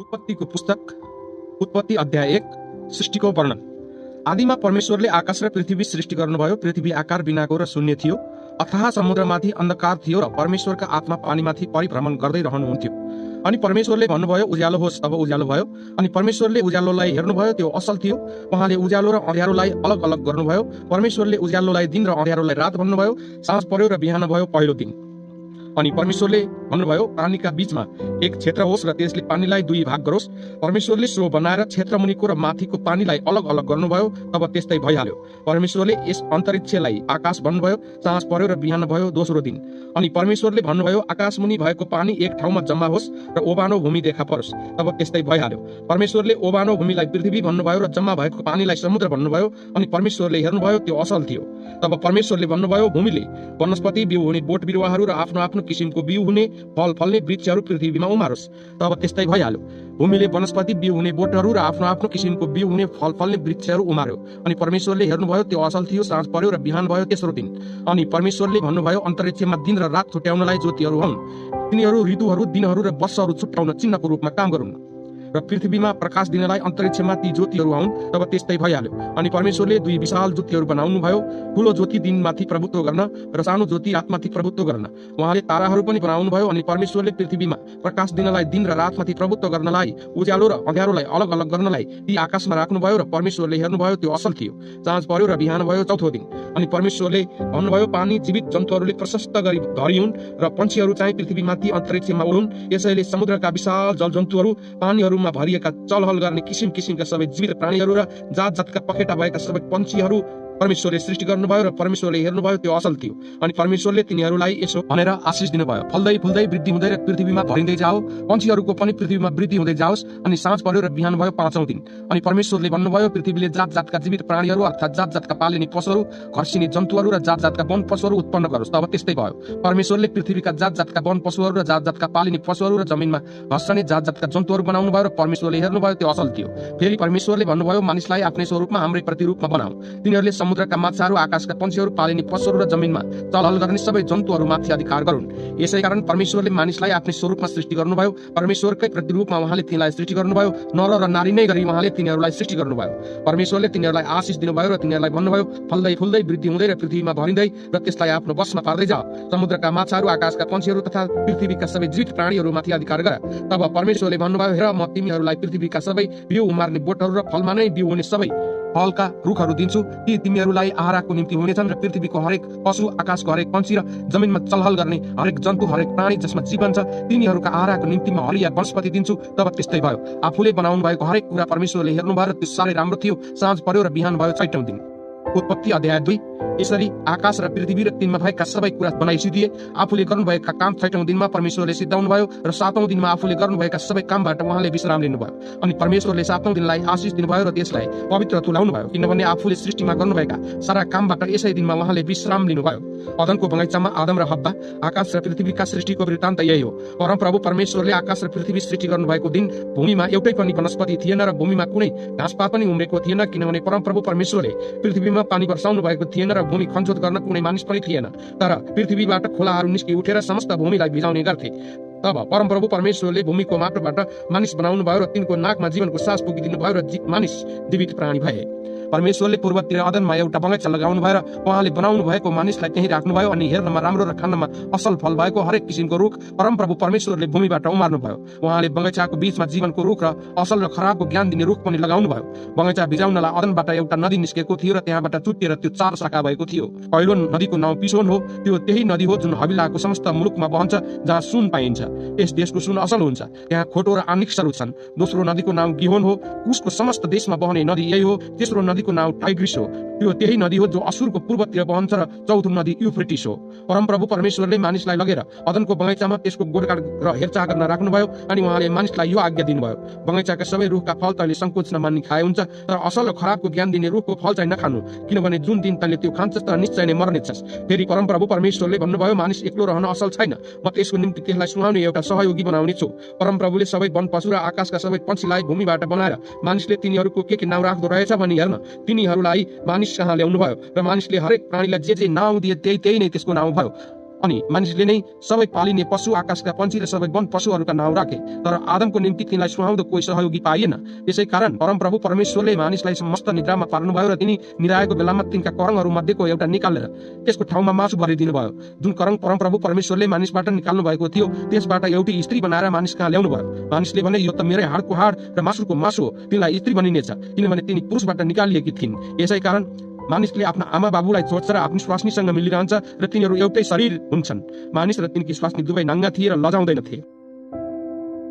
उत्पत्तिको पुस्तक उत्पत्ति अध्याय 1 सृष्टिको वर्णन। आदिमा परमेश्वरले आकाश र पृथ्वी सृष्टि गर्नुभयो। पृथ्वी आकार बिनाको र शून्य थियो। अथाह समुद्रमाथि अन्धकार थियो र परमेश्वरका आत्मा पानीमाथि परिभ्रमण गर्दै रहनुहुन्थ्यो। अनि परमेश्वरले भन्नुभयो उज्यालो होस्, तब उज्यालो भयो। अनि परमेश्वरले उज्यालोलाई हेर्नुभयो, त्यो असल थियो। उहाँले उज्यालो र अँध्यारोलाई अलग अलग गर्नुभयो। परमेश्वरले उज्यालोलाई दिन र अँध्यारोलाई रात भन्नुभयो। साँझ पर्यो र बिहान भयो पहिलो दिन। अनि परमेश्वरले भन्नुभयो पानीका बीचमा एक क्षेत्र होस् र त्यसले पानीलाई दुई भाग गरोस्। परमेश्वरले सो बनाएर क्षेत्र मुनिको र माथिको पानीलाई अलग अलग गर्नुभयो। तब त्यस्तै भइहाल्यो। परमेश्वरले यस अन्तरिक्षलाई आकाश भन्नुभयो। साँझ पर्यो र बिहान भयो दोस्रो दिन। अनि परमेश्वरले भन्नुभयो आकाश मुनि भएको पानी एक ठाउँमा जम्मा होस् र ओबानो भूमि देखा परोस्। तब त्यस्तै भइहाल्यो। परमेश्वरले ओबानो भूमिलाई पृथ्वी भन्नुभयो र जम्मा भएको पानीलाई समुद्र भन्नुभयो। अनि परमेश्वरले हेर्नुभयो, त्यो असल थियो। तब परमेश्वरले भन्नुभयो भूमिले वनस्पति बिउ हुने बोट बिरुवाहरू र आफ्नो आफ्नो किसिमको बिउ हुने फल फल्ने वृक्षहरू पृथ्वीमा उमारोस्। तब त्यस्तै भइहाल्यो। भूमिले वनस्पति बिउ हुने बोटहरू र आफ्नो आफ्नो किसिमको बिउ हुने फल फल्ने वृक्षहरू उमार्यो। अनि परमेश्वरले हेर्नुभयो, त्यो असल थियो। साँझ पर्यो र बिहान भयो तेस्रो दिन। अनि परमेश्वरले भन्नुभयो अन्तरिक्षमा दिन र रात छुट्याउनलाई ज्योतिहरू हुन्। तिनीहरू ऋतुहरू, दिनहरू र वर्षहरू छुट्याउन चिन्हको रूपमा काम गरून् र पृथ्वीमा प्रकाश दिनलाई अन्तरिक्षमा ती ज्योतिहरू हुन्। तब त्यस्तै भइहाल्यो। अनि परमेश्वरले दुई विशाल ज्योतिहरू बनाउनु भयो। ठुलो ज्योति दिनमाथि प्रभुत्व गर्न र सानो ज्योति रातमाथि प्रभुत्व गर्न। उहाँले ताराहरू पनि बनाउनु भयो। अनि परमेश्वरले पृथ्वीमा प्रकाश दिनलाई दिन र रातमाथि प्रभुत्व गर्नलाई, उज्यालो र अँध्यारोलाई अलग अलग गर्नलाई ती आकाशमा राख्नुभयो। र परमेश्वरले हेर्नुभयो, त्यो असल थियो। साँझ पर्यो र बिहान भयो चौथो दिन। अनि परमेश्वरले भन्नुभयो पानी जीवित जन्तुहरूले प्रशस्त गरी भरिउन् र पंक्षीहरू चाहिँ पृथ्वीमाथि अन्तरिक्षमा उडुन्। यसैले समुद्रका विशाल जलजन्तुहरू, पानीहरूमा भरिएका चलहल गर्ने किसिम किसिमका सबै जीवित प्राणीहरू र जात जातका पखेटा भएका सबै पंक्षीहरू परमेश्वरले सृष्टि गर्नुभयो। र परमेश्वरले हेर्नुभयो, त्यो असल थियो। अनि परमेश्वरले तिनीहरूलाई यसो भनेर आशिष दिनुभयो, फल्दै फुल्दै वृद्धि हुँदै र पृथ्वीमा भरिँदै जाओ, पंक्षीहरूको पनि पृथ्वीमा वृद्धि हुँदै जाओस्। अनि साँझ पर्यो र बिहान भयो पाँचौं दिन। अनि परमेश्वरले भन्नुभयो पृथ्वीले जात जातका जीवित प्राणीहरू अर्थात् जात जातका पालिने पशुहरू, घर्सिने जन्तुहरू र जात जातका वन पशुहरू उत्पन्न गरोस्। तब त्यस्तै भयो। परमेश्वरले पृथ्वीका जात जातका वन पशुहरू र जात जातका पालिने पशुहरू र जमिनमा घस्रने जात जातका जन्तुहरू बनाउनु भयो। र परमेश्वरले हेर्नुभयो, त्यो असल थियो। फेरि परमेश्वरले भन्नुभयो मानिसलाई आफ्नै स्वरूपमा, हाम्रै प्रतिरूपमा बनाऊ। तिनीहरूले समुद्रका माछाहरू, आकाशका पंक्षीहरू, पालिने पशुहरू र जमिनमा चलहल गर्ने सबै जन्तुहरूमाथि अधिकार गरून्। यसै कारण परमेश्वरले मानिसलाई आफ्नै स्वरूपमा सृष्टि गर्नुभयो। परमेश्वरकै प्रतिरूपमा उहाँले तिनीलाई सृष्टि गर्नुभयो। नर र नारी नै गरी उहाँले तिनीहरूलाई सृष्टि गर्नुभयो। परमेश्वरले तिनीहरूलाई आशिष दिनुभयो र तिनीहरूलाई भन्नुभयो फल्दै फुल्दै वृद्धि हुँदै र पृथ्वीमा भरिँदै र त्यसलाई आफ्नो वशमा पार्दै जाओ। समुद्रका माछाहरू, आकाशका पंक्षीहरू तथा पृथ्वीका सबै जीवित प्राणीहरूमाथि अधिकार गर। तब परमेश्वरले भन्नुभयो हेर, म तिमीहरूलाई पृथ्वीका सबै बिउ उमार्ने बोटहरू र फलमा नै बिउ हुने सबै फलका रुखहरू दिन्छु। ती तिमीहरूलाई आहारको निम्ति हुनेछन् र पृथ्वीको हरेक पशु, आकाशको हरेक पंक्षी र जमिनमा चलहल गर्ने हरेक जन्तु, हरेक प्राणी जसमा जीवन छ, तिनीहरूका आहारको निम्ति म हरिया वनस्पति दिन्छु। तब त्यस्तै भयो। आफूले बनाउनु भएको हरेक कुरा परमेश्वरले हेर्नुभयो र त्यो साह्रै राम्रो थियो। साँझ पर्यो र बिहान भयो छैटौं दिन। उत्पत्ति अध्याय 2। यसरी आकाश र पृथ्वी र तिनमा भएका सबै कुरा बनाइसिदिए। आफूले गर्नुभएका काम छैटौं दिनमा परमेश्वरले सिद्धाउनु भयो र सातौं दिनमा आफूले गर्नुभएका सबै कामबाट उहाँले विश्राम लिनुभयो। अनि परमेश्वरले सातौं दिनलाई आशिष दिनुभयो र त्यसलाई पवित्र तुल्याउनु भयो, किनभने आफूले सृष्टिमा गर्नुभएका सारा कामबाट यसै दिनमा उहाँले विश्राम लिनुभयो। अदनको बगैँचामा आदम र हव्वा, आकाश र पृथ्वीका सृष्टिको वृत्तान्त यही हो। परमप्रभु परमेश्वरले आकाश र पृथ्वी सृष्टि गर्नुभएको दिन भूमिमा एउटै पनि वनस्पति थिएन र भूमिमा कुनै घाँसपात पनि उम्रेको थिएन, किनभने परमप्रभु परमेश्वरले पृथ्वीमा पानी वर्षाउनु भएको थिएन र भूमि खनजोत गर्न कुनै मानिस पनि थिएन। तर पृथ्वीबाट खोलाहरू निस्कि उठेर समस्त भूमिलाई भिजाउने गर्थे। तब परमप्रभु परमेश्वरले भूमिको माटोबाट मानिस बनाउनु भयो र तिनको नाकमा जीवनको सास पुगिदिनु भयो र मानिस जीवित प्राणी भए। परमेश्वरले पूर्वतिर अदनमा एउटा बगैँचा लगाउनु भयो र उहाँले बनाउनु भएको मानिसलाई त्यही राख्नुभयो। अनि हेर्नमा राम्रो र खानमा असल फल भएको हरेक किसिमको रुख परमप्रभु परमेश्वरले भूमिबाट उमार्नुभयो। उहाँले बगैँचाको बीचमा जीवनको रुख र असल र खराबको ज्ञान दिने रुख पनि लगाउनु भयो। बगैँचा भिजाउनलाई अदनबाट एउटा नदी निस्केको थियो र त्यहाँबाट चुट्टिएर त्यो 4 शाखा भएको थियो। पहिलो नदीको नाउँ पिसोन हो। त्यो त्यही नदी हो जुन हविलाको समस्त मुलुकमा बहन्छ, जहाँ सुन पाइन्छ। यस देशको सुन असल हुन्छ, त्यहाँ खोटो र आनिक्सहरू छन्। दोस्रो नदीको नाउँ गिहोन हो। कुसको समस्त देशमा बहने नदी यही हो। तेस्रो नदीको नाउँ टाइग्रिस हो। त्यो त्यही नदी हो जो असुरको पूर्वतिर बहन्छ। र चौथो नदी युफ्रेटिस हो। परमप्रभु परमेश्वरले मानिसलाई लगेर अदनको बगैँचामा त्यसको गोडगाड र हेरचाह गर्न राख्नुभयो। अनि उहाँले मानिसलाई यो आज्ञा दिनुभयो, बगैँचाका सबै रुखका फल तैँले सङ्कोच नमान्ने खाए हुन्छ, तर असल र खराबको ज्ञान दिने रुखको फल चाहिँ नखानु, किनभने जुन दिन तैँले त्यो खान्छस् त निश्चय नै मर्नेछस्। फेरि परमप्रभु परमेश्वरले भन्नुभयो मानिस एक्लो रहन असल छैन, म त्यसको निम्ति त्यसलाई सुहाउने एउटा सहयोगी बनाउने छु। परमप्रभुले सबै वन पशु र आकाशका सबै पंक्षीलाई भूमिबाट बनाएर मानिसले तिनीहरूको के नाउँ राख्दो रहेछ भनी हेर्न तिनीहरूलाई मानिस कहाँ ल्याउनु भयो। र मानिसले हरेक प्राणीलाई जे नाउँ दिए त्यही नै त्यसको नाउँ भयो। अनि मानिसले नै सबै पालिने पशु, आकाशका पन्छी र सबै वन पशुहरूका नाउँ राखे, तर आदमको निम्ति तिनलाई सुहाउँदो कोही सहयोगी पाइएन। त्यसै कारण परमप्रभु परमेश्वरले मानिसलाई मस्त निद्रामा पार्नुभयो र तिनी निराएको बेलामा तिनका करङहरू मध्येको एउटा निकालेर त्यसको ठाउँमा मासु भरिदिनु भयो। जुन करङ परमप्रभु परमेश्वरले मानिसबाट निकाल्नु भएको थियो, त्यसबाट एउटी स्त्री बनाएर मानिस कहाँ ल्याउनु भयो। मानिसले भने, यो त मेरै हाडको हाड र मासुको मासु हो, तिनलाई स्त्री बनिनेछ, किनभने तिनी पुरुषबाट निकालिएकी थिइन्। यसै कारण मानिसले आफ्ना आमा बाबुलाई छोड्छ र आफ्नो स्वास्नीसँग मिलिरहन्छ र तिनीहरू एउटै शरीर हुन्छन्। मानिस र तिनकी स्वास्नी दुवै नङ्गा थिए र लजाउँदैनथे।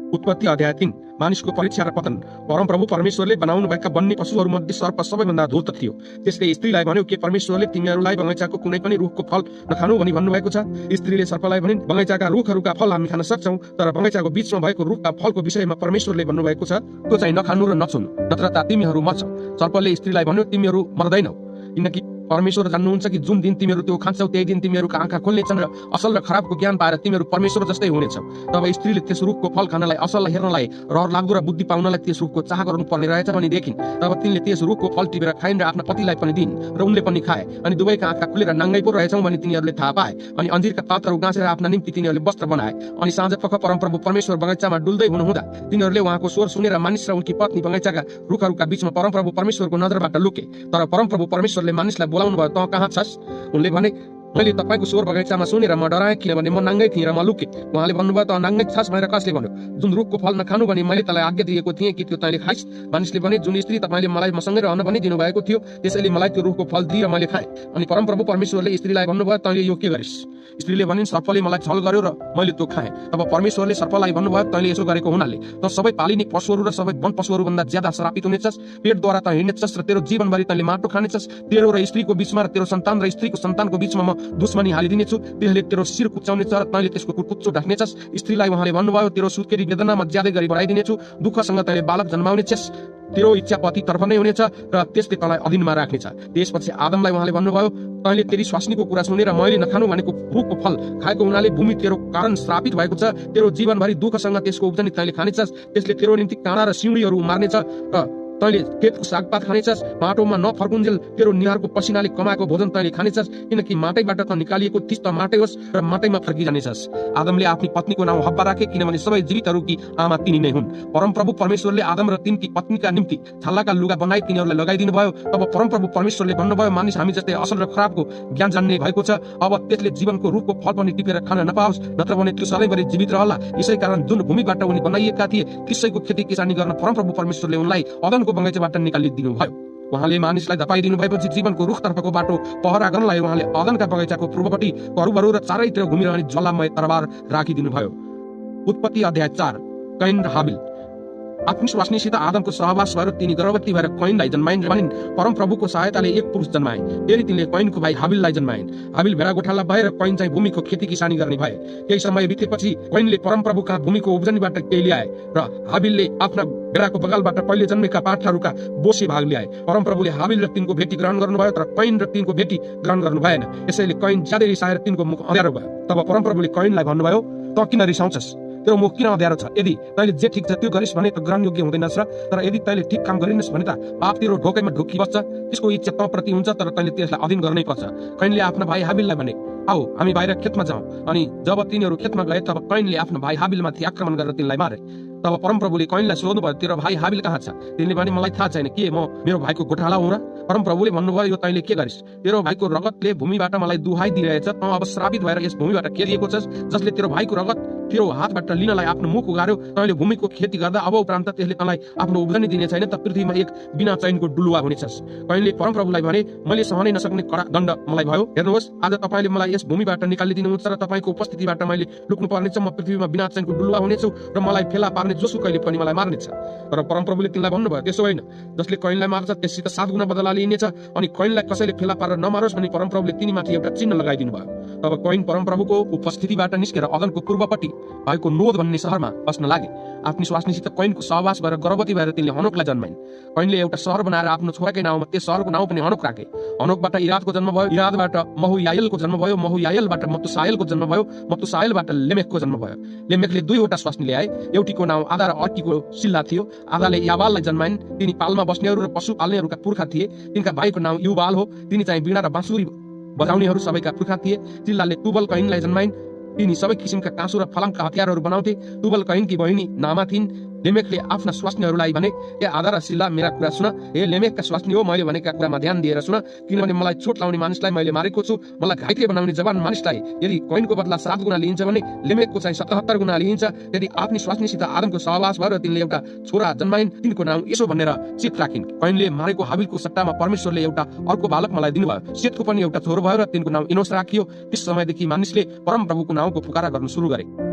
उत्पत्ति अध्याय 3। मानिसको परीक्षा र पतन। परमप्रभु परमेश्वरले बनाउनु भएका वन्य पशुहरू मध्ये सर्प सबैभन्दा धूर्त थियो। त्यसले स्त्रीलाई भन्यो, के परमेश्वरले तिमीहरूलाई बगैँचाको कुनै पनि रुखको फल नखानु भनी भन्नुभएको छ? स्त्रीले सर्पलाई भनिन्, बगैँचाका रुखहरूका फल हामी खान सक्छौं, तर बगैँचाको बीचमा भएको रुखका फलको विषयमा परमेश्वरले भन्नुभएको छ, त्यो चाहिँ नखानु र नछुनु, नत्र त तिमीहरू मर्छौ। सर्पले स्त्रीलाई भन्यो, तिमीहरू मर्दैनौ, किनकि परमेश्वर जान्नुहुन्छ कि जुन दिन तिमीहरू त्यो खान्छौ त्यही दिन तिमीहरूका आँखा खोल्नेछन् र असल र खराबको ज्ञान पाएर तिमीहरू परमेश्वर जस्तै हुनेछौ। तब स्त्रीले त्यस रुखको फल खानलाई, असललाई हेर्नलाई, रहर लाग्दो र बुद्धि पाउनलाई त्यस रुखको चाह गर्नुपर्ने रहेछ भनी देखिन्। तब तिनले त्यस रुखको फल टिपेर खाइन् र आफ्ना पतिलाई पनि दिइन् र उनले पनि खाए। अनि दुवैका आँखा खुलेर नाङ्गै पो रहेछौँ भनी तिनीहरूले थाहा पाए। अनि अन्जीरका पातहरू गाँसेर आफ्ना निम्ति तिनीहरूले वस्त्र बनाए। अनि साँझपख परमप्रभु परमेश्वर बगैँचामा डुल्दै हुनुहुँदा तिनीहरूले उहाँको स्वर सुनेर मानिस र उनकी पत्नी बगैँचाका रुखहरूका बीचमा परमप्रभु परमेश्वरको नजरबाट लुके। तर परमप्रभु परमेश्वरले मानिसलाई बोलाउनु भयो, तँ कहाँ छस्? उनले भने, मैले तपाईको स्वर बगैँचामा सुनेर म डराएँ, किनभने म नाङ्गै थिएँ र म लुके। उहाँले भन्नुभयो, त नाङ्गै छस् भनेर कसले भन्यो? जुन रुखको फल नखानु भनी मैले तँलाई आज्ञा दिएको थिएँ कि त्यो तैँले खाइस्? मानिसले भने, जुन स्त्री तपाईँले मलाई मसँगै रहन पनि दिनुभएको थियो, त्यसैले मलाई त्यो रुखको फल दिएर मैले खाएँ। अनि परमप्रभु परमेश्वरले स्त्रीलाई भन्नुभयो, तैँले यो के गरिस्? स्त्रीले भनिन्, सर्पले मलाई छल गर्यो र मैले त्यो खाएँ। तब परमेश्वरले सर्पलाई भन्नुभयो, तैँले यसो गरेको हुनाले त सबै पालिने पशुहरू र सबै वन पशुहरू भन्दा ज्यादा श्रापित हुनेछस्। पेटद्वारा त हिँड्नेछस् र तेरो जीवनभरि तैँले माटो खानेछस्। तेरो र स्त्रीको बीचमा र तेरो सन्तान र स्त्रीको सन्तानको बीचमा म दुश्मनी हालिदिनेछु। त्यसले तेरो शिर कुचाउनेछ र तैँले त्यसको कुच्चो ढाक्नेछस्। स्त्रीलाई उहाँले भन्नुभयो, तेरो सुत्केरी वेदनामा ज्यादै गरी बढाइदिनेछु। दुःखसँग तैँले बालक जन्माउनेछस्। तेरो इच्छा पति तर्फ नै हुनेछ र त्यसले तँलाई अधीनमा राख्नेछ। त्यसपछि आदमलाई उहाँले भन्नुभयो, तैँले तेरी स्वास्नीको कुरा सुनेर मैले नखानु भनेको रुखको फल खाएको हुनाले भूमि तेरो कारण श्रापित भएको छ। तेरो जीवनभरि दुःखसँग त्यसको उब्जनी तैँले खानेछस्। त्यसले तेरो निम्ति काँडा र सिउँडीहरू मार्नेछ र तैँले खेतको सागपात खानेछस्। माटोमा नफर्कुन्जेल तेरो निहारको पसिनाले कमाएको भोजन तैँले खानेछस्, किनकि माटैबाट त निकालिएको तिस त माटै होस् र माटैमा फर्किजानेछस्। आदमले आफ्नी पत्नीको नाउँ हब्बा राखे, किनभने सबै जीवितहरूकी आमा तिनी नै हुन्। परमप्रभु परमेश्वरले आदम र तिनकी पत्नीका निम्ति छालाका लुगा बनाई तिनीहरूलाई लगाइदिनु भयो। तब परमप्रभु परमेश्वरले भन्नुभयो, मानिस हामी जस्तै असल र खराबको ज्ञान जान्ने भएको छ। अब त्यसले जीवनको रुखको फल पनि टिपेर खान नपाओस्, नत्र भने त्यो सधैँभरि जीवित रहला। यसै कारण जुन भूमिबाट उनी बनाइएका थिए त्यसैको खेती किसानी गर्न परमप्रभु परमेश्वरले उनलाई अदनको बगैँचाबाट निकालिदिनु भयो। उहाँले मानिसलाई धपाइदिनु भएपछि जीवनको रुखतर्फको बाटो पहरा गर्नलाई उहाँले अदनका बगैँचाको पूर्वपट्टि करुबहरू र चारैतिर घुमिरहने ज्वालामय तरबार राखिदिनु भयो। उत्पत्ति अध्याय 4। कैन र हाबिल। आफ्नो स्वास्नीसित आदमको सहवास भएर तिनी गर्भवती भएर कैनलाई जन्माइन् र भनिन्, परमप्रभुको सहायताले एक पुरुष जन्माए। फेरि तिनले कैनको भाइ हाबिललाई जन्माइन्। हाबिल भेडा गोठाला भएर कैन चाहिँ भूमिको खेती किसानी गर्ने भए। केही समय बितेपछि कैनले परमप्रभुका भूमिको उब्जनीबाट केही ल्याए र हाबिलले आफ्ना भेडाको बगालबाट पहिले जन्मेका पाठाहरूका बोसी भाग ल्याए। परमप्रभुले हाबिल र तिनको भेटी ग्रहण गर्नुभयो, तर कैन र तिनको भेटी ग्रहण गर्नु भएन। यसैले कैन ज्यादै रिसाएर तिनको मुख अँध्यारो भयो। तब परमप्रभुले कैनलाई भन्नुभयो, त किन रिसाउँछस्? तेरो मुख किन अँध्यारो छ? यदि तैँले जे ठिक छ त्यो गरिस् भने त ग्रहण योग्य हुँदैनस् र, तर यदि तैँले ठिक काम गरिनस् भने त पाप तेरो ढोकैमा ढोकी बस्छ। त्यसको इच्छा तँ प्रति हुन्छ, तर तैँले त्यसलाई अधीन गर्नै पर्छ। कैनले आफ्ना भाइ हाबिललाई भने, आऊ हामी बाहिर खेतमा जाउँ। अनि जब तिनीहरू खेतमा गए तब कैनले आफ्नो भाइ हाबिलमाथि आक्रमण गरेर तिनलाई मारे। तब परमप्रभुले कैनलाई सोध्नुभयो, तेरो भाइ हाबिल कहाँ छ? तिनले भने, मलाई थाहा छैन, के म मेरो भाइको गोठाला हुँ र? परमप्रभुले भन्नुभयो, यो तैँले के गरिस्? तेरो भाइको रगतले भूमिबाट मलाई दुहाई दिइरहेछ। तँ अब श्रापित भएर यस भूमिबाट खेलिएको छस्। जसले तेरो भाइको रगत तेरो हातबाट लिनलाई आफ्नो मुख उगार्यो, तैँले भूमिको खेती गर्दा अब उपरान्त त्यसले तँलाई आफ्नो उब्जनी दिने छैन, त पृथ्वीमा एक बिना चैनको डुलुवा हुनेछस्। कैनले परमप्रभुलाई भने, मैले सहनै नसक्ने कडा दण्ड मलाई भयो। हेर्नुहोस्, आज तपाईँले मलाई यस भूमिबाट निकालिदिनुहुन्छ र तपाईँको उपस्थितिबाट मैले लुक्नु पर्नेछ। म पृथ्वीमा बिना चैनको डुलुवा हुनेछु र मलाई फेला पार्ने जोसुकैले पनि मलाई मार्नेछ। तर परमप्रभुले तिनलाई भन्नुभयो, त्यसो होइन, जसले कैनलाई मार्छ त्यससित 7 गुणा बदला लिइनेछ। अनि कैनलाई कसैले फेला पारेर नमारोस् भनी परमप्रभुले तिनीमाथि एउटा चिन्ह लगाइदिनु भयो। तब कैन परमप्रभुको उपस्थितिबाट निस्केर अदनको पूर्वपट्टि भएको नोद भन्ने शहरमा बस्न लागे। आफ्नो स्वास्नीसित कैनको सहवास भएर गर्भवती भएर तिनले हनोकलाई जन्माइन्। कैनले एउटा शहर बनाएर आफ्नो छोराकै नाउँमा त्यस शहरको नाउँ पनि हनोक राखे। हनोकबाट इरादको जन्म भयो, इरादबाट महुयायलको जन्म भयो, महुयायलबाट मतुसायलको जन्म भयो, मतुसायलबाट लेमेकको जन्म भयो। लेमेकले 2वटा स्वास्नी ल्याए। एउटीको नाउँ आदा र अर्कीको सिल्ला थियो। आदाले याबाललाई जन्माइन्। तिनी पालमा बस्नेहरू र पशु पाल्नेहरूका पुर्खा थिए। तिनका भाइको नाउँ युबाल हो। तिनी चाहिँ वीणा र बाँसुरी बजाउनेहरू सबैका पुर्खा थिए। चिल्लाले तुबल कैनलाई जन्माइन्। तिनी सबै किसिमका काँसो र फलामका हतियारहरू बनाउँथे। तुबल कैनकी बहिनी नामा थिइन्। लेमेकले आफ्ना स्वास्नीहरूलाई भने, ए आधा र सिल्ला, मेरा कुरा सुन। हे लेमेकका स्वास्नी हो, मैले भनेका कुरामा ध्यान दिएर सुन, किनभने मलाई चोट लाउने मानिसलाई मैले मारेको छु। मलाई घाइते बनाउने जवान मानिसलाई यदि कैनको बदला 7 गुणा लिइन्छ भने लेमेकको चाहिँ 77 गुणा लिइन्छ। यदि आफ्नी स्वास्नीसित आदमको सहवास भयो र तिनले एउटा छोरा जन्माइन्, तिनको नाम यसो भनेर सेत राखिन्। कैनले मारेको हाबिलको सट्टामा परमेश्वरले एउटा अर्को बालक मलाई दिनुभयो। सेतको पनि एउटा छोरो भयो र तिनको नाम इनोस राखियो। त्यस समयदेखि मानिसले परमप्रभुको नामको पुकारा गर्न सुरु गरे।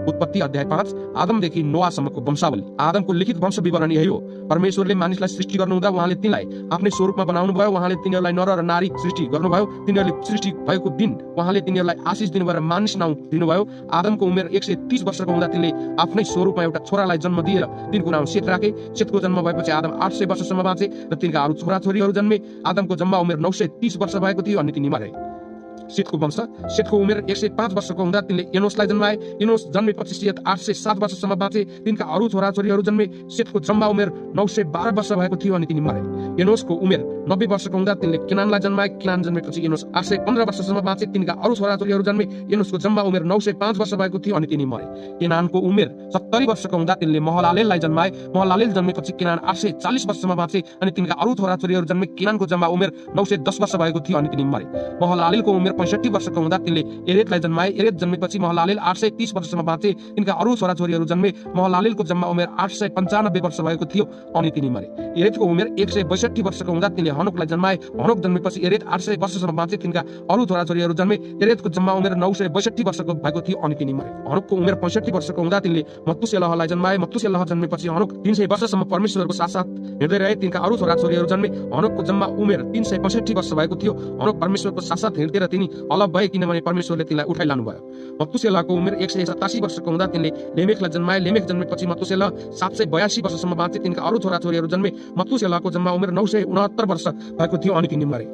उत्पत्ति अध्याय 5 आदमदेखि नोआसम्मको वंशावली। आदमको लिखित वंश विवरण यही हो। परमेश्वरले मानिसलाई सृष्टि गर्नुहुँदा उहाँले तिनलाई आफ्नै स्वरूपमा बनाउनु भयो। उहाँले तिनीहरूलाई नर र नारी सृष्टि गर्नुभयो। तिनीहरूले सृष्टि भएको दिन उहाँले तिनीहरूलाई आशिष दिनुभयो र मानिस नाउँ दिनुभयो। आदमको उमेर 130 वर्षको हुँदा तिनले आफ्नै स्वरूपमा एउटा छोरालाई जन्म दिएर तिनको नाम सेत राखे। सेतको जन्म भएपछि आदम 800 वर्षसम्म बाँचे र तिनका अरू छोराछोरीहरू जन्मे। आदमको जम्मा उमेर 930 वर्ष भएको थियो अनि तिनी मरे। सेतको वंश। सेतको उमेर 105 वर्षको हुँदा तिनले एनोसलाई जन्माए। एनोस जन्मेपछि सेत 807 वर्षसम्म बाँचे। तिनका अरू छोराछोरीहरू जन्मे। सेतको जम्मा उमेर 912 वर्ष भएको थियो अनि तिनी मरे। एनोसको उमेर 90 वर्षको हुँदा तिनले केनानलाई जन्माए। केनान जन्मेपछि एनोस 815 वर्षसम्म बाँचे। तिनका अरू छोराछोरीहरू जन्मे। एनोसको जम्मा उमेर 905 वर्ष भएको थियो अनि तिनी मरे। केनानको उमेर 70 वर्षको हुँदा तिनले महलालेललाई जन्माए। महलालेल जन्मेपछि केनान 840 वर्षसम्म बाँचे अनि तिनका अरू छोराछोरीहरू जन्मे। केनानको जम्मा उमेर 910 वर्ष भएको थियो अनि तिनी मरे। महलालेलको उमेर 65 वर्षको हुँदा तिनले एरेदलाई जन्माए। एरेद जन्मेपछि महलालेल 830 वर्षसम्म बाँचे। तिनका अरू छोराछोरीहरू जन्मे। महलालेलको जम्मा उमेर 895 वर्ष भएको थियो अनि तिनी मरे। एरेदको उमेर 162 वर्षको हुँदा तिनले हनोकलाई जन्माए। हनोक जन्मेपछि एरेद 800 वर्षसम्म बाँचे। तिनका अरू छोराछोरीहरू जन्मे। एरेदको जम्मा उमेर 962 वर्षको भएको थियो अनि तिनी मरे। हनोकको उमेर 65 वर्षको हुँदा तिनले मत्तुसेलहलाई जन्माए। मत्तुसेलह जन्मेपछि हनोक 300 वर्षसम्म परमेश्वरको साथ हिँड्दै रहे। तिनका अरू छोराछोरीहरू जन्मे। हनोकको जम्मा उमेर 365 वर्ष भएको थियो। हनोक परमेश्वरको साथ हिँड्दै र तिनी अलग भए किनभने परमेश्वरले तिनलाई उठाइलानु भयो। मत्तुसेलहको उमेर 187 वर्षको हुँदा तिनले लेमेकलाई जन्माए। लेमेक जन्मेपछि मत्तुसेलह 782 वर्षसम्म बाँचे। तिनका अरू छोराछोरीहरू जन्मे। मत्तुसेलहको जम्मा उमेर 969 वर्ष भएको थियो अनि तिनी मरे।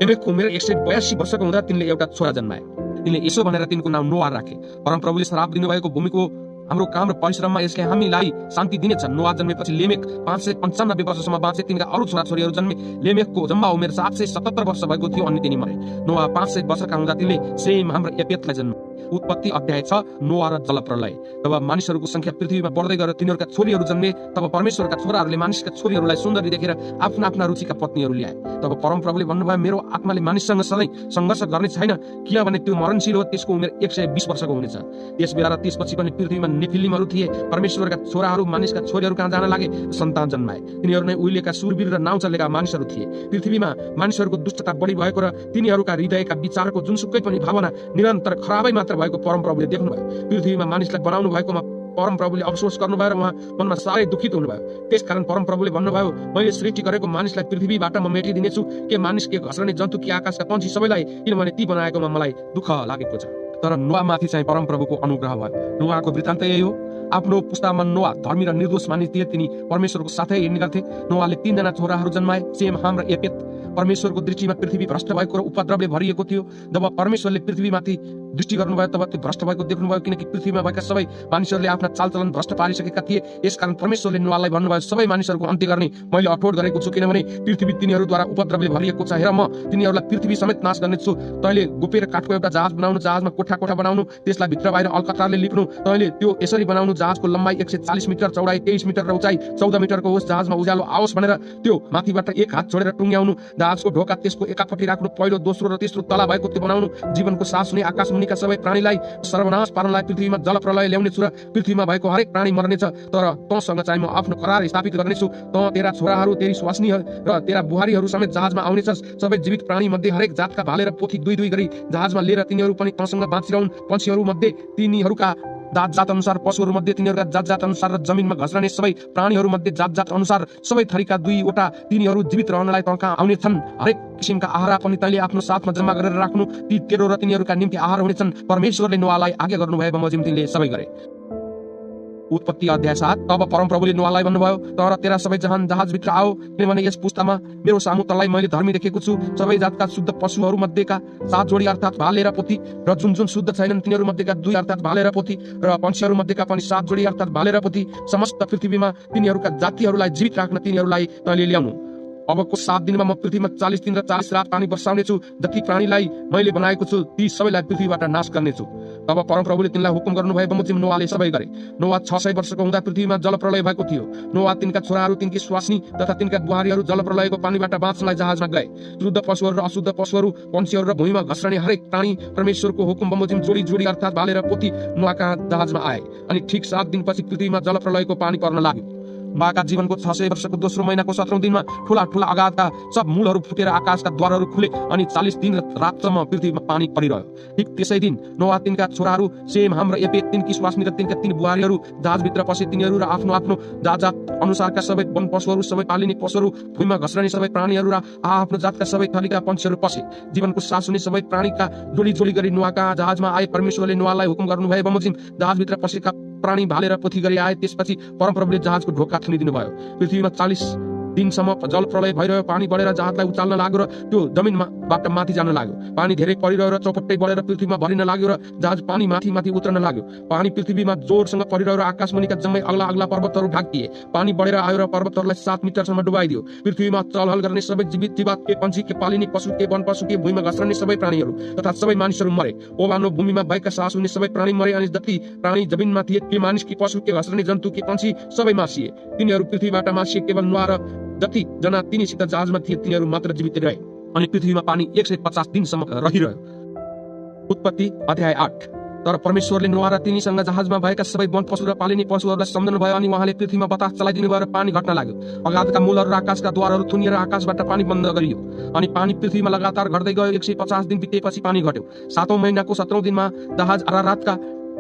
लेमेकको उमेर 182 वर्षको हुँदा तिनले एउटा छोरा जन्माए। तिनले यसो भनेर तिनको नाम नोआ राखे, परमप्रभुले श्राप दिनुभएको भूमिको हाम्रो काम र परिश्रममा यसले हामीलाई शान्ति दिनेछ। नोआ जन्मेपछि लेमेक 595 वर्षसम्म बाँचे। तिनका अरू छोराछोरीहरू जन्मे। लेमेकको जम्मा उमेर 770 वर्ष भएको थियो अनि तिनी मरे। नोआ 500 वर्षका हुँदा तिनले सेम हाम्रो एपेतलाई जन्माए। उत्पत्ति अध्याय 6 नोआ र जलप्रलय। तब मानिसहरूको संख्या पृथ्वीमा बढ्दै गएर तिनीहरूका छोरीहरू जन्मे। तब परमेश्वरका छोराहरूले मानिसका छोरीहरूलाई सुन्दरी देखेर आफ्ना आफ्ना रुचिका पत्नीहरू ल्याए। तब परमप्रभुले भन्नुभयो, मेरो आत्माले मानिससँग सधैँ सङ्घर्ष गर्ने छैन, किनभने त्यो मरणशील हो। त्यसको उमेर 120 वर्षको हुनेछ। त्यसबेला र त्यसपछि पनि पृथ्वीमा नेफिलिमहरू थिए। परमेश्वरका छोराहरू मानिसका छोरीहरू कहाँ जान लागे, सन्तान जन्माए। तिनीहरू नै उहिलेका सुरवीर र नाउँ चलेका मानिसहरू थिए। पृथ्वीमा मानिसहरूको दुष्टता बढी भएको र तिनीहरूका हृदयका विचारको जुनसुकै पनि भावना निरन्तर खराबै मात्र भएको परमप्रभुले देख्नुभयो। पृथ्वीमा मानिसलाई बनाउनु भएकोमा परमप्रभुले अफसोस गर्नुभयो र उहाँ मनमा साह्रै दुखित हुनुभयो। त्यसकारण परमप्रभुले भन्नुभयो, मैले सृष्टि गरेको मानिसलाई पृथ्वीबाट म मेटिदिनेछु। के मानिस, के घस्रने जन्तु, कि आकाशका पन्छी, सबैलाई, किनभने ती बनाएकोमा मलाई दुःख लागेको छ। तर नोआमाथि चाहिँ परमप्रभुको अनुग्रह भयो। नोआको वृत्तान्त यही हो। आफ्नो पुस्तामा नोआ धर्मी र निर्दोष मानिदिए। तिनी परमेश्वरको साथै हिँड्ने गर्थे। नोआले 3 जना छोराहरू जन्माए, सेम, हाम र एपेत। परमेश्वरको दृष्टिमा पृथ्वी भ्रष्ट भएको र उपद्रवले भरिएको थियो। जब परमेश्वरले पृथ्वीमाथि दृष्टि गर्नुभयो तब त्यो भ्रष्ट भएको देख्नुभयो, किनकि पृथ्वीमा भएका सबै मानिसहरूले आफ्ना चालचलन भ्रष्ट पारिसकेका थिए। यसकारण परमेश्वरले नोआलाई भन्नुभयो, सबै मानिसहरूको अन्त्य गर्ने मैले अठोट गरेको छु, किनभने पृथ्वी तिनीहरूद्वारा उपद्रवले भरिएको छ। हेर, म तिनीहरूलाई पृथ्वी समेत नाश गर्नेछु। तैँले गोपेर काठको एउटा जहाज बनाउनु, जहाजमा कोठा कोठा बनाउनु, त्यसलाई भित्र बाहिर अलकत्रारले लिप्नु। तैँले त्यो यसरी बनाउनु, जहाजको लम्बाइ 140 मिटर, चौडाइ 23 मिटर र उचाइ 14 मिटरको होस्। जहाजमा उज्यालो आओस् भनेर त्यो माथिबाट एक हात छोडेर टुङ्ग्याउनु। जहाजको ढोका त्यसको एकापट्टि राख्नु। पहिलो, दोस्रो र तेस्रो तला भएको त्यो बनाउनु। जीवनको सास हुने आकाश मुनिका सबै प्राणीलाई सर्वनाश पार्नलाई पृथ्वीमा जलप्रलय ल्याउनेछु र पृथ्वीमा भएको हरेक प्राणी मर्नेछ। तर तँसँग चाहिँ म आफ्नो करार स्थापित गर्नेछु। तँ, तेरा छोराहरू, तेरी स्वास्नी र तेरा बुहारीहरू समेत जहाजमा आउनेछस्। सबै जीवित प्राणी मध्ये हरेक जातका भाले र पोथी 2-2 गरी जहाजमा लिएर तिनीहरू पनि तँसँग बाँचिरहन्। पन्छीहरू मध्ये तिनीहरूका जात अनुसार, पशुहरू मध्ये तिनीहरूका जात अनुसार र जमिनमा घस्रने सबै प्राणीहरू मध्ये जात अनुसार सबै थरीका 2वटा तिनीहरू जीवित रहनलाई तँ कहाँ आउनेछन्। हरेक किसिमका आहार पनि तैँले आफ्नो साथमा जम्मा गरेर राख्नु। ती तेरो र तिनीहरूका निम्ति आहार हुनेछन्। परमेश्वरले नोआलाई आज्ञा गर्नुभयो बमोजिम तिनले सबै गरे। उत्पत्ति अध्याय 7 तब परमप्रभुले नोआलाई भन्नुभयो, तर तेरा सबै जहान जहाजभित्र आओ, किनभने यस पुस्तामा मेरो सामु तँलाई मैले धर्मी देखेको छु। सबै जातका शुद्ध पशुहरू मध्येका 7 जोडी अर्थात् भाले र पोथी, र जुन जुन शुद्ध छैनन् तिनीहरू मध्येका 2 अर्थात् भाले र पोथी, र पंक्षीहरू मध्येका पनि 7 जोडी अर्थात् भाले र पोथी। समस्त पृथ्वीमा तिनीहरूका जातिहरूलाई जीवित राख्न तिनीहरूलाई तैँले ल्याउनु। अबको 7 दिनमा म पृथ्वीमा 40 दिन र 40 रात पानी बर्साउनेछु। जति प्राणीलाई मैले बनाएको छु ती सबैलाई पृथ्वीबाट नाश गर्नेछु। तब परमप्रभुले तिनलाई हुकुम गर्नुभए बमोजिम नोआले सबै गरे। नोआ 600 वर्षको हुँदा पृथ्वीमा जलप्रलय भएको थियो। नोआ, तिनका छोराहरू, तिनकी स्वास्नी तथा तिनका बुहारीहरू जलप्रलयको पानीबाट बाँच्नलाई जहाजमा गए। शुद्ध पशुहरू र अशुद्ध पशुहरू, पन्छीहरू र भूमिमा घस्रने हरेक प्राणी परमेश्वरको हुकुम बमोजिम जोडी जोडी अर्थात् भालेर पोती नोआका जहाजमा आए। अनि ठिक 7 दिनपछि पृथ्वीमा जलप्रलयको पानी पर्न लाग्यो। नोआका जीवनको 600 वर्षको दोस्रो महिनाको 17औं दिनमा ठूला ठूला अगाधका सब मूलहरू फुटेर आकाशका द्वारहरू खुले अनि 40 दिन र रातसम्म पृथ्वीमा पानी परिरह्यो। ठिक त्यसै दिन नोआ, तिनका छोराहरू सेम, हाम र एपेत, तिनकी स्वास्नी र तिनका 3 बुहारीहरू जहाजभित्र पसे। तिनीहरू र आफ्नो आफ्नो जात अनुसारका सबै वन पशुहरू, सबै पालिने पशुहरू, भुइँमा घस्रने सबै प्राणीहरू र आफ्नो जातका सबै थरीका पन्छीहरू पसे। जीवनको सास हुने सबै प्राणीका जोडी जोडी गरी नोआका जहाजमा आए। परमेश्वरले नोआलाई हुकुम गर्नुभए बमोजिम जहाजभित्र पसेका प्राणी भालेर पोथी गरी आए। त्यसपछि परमप्रभुले जहाजको ढोका थुनिदिनु भयो। पृथ्वीमा 40 दिनसम्म जल प्रलय भइरह्यो। पानी बढेर जहाजलाई उचाल्न लाग्यो र त्यो जमिनबाट माथि जान लाग्यो। पानी धेरै परिरह्यो र चौपट्टै बढेर पृथ्वीमा भरिन लाग्यो र जहाज पानी माथि माथि उत्रन लाग्यो। पानी पृथ्वीमा जोरसँग परिरह्यो र आकाशमुनिका जम्मै अग्ला अग्ला पर्वतहरू ढाकिए। पानी बढेर आयो र पर्वतहरूलाई 7 मिटरसम्म डुबाइदियो। पृथ्वीमा चलहल गर्ने सबै जीवित जीवात, के पन्छी, के पालिने पशु, के वन पशु, के भुइँमा घस्रने सबै प्राणीहरू तथा सबै मानिसहरू मरे। ओभानो भूमिमा भएका सास हुने सबै प्राणी मरे। अनि जति प्राणी जमिनमा थिए, के मानिस, के पशु, के घस्रने जन्तु, के पन्छी, सबै मासिए। तिनीहरू पृथ्वीबाट मासिए। केवल नोआ र जति जना तिनीसित जहाजमा थिए तिनीहरू मात्र जीवित रहे। अनि पृथ्वीमा पानी 150 दिनसम्म रहिरह्यो। उत्पत्ति अध्याय 8। तर परमेश्वरले नोआ र तिनीसँग जहाजमा भएका सबै वन पशु र पालिने पशुहरूलाई सम्झनु भयो। अनि उहाँले पृथ्वीमा बतास चलाइदिनु भयो र पानी घट्न लाग्यो। अगाधका मूलहरू र आकाशका द्वारहरू थुनिएर आकाशबाट पानी बन्द गरियो। अनि पानी पृथ्वीमा लगातार घट्दै गयो। 150 दिन बितेपछि पानी घट्यो। 7औं महिनाको 17औं दिनमा जहाज अरारातका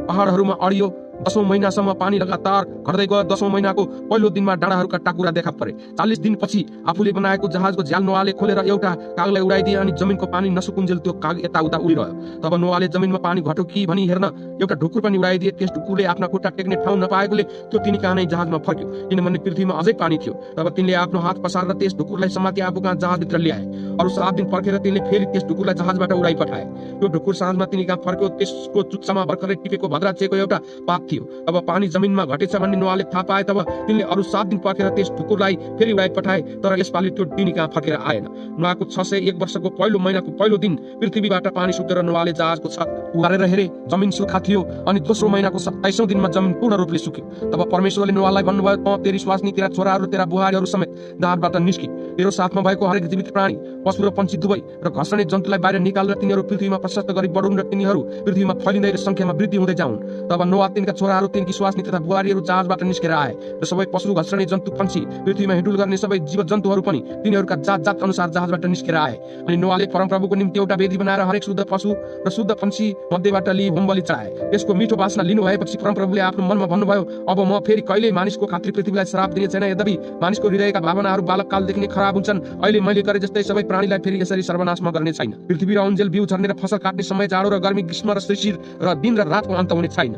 पहाडहरूमा अडियो। 10औं महिनासम्म पानी लगातार घट्दै गयो। 10औं महिनाको पहिलो दिनमा डाँडाहरूका टाकुरा देखा परे। 40 दिनपछि आफूले बनाएको जहाजको झ्याल नोआले खोलेर एउटा कागलाई उडाइदिए। अनि जमिनको पानी नसुकुन्जेल त्यो काग यताउता उडिरह्यो। तब नोआले जमिनमा पानी घट्यो कि भनी हेर्न एउटा ढुकुर पनि उडाइदिए। त्यस ढुकुरले आफ्ना खुट्टा टेक्ने ठाउँ नपाएकोले त्यो तिनी कहाँ नै जहाजमा फर्क्यो, किनभने पृथ्वीमा अझै पानी थियो। तब तिनले आफ्नो हात पसारेर त्यस ढुकुरलाई समाति आफू कहाँ जहाजभित्र ल्याए। अरू 7 दिन पर्खेर तिनले फेरि त्यस ढुकुरलाई जहाजबाट उडाइ पठाए। त्यो ढुकुर साँझमा तिनी कहाँ फर्क्यो। त्यसको चुच्चामा भर्खरै टिपेको भद्राचेको एउटा पात थियो। अब पानी जमिनमा घटेछ भन्ने नोआले थाहा पाए। तब तिनले अरू 7 दिन पर्खेर त्यस ढुकुरलाई फेरि उडाइ पठाए। तर यसपालि त्यो तिनी कहाँ फर्केर आएन। नोआको 601 वर्षको पहिलो महिनाको पहिलो दिन पृथ्वीबाट पानी सुकेर नोआले जहाजको छत उघारेर हेरे, जमिन सुक्खा थियो। अनि दोस्रो महिनाको 27औं दिनमा जमिन पूर्ण रूपले सुक्यो। तब परमेश्वरले नोआलाई भन्नुभयो, त तेरी स्वास्नी, तेरा छोराहरू, तेरा बुहारीहरू समेत जहाजबाट निस्कि। तेरो साथमा भएको हरेक जीवित प्राणी, पशु र पन्छी दुवै र घस्रने जन्तुलाई बाहिर निकालेर तिनीहरू पृथ्वीमा प्रशस्त गरी बढुन् र तिनीहरू पृथ्वीमा फैलिँदै र संख्यामा वृद्धि हुँदै जाउन्। तब नोआ, तिनका छोराहरू, तिनकी स्वास्नी तथा बुहारीहरू जहाजबाट निस्केर आए। र सबै पशु, घस्रने जन्तु, पन्छी, पृथ्वीमा हिँडुल गर्ने सबै जीव जन्तुहरू पनि तिनीहरूका जात जात अनुसार जहाजबाट निस्केर आए। अनि नोआले परमप्रभुको निम्ति एउटा वेदी बनाएर हरेक शुद्ध पशु र शुद्ध पन्छी मध्येबाट लिई होम बलि चढाए। त्यसको मिठो बासना लिनु भएपछि परमप्रभुले आफ्नो मनमा भन्नुभयो, अब म फेरि कहिले मानिसको खातिर पृथ्वीलाई श्राप दिने छैन। यद्यपि मानिसको हृदयका भावनाहरू बालककालदेखि नै खराब हुन्छन्, अहिले मैले गरे जस्तै सबै प्राणीलाई फेरि यसरी सर्वनाशमा गर्ने छैन। पृथ्वी र उन्जेल, बिउ झर्ने र फसल काट्ने समय, जाडो र गर्मी, ग्रीष्म र शिशिर र दिन र रातको अन्त हुने छैन।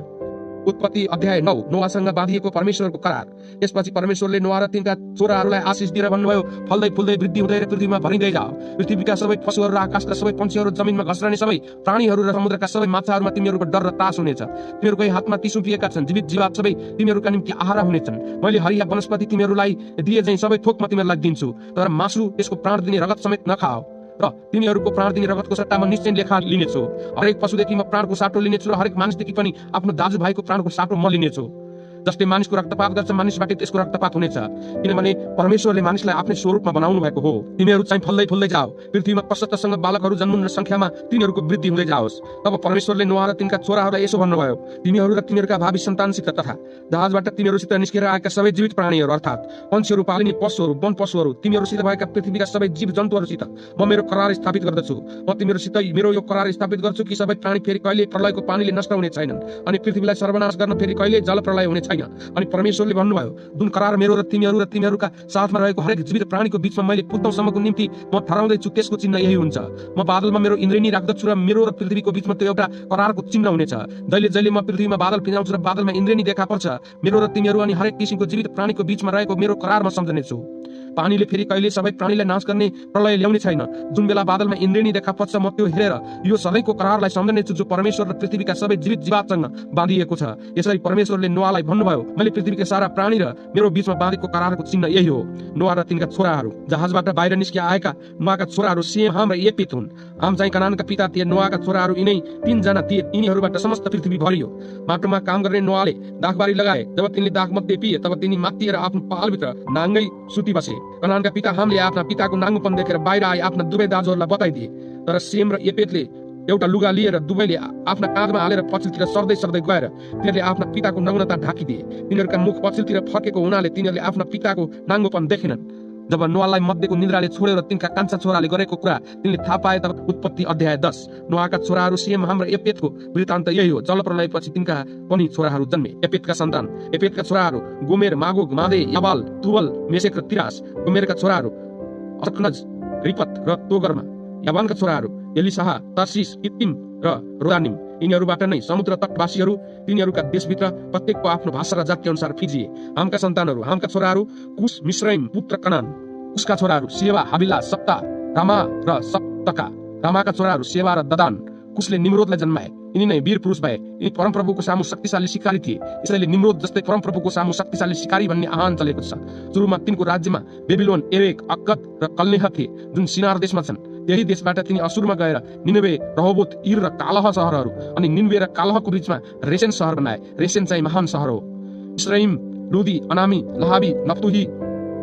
उत्पत्ति अध्याय 9। नोआसँग बाँधिएको परमेश्वरको करार। यसपछि परमेश्वरले नोआ र तिनका छोराहरूलाई आशिष दिएर भन्नुभयो, फल्दै फुल्दै वृद्धि हुँदै र पृथ्वीमा भरिँदै जाओ। पृथ्वीका सबै पशुहरू र आकाशका सबै पन्छीहरू, जमिनमा घस्रने सबै प्राणीहरू र समुद्रका सबै माछाहरूमा तिमीहरूको डर र त्रास हुनेछ। तिमीहरूकै हातमा ती सुम्पिएका छन्। जीवित जीवात सबै तिमीहरूका निम्ति आहारा हुनेछन्। मैले हरिया वनस्पति तिमीहरूलाई दिए चाहिँ सबै थोक म तिमीहरूलाई दिन्छु। तर मासु, त्यसको प्राण दिने रगत समेत नखाओ। र तिमीहरूको प्राण दिने रगतको सट्टामा निश्चय लेखा लिनेछु। हरेक पशुदेखि म प्राणको साटो लिनेछु र हरेक मानिसदेखि पनि आफ्नो दाजुभाइको प्राणको साटो म लिनेछु। जसले मानिसको रक्तपात गर्छ, मानिसबाट त्यसको रक्तपात हुनेछ, किनभने परमेश्वरले मानिसलाई आफ्नै स्वरूपमा बनाउनु भएको हो। तिमीहरू चाहिँ फल्दै फुल्दै जाओ, पृथ्वीमा प्रशस्तसँग बालकहरू जन्मुन् र संख्यामा तिनीहरूको वृद्धि हुँदै जाओस्। तब परमेश्वरले नोआ र तिनका छोराहरूलाई यसो भन्नुभयो, तिमीहरू र तिनीहरूका भावी सन्तानसित तथा जहाजबाट तिनीहरूसित निस्केर आएका सबै जीवित प्राणीहरू अर्थात् पन्छीहरू, पालिने पशुहरू, वन पशुहरू, तिमीहरूसित भएका पृथ्वीका सबै जीव जन्तुहरूसित म मेरो करार स्थापित गर्दछु। म तिमीहरूसित मेरो यो करार स्थापित गर्छु कि सबै प्राणी फेरि कहिले प्रलयको पानीले नष्ट हुने छैनन्, अनि पृथ्वीलाई सर्वनाश गर्न फेरि कहिले जल प्रलय हुने छैन। अनि परमेश्वरले भन्नुभयो, जुन करार मेरो र तिमीहरूका साथमा रहेको हरेक जीवित प्राणीको बीचमा मैले पुत्तौँसम्मको निम्ति म ठहराउँदैछु, त्यसको चिन्ह यही हुन्छ। म बादलमा मेरो इन्द्रेणी राख्दछु र मेरो र पृथ्वीको बीचमा त्यो एउटा करारको चिन्ह हुनेछ। जहिले जहिले म पृथ्वीमा बादल फिजाउँछु र बादलमा इन्द्रेणी देखा पर्छ, मेरो र तिमीहरू अनि हरेक किसिमको जीवित प्राणीको बीचमा रहेको मेरो करार म सम्झनेछु। पानीले फेरि कहिले सबै प्राणीलाई नाश गर्ने प्रलय ल्याउने छैन। जुन बेला बादलमा इन्द्रेणी देखा पर्छ, म त्यो हेरेर यो सधैँको करारलाई सम्झनेछु जो परमेश्वर र पृथ्वीका सबै जीवित जीवातसँग बाँधिएको छ। यसरी परमेश्वरले नोआलाई भन्नुभयो, भन्नुभयो, मैले पृथ्वीका सारा प्राणी र मेरो बीचमा बाँधेको करारको चिन्ह यही हो। नोआ र तिनका छोराहरू। जहाजबाट बाहिर निस्किया आएका नोआका छोराहरू सेम, हाम र येपेत हुन्। हाम चाहिँ कनानका पिता थिए। नोआका छोराहरू यिनै 3 जना थिए। यिनीहरूबाट समस्त पृथ्वी भरियो। माटोमा काम गर्ने नोआले दाखबारी लगाए। जब तिनले दाखमध्ये पिए तब तिनी मात्तिएर आफ्नो पहालभित्र नाङ्गै सुती बसे। कनानका पिता हामले आफ्ना पिताको नाङ्गोपन देखेर बाहिर आए आफ्ना दुवै दाजुहरूलाई बताइदिए। तर सेम र येपेतले एउटा लुगा लिएर दुवैले आफ्ना काँधमा हालेर पछिल्तिर सर्दै सर्दै गएर तिनीहरूले आफ्ना पिताको नग्नता ढाकिदिए। तिनीहरूका मुख पछिल्तिर फर्केको हुनाले तिनीहरूले आफ्ना पिताको नाङ्गोपन देखेनन्। जब नोआलाई मध्येको निद्राले छोड्यो र तिनका कान्छा छोराले गरेको कुरा तिनले थाहा पाए तब उत्पत्ति अध्याय 10। नोआका छोराहरू सेम, हाम र येपेतको वृत्तान्त यही हो। जलप्रलयपछि तिनका पनि छोराहरू जन्मे। येपेतका सन्तान। येपेतका छोराहरू गोमेर, मागोग, मादे, याबाल, तुबल, मेसेक र तिरास। गोमेरका छोराहरू अशकनज, रिपत र तोगरमा। याबानका छोराहरू एलिसाह, तर्सिस, कित्तिम र रोदानिम। यिनीहरूबाट नै समुद्र तटवासीहरू तिनीहरूका देशभित्र प्रत्येकको आफ्नो भाषा र जाति अनुसार फिजिए। हामका सन्तानहरू। हामका छोराहरू कुश, मिस्रैम, पुत्र कनान। कुशका छोराहरू सेवा, हाबिला, सप्ता, रामा र सप्तका। रामाका छोराहरू सेवा र ददान। कुशले निम्रोदलाई जन्माए। यिनी नै वीर पुरुष भए। यिनी परमप्रभुको सामु शक्तिशाली शिकारी थिए। यसैले निम्रोद जस्तै परमप्रभुको सामु शक्तिशाली शिकारी भन्ने आह्वान चलेको छ। सुरुमा तिनको राज्यमा बेबिलोन, एरेक, अक्कद र कल्नेह थिए, जुन सिनार देशमा छन्। त्यही देशबाट तिनी असुरमा गएर निनवे, रहोबोत, इर र कालह सहरहरू अनि निनवे र कालहको बीचमा रेसेन सहर बनाए। रेसेन चाहिँ महान सहर हो। इस्राइम, लुदी, अनामी, लहाबी, नफ्तुही,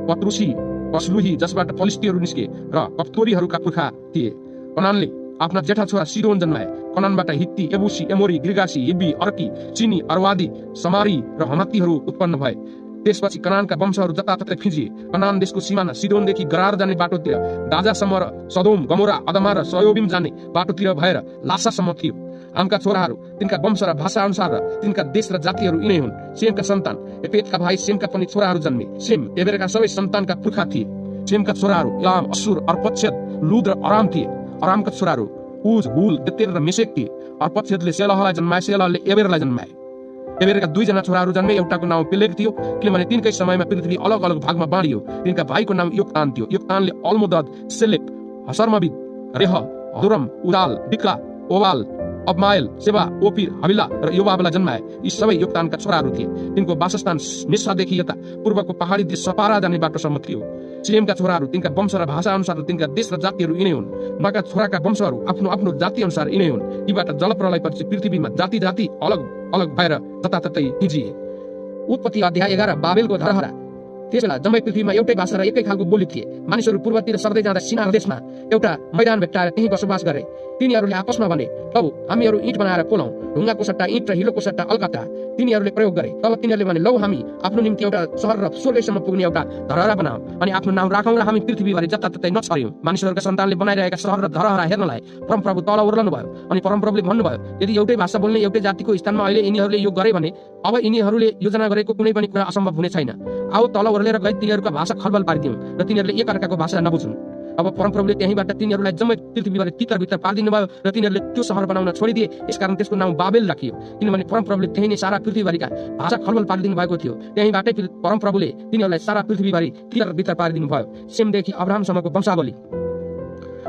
पत्रुसी, पसलुही जसबाट फलिस्तीहरू निस्के र कप्तोरीहरूका पुर्खा थिए। कनानले आफ्ना जेठा छोरा सिदोन जन्माए। कनानबाट हित्ती, एबुसी, एमोरी, गिर्गासी, हिब्बी, अर्की, चिनी, अरवादी, समारी र हमातीहरू उत्पन्न भए। त्यसपछि कनानका वंशहरू जताततै फिजिए। कनान देशको सिमाना सिदोनदेखि गरार जाने बाटोतिर गाजासम्म र सदोम, गमोरा, अदमा र सयोबिम जाने बाटोतिर भएर लासासम्म थियो। हामका छोराहरू, तिनका वंश र भाषा अनुसार र तिनका देश र जातिहरू यिनै हुन्। सेमका सन्तान। येपेतका भाइ सेमका पनि छोराहरू जन्मे। सेम एबेरका सबै सन्तानका पुर्खा थिए। सेमका छोराहरू एलाम, असुर, अर्पक्षद, लुद र अराम थिए। अरामका छोराहरू उज, हुल, गेतेर र मेसेक थिए। अर्पक्षदले सेलहलाई जन्माए। सेलहले एबेरलाई जन्माए। एबेरका 2 जना छोराहरू जन्मे। एउटाको नाम पेलेग थियो, किनभने तिनकै समयमा पृथ्वी अलग अलग भागमा बाँडियो। तिनका भाइको नाम योक्तान थियो। योक्तानले अल्मोदद, सेलेप, हसर्मबिद, रेह, हदुरम, उदाल, डिक्ला, ओबाल, अबमायल, सेबा, ओपिर, हबिला र योबाबलाई जन्माए। यी सबै योक्तानका छोराहरू थिए। तिनको वासस्थान मेसादेखि यता पूर्वको पहाडी देश सपारा जाने बाटोसम्म थियो। सेमका छोराहरू, तिनका वंश र भाषा अनुसार र तिनका देश र जातिहरू यिनै हुन्। नोआका छोराका वंशहरू आफ्नो आफ्नो जाति अनुसार यिनै हुन्। यीबाट जलप्रलयपछि पृथ्वीमा जाति जाति अलग अलग भएर जताततै फिजिए। उत्पत्ति अध्याय 11। बाबेलको धरहरा। त्यसबेला जम्मै पृथ्वीमा एउटै भाषा र एकै खालको बोली थिए। मानिसहरू पूर्वतिर सर्दै जाँदा सिनार देशमा एउटा मैदान भेट्टाएर त्यही बसोबास गरे। तिनीहरूले आपसमा भने, लौ हामीहरू इँट बनाएर पोलौँ। ढुङ्गाको सट्टा इँट र हिलोको सट्टा अलकत्ता तिनीहरूले प्रयोग गरे। तब तिनीहरूले भने, लौ हामी आफ्नो निम्ति एउटा सहर र स्वर्गसम्म पुग्ने एउटा धरहरा बनाऊ अनि आफ्नो नाम राखौँ र हामी पृथ्वीभरि जताततै नछर्यौँ। मानिसहरूका सन्तानले बनाइरहेका सहर र धरहरा हेर्नलाई परमप्रभु तल ओर्लनु भयो। अनि परमप्रभुले भन्नुभयो, यदि एउटै भाषा बोल्ने एउटै जातिको स्थानमा अहिले यिनीहरूले यो गरे भने अब यिनीहरूले योजना गरेको कुनै पनि कुरा असम्भव हुने छैन। आओ तल ओर्लेर गई तिनीहरूका भाषा खलबल पारिदिउँ र तिनीहरूले एकअर्काको भाषा नबुझुन्। अब परमप्रभुले त्यहीँबाट तिनीहरूलाई जम्मै पृथ्वीभरि तितर-बितर पारिदिनु भयो र तिनीहरूले त्यो सहर बनाउन छोडिदिए। यसकारण त्यसको नाम बाबेल राखियो, किनभने परमप्रभुले त्यही नै सारा पृथ्वीभरिका भाषा खलबल पारिदिनु भएको थियो। त्यहीँबाटै परमप्रभुले तिनीहरूलाई सारा पृथ्वीभरि तितर-बितर पारिदिनु भयो। सेमदेखि अब्राहमसम्मको वंशावली।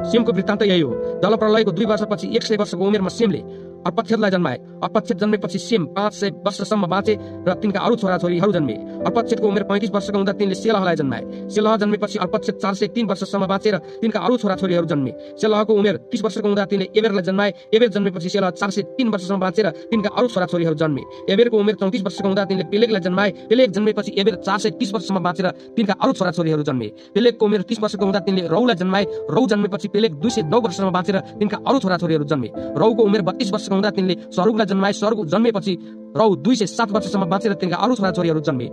सेमको वृत्तान्त यही हो। जलप्रलयको 2 वर्षपछि 100 वर्षको उमेरमा सेमले अर्पक्षदलाई जन्माए। अर्पक्षद जन्मेपछि सेम 500 वर्षसम्म बाँचे र तिनका अरू छोराछोरीहरू जन्मे। अर्पक्षदको उमेर 35 वर्षको हुँदा तिनले सेलहलाई जन्माए। सेलह जन्मेपछि अर्पक्षद 403 वर्षसम्म बाँचेर तिनका अरू छोराछोरीहरू जन्मे। सेलहको उमेर 30 वर्षको हुँदा तिनले एबेरलाई जन्माए। एबेर जन्मेपछि सेलह 403 वर्षसम्म बाँचेर तिनका अरू छोराछोरीहरू जन्मे। एबेरको उमेर 34 वर्षको हुँदा तिनले पेलेगलाई जन्माए। पेलेग जन्मेपछि एबेर 430 वर्षसम्म बाँचेर तिनका अरू छोराछोरीहरू जन्मे। पेलेगको उमेर 30 वर्षको हुँदा तिनले रौलाई जन्माए। रौ जन्मेपछि पेलेग 209 वर्षसम्म बाँचेर तिनका अरू छोराछोरीहरू जन्मे। रौको उमेर 32 वर्षको हुँदा तिनले सरुगलाई जन्माए। सरुग जन्मेपछि रौ 207 वर्षसम्म बाँचेर तिनका अरू छोराछोरीहरू जन्मे।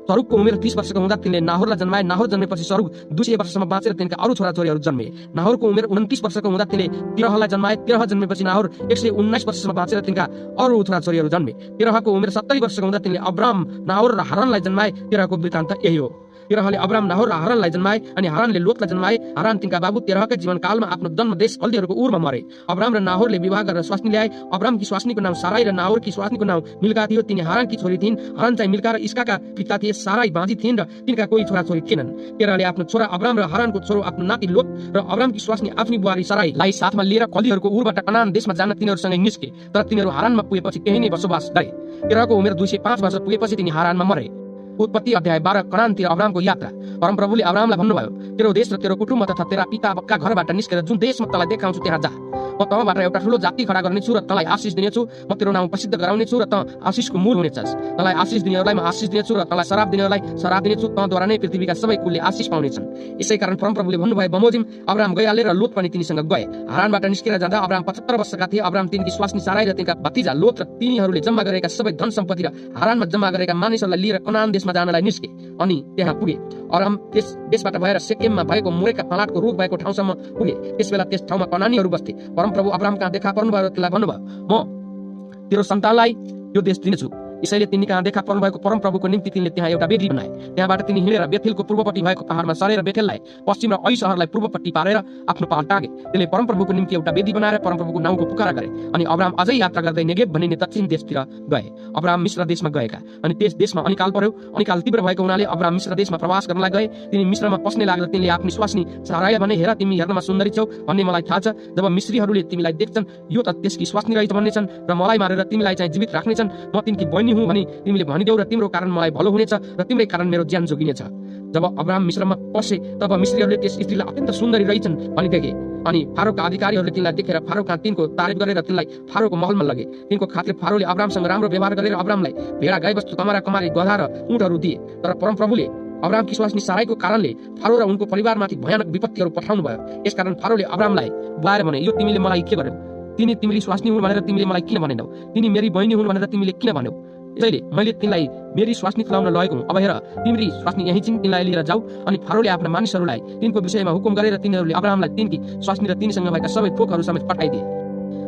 सरुगको उमेर 30 वर्षको हुँदा तिनले नाहोरलाई जन्माए। नाहोर जन्मेपछि सरुग 200 वर्षसम्म बाँचेर तिनका अरू छोराछोरीहरू जन्मे। नाहोरको उमेर 29 वर्षको हुँदा तिनले तिरहलाई जन्माए। तिरह जन्मेपछि नाहोर 119 वर्षसम्म बाँचेर तिनका अरू छोराछोरीहरू जन्मे। तिरहको उमेर 70 वर्षको हुँदा तिनले अब्राम, नाहोर र हारानलाई जन्माए। तिरहको वृत्तान्त यही हो। तेरहले अब्राम नाहोर र हारानलाई जन्माए अनि हारानले लोतलाई जन्माए। हारान तिनका बाबु तेरहका जीवनकालमा आफ्नो जन्म देश कल्दीहरूको उरमा मरे। अब्राम र नाहोरले विवाह गरेर स्वास्नी ल्याए। अब्रामकी स्वास्नीको नाम साराई र नाहोरकी स्वास्नीको नाम मिल्का थियो। तिनी हारानकी छोरी थिइन्। हारान चाहिँ मिल्का र इस्काका पिता थिए। साराई बाँझी थिइन् र तिनका कोही छोराछोरी थिएनन्। तेरहले आफ्नो छोरा अब्राम र हारानको छोरो आफ्नो नाति लोत र अब्रामकी स्वास्नी आफ्नी बुहारी साराईलाई साथमा लिएर कल्दीहरूको उरबाट कनान देशमा जान तिनीहरूसँगै निस्के। तर तिनीहरू हारानमा पुगेपछि त्यही नै बसोबास गरे। तेरहको उमेर 205 वर्ष पुगेपछि तिनी हारानमा मरे। उत्पत्ति अध्याय 12 कनानतिर अब्रामको यात्रा। परमप्रभुले अब्रामलाई भन्नुभयो, तेरो देश र तेरो कुटुम्ब तथा तेरा पिताका घरबाट निस्केर जुन देश म तँलाई देखाउँछु त्यहाँ जा। म तँबाट एउटा ठुलो जाति खडा गर्नेछु र तँलाई आशिष दिनेछु। म तेरो नाम प्रसिद्ध गराउनेछु र तँ आशिषको मूल हुनेछस्। तँलाई आशिष दिनेहरूलाई म आशिष दिनेछु र तँलाई शराब दिनेहरूलाई शराब दिनेछु। तँद्वारा नै पृथ्वीका सबै कुलले आशिष पाउनेछन्। यसै कारण परमप्रभुले भन्नुभयो, बमोजिम अब्राम गइहाले र लोत पनि तिनीसँग गए। हारानबाट निस्केर जाँदा अब्राम 75 वर्षका थिए। अब्राम तिनकी स्वास्नी साराई र तिनका भतिजा लोत र तिनीहरूले जम्मा गरेका सबै धन सम्पत्ति र हारानमा जम्मा गरेका मानिसहरूलाई लिएर कनान देशमा जानलाई निस्के अनि त्यहाँ पुगे। अब्राम त्यस देशबाट भएर सेकेममा भएको मोरेका फलाटको रुख भएको ठाउँसम्म पुगे। त्यसबेला त्यस ठाउँमा कनानीहरू बस्थे। परमप्रभु अब्राम कहाँ देखा पर्नुभयो र त्यसलाई भन्नुभयो, म तेरो सन्तानलाई यो देश दिनेछु। यसैले तिनी कहाँ देखा पर्नुभएको परमप्रभुको निम्ति तिनले त्यहाँ एउटा वेदी बनाए। त्यहाँबाट तिनी हिँडेर बेथेलको पूर्वपट्टि भएको पहाडमा सरेर बेथेललाई पश्चिम र ऐ शहरलाई पूर्वपट्टि पारेर आफ्नो पाल टागे। त्यसले परमप्रभुको निम्ति एउटा वेदी बनाएर परमप्रभुको नाउँको पुकारा गरे। अनि अब्राम अझै यात्रा गर्दै नेगेब भनिने दक्षिण देशतिर गए। अब्राम मिश्र देशमा गएका अनि त्यस देशमा अनिकाल पर्यो। अनिकाल तीव्र भएको हुनाले अब्राम मिश्र देशमा प्रवास गर्नलाई गए। तिनी मिश्रमा पस्ने लागेर तिनले आफ्नो स्वास्नी साराईलाई भने, हेर तिमी हेर्नमा सुन्दरी छौ भन्ने मलाई थाहा छ। जब मिश्रीहरूले तिमीलाई देख्छन् यो त त्यसकी स्वास्नी रहेछ भन्नेछन् र मलाई मारेर तिमीलाई चाहिँ जीवित राख्नेछन्। म तिनकी बहिनी हुँ भनी तिमीले भनिदेऊ र तिम्रो कारण मलाई भलो हुनेछ र तिम्रै कारण मेरो ज्यान जोगिनेछ। जब अब्राम मिश्रमा पसे तब मिश्रीहरूले त्यस स्त्रीलाई अत्यन्त सुन्दरी रहेछन् भनी देखे। अनि फारोका अधिकारीहरूले तिनलाई देखेर फारो कहाँ तिनको तारिफ गरेर तिनलाई फारोको महलमा लगे। तिनको खातिर फारोले अब्रामसँग राम्रो व्यवहार गरेर अब्रामलाई भेडा गाईबस्तु कमारा कमारी गधा र ऊँटहरू दिए। तर परमप्रभुले अब्रामकी स्वास्नी साराईको कारणले फारो र उनको परिवारमाथि भयानक विपत्तिहरू पठाउनु भयो। यसकारण फारोले अब्रामलाई बोलाएर भने, यो तिमीले मलाई के गर्यौ? तिनी तिमीले स्वास्नी हुन् भनेर तिमीले मलाई किन भनेनौ? तिनी मेरी बहिनी हुन् भनेर तिमीले किन भन्यौ? यसैले मैले तिनलाई मेरी स्वास्नी खुलाउन लगेको हुँ। अब हेर तिम्री स्वास्नी यही छिन्, तिनलाई लिएर जाऊ। अनि फारोले आफ्ना मानिसहरूलाई तिनको विषयमा हुकुम गरेर तिनीहरूले अब्रामलाई तिनकी स्वास्नी र तिनीसँग भएका सबै थोकहरू समेत पठाइदिए।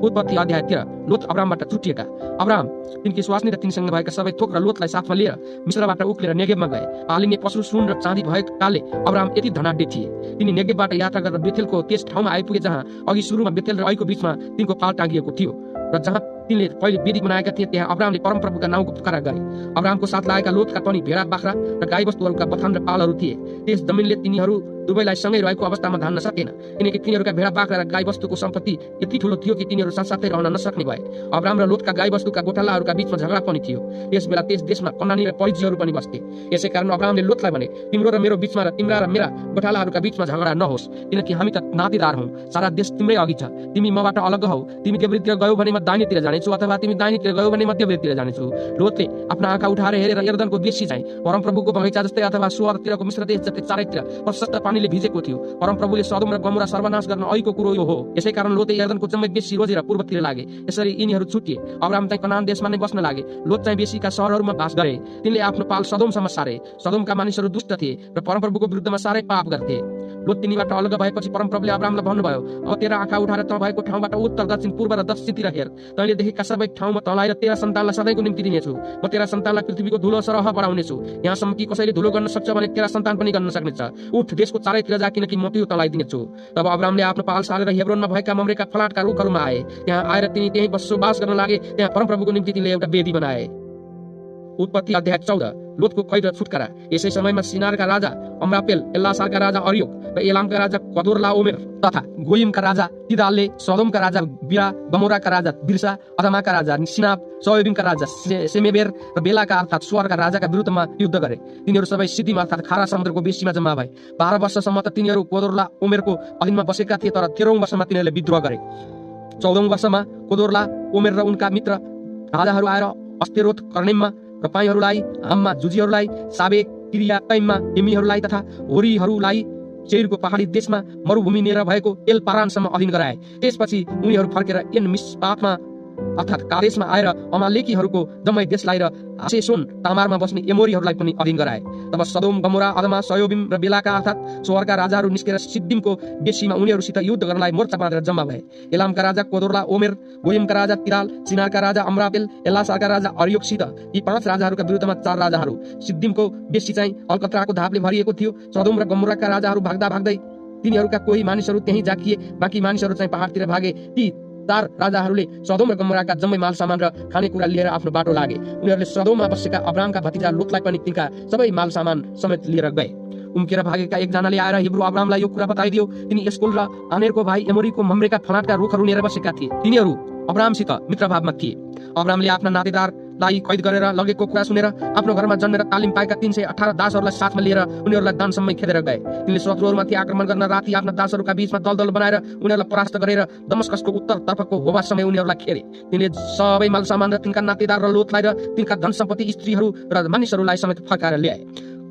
उत्पत्ति अध्याय 13 लोत अब्रामबाट छुटिएका। अब्राम तिनकी स्वास्नी र तिनीसँग भएका सबै थोक र लोतलाई साथमा लिएर मिश्रबाट उक्लेर नेगेबमा गए। पालिने पशु सुन र चाँदी भएकाले अब्राम यति धनाढ्य थिए। तिनी नेगेबबाट यात्रा गरेर बेथेलको त्यस ठाउँमा आइपुगे जहाँ अघि सुरुमा बेथेल र ऐको बीचमा तिनको पाल टाँगिएको थियो र जहाँ तिनले पहिले वेदी बनाएका थिए त्यहाँ अब्रामले परमप्रभुका नाउँको पुकारा गरे। अब्रामको साथ लागेका लोतका पनि भेडा बाख्रा र गाईबस्तुहरूका बथान र पालहरू थिए। त्यस जमिनले तिनीहरू दुवैलाई सँगै रहेको अवस्थामा धान्न सकेन, किनकि तिनीहरूका भेडा बाख्रा र गाईबस्तुको सम्पत्ति यति ठुलो थियो कि तिनीहरू साथसाथै रहन नसक्ने भए। अब्राम र लोतका गाईबस्तुका गोठालाहरूका बीचमा झगडा पनि थियो। त्यसबेला त्यस देशमा कनानी र परिजीहरू पनि बस्थे। यसै कारण अब्रामले लोतलाई भने, तिम्रो र मेरो बीचमा र तिम्रा र मेरा गोठालाहरूका बीचमा झगडा नहोस्, किनकि हामी त नातेदार हौँ। सारा देश तिम्रै अघि छ। तिमी मबाट अलग हौ। तिमी देब्रेतिर गयौ भने म दाहिनेतिर जानेछु, अथवा तिमी दाहिनेतिर गयौ भने म देब्रेतिर जानेछु। लोतले आफ्ना आँखा उठाएर हेरेर यर्दनको बेसी चाहिँ परमप्रभुको बगैँचा जस्तै अथवा स्वर्गतिरको मिश्र देश जस्तै चारैतिर प्रशस्त पानीले भिजेको थियो। परमप्रभुले सदोम र गमोरा सर्वनाश गर्न ऐको कुरो यो हो। यसै कारण लोते यर्दनको जम्मै बेसी रोजेर पूर्वतिर लागे। यसरी यिनीहरू छुटिए। अब्राम चाहिँ कनान देशमा नै बस्न लागे। लोत चाहिँ बेसीका सहरहरूमा बास गरे। तिनले आफ्नो पाल सदोमसम्म सारे। सदोमका मानिसहरू दुष्ट थिए र परमप्रभुको विरुद्धमा साह्रै पाप गर्थे। लोत तिनीबाट अलग भएपछि परमप्रभुले अब्रामलाई भन्नुभयो, अब तेरा आँखा उठाएर तँ भएको ठाउँबाट उत्तर दक्षिण पूर्व र दक्षिणतिर हेर। तैँले देखेका सबै ठाउँमा तँलाई र तेरा सन्तानलाई सधैँको निम्ति दिनेछु। म तेरा सन्तानलाई पृथ्वीको धुलो सरह बढाउनेछु। यहाँसम्म कि कसैले धुलो गर्न सक्छ भने तेरा सन्तान पनि गर्न सक्नेछ। उठ देशको चारैतिर जा, किनकि म त्यो तँलाई दिनेछु। तब अब्रामले आफ्नो पाल सारेर हेब्रोनमा भएका मम्रेका फलाटका रुखहरूमा आए। त्यहाँ आएर तिनी त्यही बसोबास गर्न लागे। त्यहाँ परमप्रभुको निम्ति तिनले एउटा वेदी बनाए। उत्पत्ति अध्याय 14 लोतको कैद र छुटकारा। यसै समयमा सिनारका राजा अम्रापेल, एल्लासारका राजा अर्योक र एलामका राजा कदोरलाओमेर तथा गोइमका राजा तिदालले, सदोमका राजा बिरा, गमोराका राजा बिर्सा, अदमाका राजा सिनाब, सयोबिमका राजा सेमेबेर र बेलाका अर्थात् सोअरका राजाका विरुद्धमा युद्ध गरे। तिनीहरू सबै सिद्धिम अर्थात् खारा समुद्रको बेसीमा जम्मा भए। 12 वर्षसम्म त तिनीहरू कदोरलाओमेरको अधीनमा बसेका थिए, तर 13औं वर्षमा तिनीहरूले विद्रोह गरे। 14औं वर्षमा कदोरलाओमेर र उनका मित्र राजाहरू आएर अस्तेरोत कर्णेममा र पाइहरूलाई, हाममा जुजीहरूलाई, साबेक किरियातैममा एमीहरूलाई तथा होरीहरूलाई चेरको पहाडी देशमा मरुभूमि नेर भएको एल पारानसम्म अधीन गराए। त्यसपछि उनीहरू फर्केर एन मिस्पातमा अर्थात् कादेशमा आएर अमालेकीहरूको जम्मै देशलाई र हासेसोन तामारमा बस्ने एमोरीहरूलाई पनि अधीन गराए। तब सदोम, गमोरा, अदमा, सयोबिम र बेलाका अर्थात् सोहरका राजाहरू निस्केर सिद्दिमको बेसीमा उनीहरूसित युद्ध गर्नलाई मोर्चा बाँधेर जम्मा भए। एलामका राजा कोदोर्ला ओमेर, गोइमका राजा तिराल, सिनारका राजा अमरापेल, एल्लासारका राजा अर्योकसित यी 5 राजाहरूका विरुद्धमा 4 राजाहरू। सिद्दिमको बेसी चाहिँ अलकत्राको धापले भरिएको थियो। सदोम र गमोराका राजाहरू भाग्दा भाग्दै तिनीहरूका कोही मानिसहरू त्यहीँ जाकिए, बाँकी मानिसहरू चाहिँ पहाडतिर भागे। ती 4 राजाहरूले सदोम र गमोराका जम्मै माल सामान र खानेकुरा लिएर आफ्नो बाटो लागे। उनीहरूले सदोममा बसेका अब्रामका भतिजा लोतलाई पनि तिनका सबै माल सामान समेत लिएर गए। उम्केर भागेका एकजनाले आएर हिब्रू अब्रामलाई यो कुरा बताइदियो। तिनी एस्कोल र आनेरको भाइ एमोरीको मम्रेका फलाटका रुखहरू लिएर बसेका थिए। तिनीहरू अब्रामसित मित्रभावमा थिए। अब्रामले आफ्ना नातेदारलाई कैद गरेर लगेको कुरा सुनेर आफ्नो घरमा जन्मेर तालिम पाएका 318 दासहरूलाई साथमा लिएर उनीहरूलाई दानसम्मै खेदेर गए। तिनले शत्रुहरूमाथि आक्रमण गर्न राति आफ्ना दासहरूका बीचमा दलदल बनाएर उनीहरूलाई परास्त गरेर दमस्कसको उत्तरतर्फको होबासम्मै उनीहरूलाई खेरे। तिनले सबै माल सामान र तिनका नातेदार र लोतलाई र तिनका धन सम्पत्ति, स्त्रीहरू र मानिसहरूलाई समेत फर्काएर ल्याए।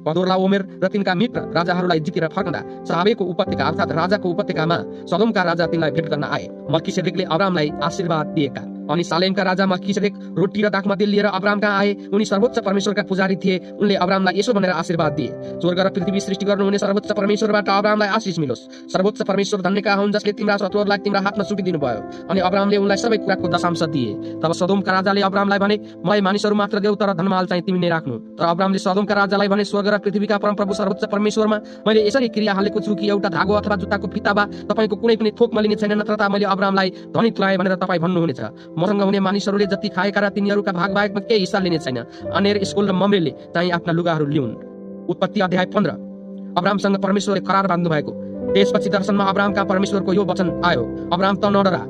कदोर्ला ओमेर र तिनका मित्र राजाहरूलाई जितेर फर्कँदा साबेको उपत्यका अर्थात् राजाको उपत्यकामा सदोमका राजा तिनलाई भेट गर्न आए। मल्कीसेदेकले अब्रामलाई आशीर्वाद दिएका। अनि सालेमका राजा मल्कीसेदेक रोटी र दाखमा तेल लिएर अब्राम कहाँ आए। उनी सर्वोच्च परमेश्वरका पुजारी थिए। उनले अब्रामलाई यसो भनेर आशीर्वाद दिए, स्वर्ग र पृथ्वी सृष्टि गर्नुहुने सर्वोच्च परमेश्वरबाट अब्रामलाई आशिष मिलोस्। सर्वोच्च परमेश्वर धन्यका हुन् जसले तिम्रा शत्रुहरूलाई तिम्रा हातमा सुम्पिदिनु भयो। अनि अब्रामले उनलाई सबै कुराको दशांश दिए। तब सदोमका राजाले अब्रामलाई भने, मलाई मानिसहरू मात्र देऊ, तर धनमाल चाहिँ तिमी नै राख्नु। तर अब्रामले सदोमका राजालाई भने, स्वर्ग र पृथ्वीका परमप्रभु सर्वोच्च परमेश्वरमा मैले यसरी क्रिया हालेको छु कि एउटा धागो अथवा जुत्ताको फिता वा तपाईँको कुनै पनि थोक मलिने छैन, नत्र त मैले अब्रामलाई धनी तुल्याएँ भनेर तपाईँ भन्नुहुनेछ। मसँग हुने मानिसहरूले जति खाएका र तिनीहरूका भाग बाहेकमा केही हिस्सा लिने छैन। अनेर, एस्कोल र मम्रेले चाहिँ आफ्ना लुगाहरू लिउन्। उत्पत्ति अध्याय 15। अब्रामसँग परमेश्वरले करार बाँध्नु भएको। त्यसपछि दर्शनमा अब्रामका परमेश्वरको यो वचन आयो, अब्राम त नडरा,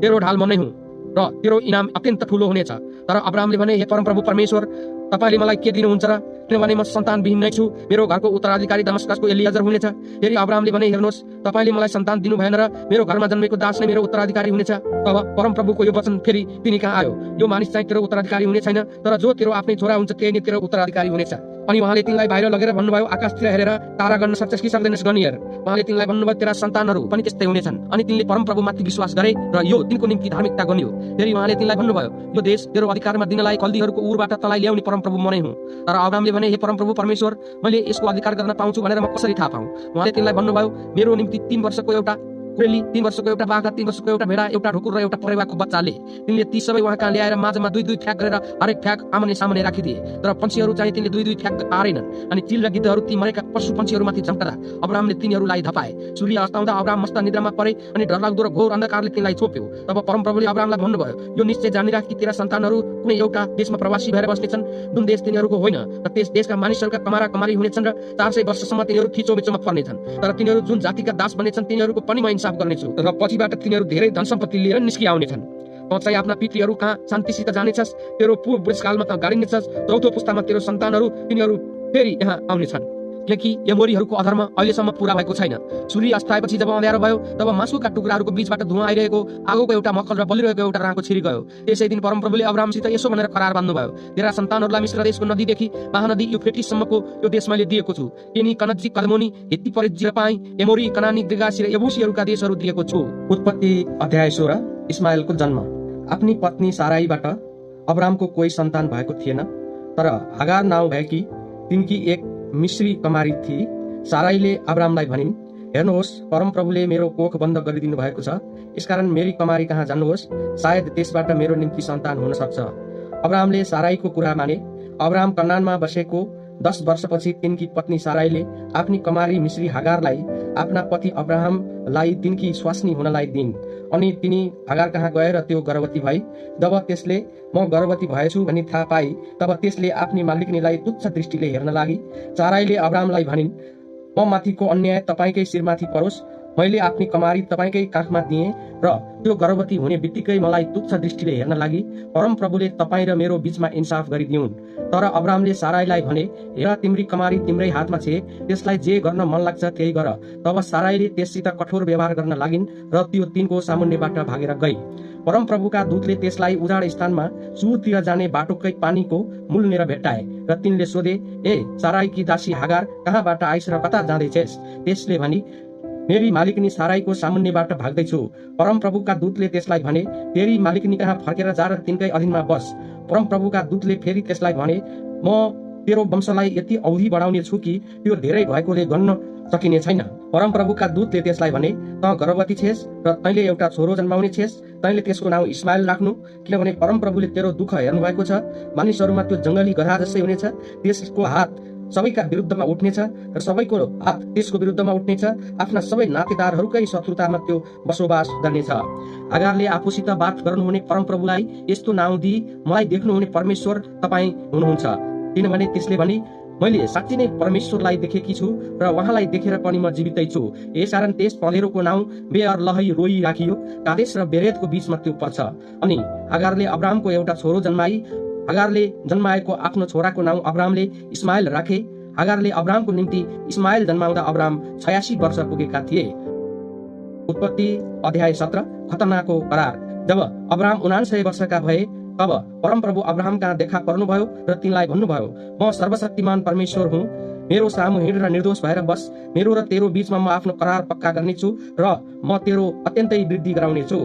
तेरो ढाल म नै हुँ र तेरो इनाम अत्यन्त ठुलो हुनेछ। तर अब्रामले भने, हे परमप्रभु परमेश्वर, तपाईँले मलाई के दिनुहुन्छ र? किनभने म सन्तानविहीन नै छु। मेरो घरको उत्तराधिकारी दमस्कसको एलियाजर हुनेछ। फेरि अब्रामले भने, हेर्नुहोस्, तपाईँले मलाई सन्तान दिनु भएन र मेरो घरमा जन्मेको दास नै मेरो उत्तराधिकारी हुनेछ। तब परमप्रभुको यो वचन फेरि तिनी कहाँ आयो, यो मानिस चाहिँ तेरो उत्तराधिकारी हुने छैन, तर जो तेरो आफ्नै छोरा हुन्छ त्यही नै तेरो उत्तराधिकारी हुनेछ। अनि उहाँले तिनलाई बाहिर लगेर भन्नुभयो, आकाशतिर हेरेर तारा गर्न सक्छस् कि सक्दैनस् गनी हेर। उहाँले तिनलाई भन्नुभयो, तेरा सन्तानहरू पनि त्यस्तै हुनेछन्। अनि तिनले परमप्रभुमाथि विश्वास गरे र यो तिनको निम्ति धार्मिकता गनियो। फेरि उहाँले तिनलाई भन्नुभयो, यो देश तेरो अधिकारमा दिनलाई कल्दीहरूको उरबाट तँलाई ल्याउने परमप्रभु म नै हुँ। तर अब्रामले भने, हे परमप्रभु परमेश्वर, मैले यसको अधिकार गर्न पाउँछु भनेर म कसरी थाहा पाऊँ? उहाँले तिनलाई भन्नुभयो, मेरो निम्ति 3 वर्षको एउटा कुरेली, 3 वर्षको एउटा बाघा, 3 वर्षको एउटा भेडा, एउटा ढुकुर र एउटा परेवाको बच्चाले। तिनले ती सबै उहाँ कहाँ ल्याएर माझमा 2-2 ठ्याक गरेर हरेक ठ्याक आमने सामने राखिदिए। तर पंक्षीहरू चाहिँ तिनले 2-2 ठ्याक पारेनन्। अनि चिल र गिद्धहरू ती मरेका पशु पंक्षीहरूमाथि झम्कदा अब्रामले तिनीहरूलाई धपाए। सूर्य अस्ताउँदा अब्राम मस्त निद्रामा परे अनि डरलाग्दो र घोर अन्धकारले तिनलाई छोप्यो। तब परमप्रभुले अब्रामलाई भन्नुभयो, यो निश्चय जानिराख कि तेरा सन्तानहरू कुनै एउटा देशमा प्रवासी भएर बस्नेछन्, जुन देश तिनीहरूको होइन, र त्यस देशका मानिसहरूका कमारा कमारी हुनेछन् र 400 वर्षसम्म तिनीहरू थिचोमिचोमा पर्नेछन्। तर तिनीहरू जुन जातिका दास बनेछन् तिनीहरूको पनि म इन्साफ गर्नेछु र पछिबाट तिनीहरू धेरै धन सम्पत्ति लिएर निस्किआउनेछन्। तँ चाहिँ आफ्ना पितृहरू कहाँ शान्तिसित जानेछस्, तेरो पूर्व बुढेसकालमा त गाडिनेछस्, चौथो पुस्तामा तेरो सन्तानहरू तिनीहरू फेरि यहाँ आउनेछन्। किनकि एमोरीहरूको अधर्म अहिलेसम्म पूरा भएको छैन। सूर्य अस्ताएपछि जब अँध्यारो भयो तब मासुका टुक्राहरूको बीचबाट धुवाँ आइरहेको आगोको एउटा मक्कल र बलिरहेको एउटा राँको छिरिगयो। त्यसै दिन परमप्रभुले अब्रामसित यसो भनेर करार बाँध्नुभयो, तेरा सन्तानहरूलाई मिश्र देशको नदीदेखि महानदी युफ्रेटिससम्मको यो देश मैले दिएको छु। केनी, कनजी, कदमोनी, हित्ती, परिज्जी र पाई, एमोरी, कनानी, गिर्गासी र यबुसीहरूका देशहरू दिएको छु। उत्पत्ति अध्याय 16। इस्माएलको जन्म। आफ्नी पत्नी साराईबाट अब्रामको कोही सन्तान भएको थिएन, तर हागार नाउँ भएकी तिनकी एक मिश्री कमारी थिई। साराईले अब्रामलाई भनिन्, हेर्नुहोस्, परमप्रभुले मेरो कोख बन्द गरिदिनु भएको छ, यसकारण मेरी कमारी कहाँ जानुहोस्, सायद त्यसबाट मेरो निम्ति सन्तान हुन सक्छ। अब्रामले साराईको कुरा माने। अब्राम कनानमा बसेको 10 वर्षपछि तिनकी पत्नी साराईले आफ्नी कमारी मिश्री हागारलाई आफ्ना पति अब्राहमलाई तिनकी स्वास्नी हुनलाई दिइन्। अनि तिनी हागार कहाँ गएर त्यो गर्भवती भई। जब त्यसले म गर्भवती भएछु भनी थाहा पाई तब त्यसले आफ्नी मालिकनीलाई तुच्छ दृष्टिले हेर्न लागि। साराईले अब्रामलाई भनिन्, म माथिको अन्याय तपाईँकै शिरमाथि परोस्। मैले आफ्नी कमारी तपाईँकै काखमा दिएँ र त्यो गर्भवती हुने बित्तिकै मलाई तुच्छ दृष्टिले हेर्न लागि। परमप्रभुले तपाईँ र मेरो बीचमा इन्साफ गरिदिउन्। तर अब्रामले साराईलाई भने, हेर, तिम्री कमारी तिम्रै हातमा छे, त्यसलाई जे गर्न मन लाग्छ त्यही गर। तब साराईले त्यससित कठोर व्यवहार गर्न लागिन् र त्यो तिनको सामुन्नेबाट भागेर गई। परमप्रभुका दूतले त्यसलाई उजाड स्थानमा सुरतिर जाने बाटोकै पानीको मूलनेर भेट्टाए र तिनले सोधे, ए साराईकी दासी हागार, कहाँबाट आइस र कता जाँदैछेस्? त्यसले भनी, मेरी मालिकनी साराईको सामुन्नेबाट भाग्दैछु। परमप्रभुका दूतले त्यसलाई भने, तेरी मालिकनी कहाँ फर्केर जा र तिनकै अधीनमा बस। परमप्रभुका दूतले फेरि त्यसलाई भने, म तेरो वंशलाई यति अवधि बढाउने छु कि त्यो धेरै भएकोले गन्न सकिने छैन। परमप्रभुका दूतले त्यसलाई भने, त गर्भवती छेस र तैँले एउटा छोरो जन्माउने छेस। तैँले त्यसको नाउँ इस्माएल राख्नु, किनभने परमप्रभुले तेरो दुःख हेर्नु भएको छ। मानिसहरूमा त्यो जङ्गली गधा जस्तै हुनेछ। त्यसको हात सबैका विरुद्धमा उठ्नेछ र सबैको हात त्यसको विरुद्धमा उठ्नेछ। आफ्ना सबै नातेदारहरूकै शत्रुतामा त्यो बसोबास गर्नेछ। हागारले आफूसित बात गर्नुहुने परमप्रभुलाई यस्तो नाउँ दिई, मलाई देख्नुहुने परमेश्वर तपाईँ हुनुहुन्छ। किनभने त्यसले भने, मैले साँच्चै नै परमेश्वरलाई देखेकी छु र उहाँलाई देखेर पनि म जीवितै छु। यसकारण त्यस पँधेरोको नाउँ बेअर्लहै रोई राखियो। कादेश र बेरेतको बीचमा त्यो पर्छ। अनि हागारले अब्रामको एउटा छोरो जन्माई। हागारले जन्माएको आफ्नो छोराको नाउँ अब्रामले इस्माएल राखे। हागारले अब्रामको निम्ति इस्माएल जन्माउँदा अब्राम 86 वर्ष पुगेका थिए। उत्पत्ति अध्याय 17। खतनाको करार। जब अब्राम 79 वर्षका भए तब परमप्रभु अब्राहम कहाँ देखा पर्नुभयो र तिनलाई भन्नुभयो, म सर्वशक्तिमान परमेश्वर हुँ। मेरो सामु हिँड र निर्दोष भएर बस। मेरो र तेरो बीचमा म आफ्नो करार पक्का गर्नेछु र म तेरो अत्यन्तै वृद्धि गराउनेछु।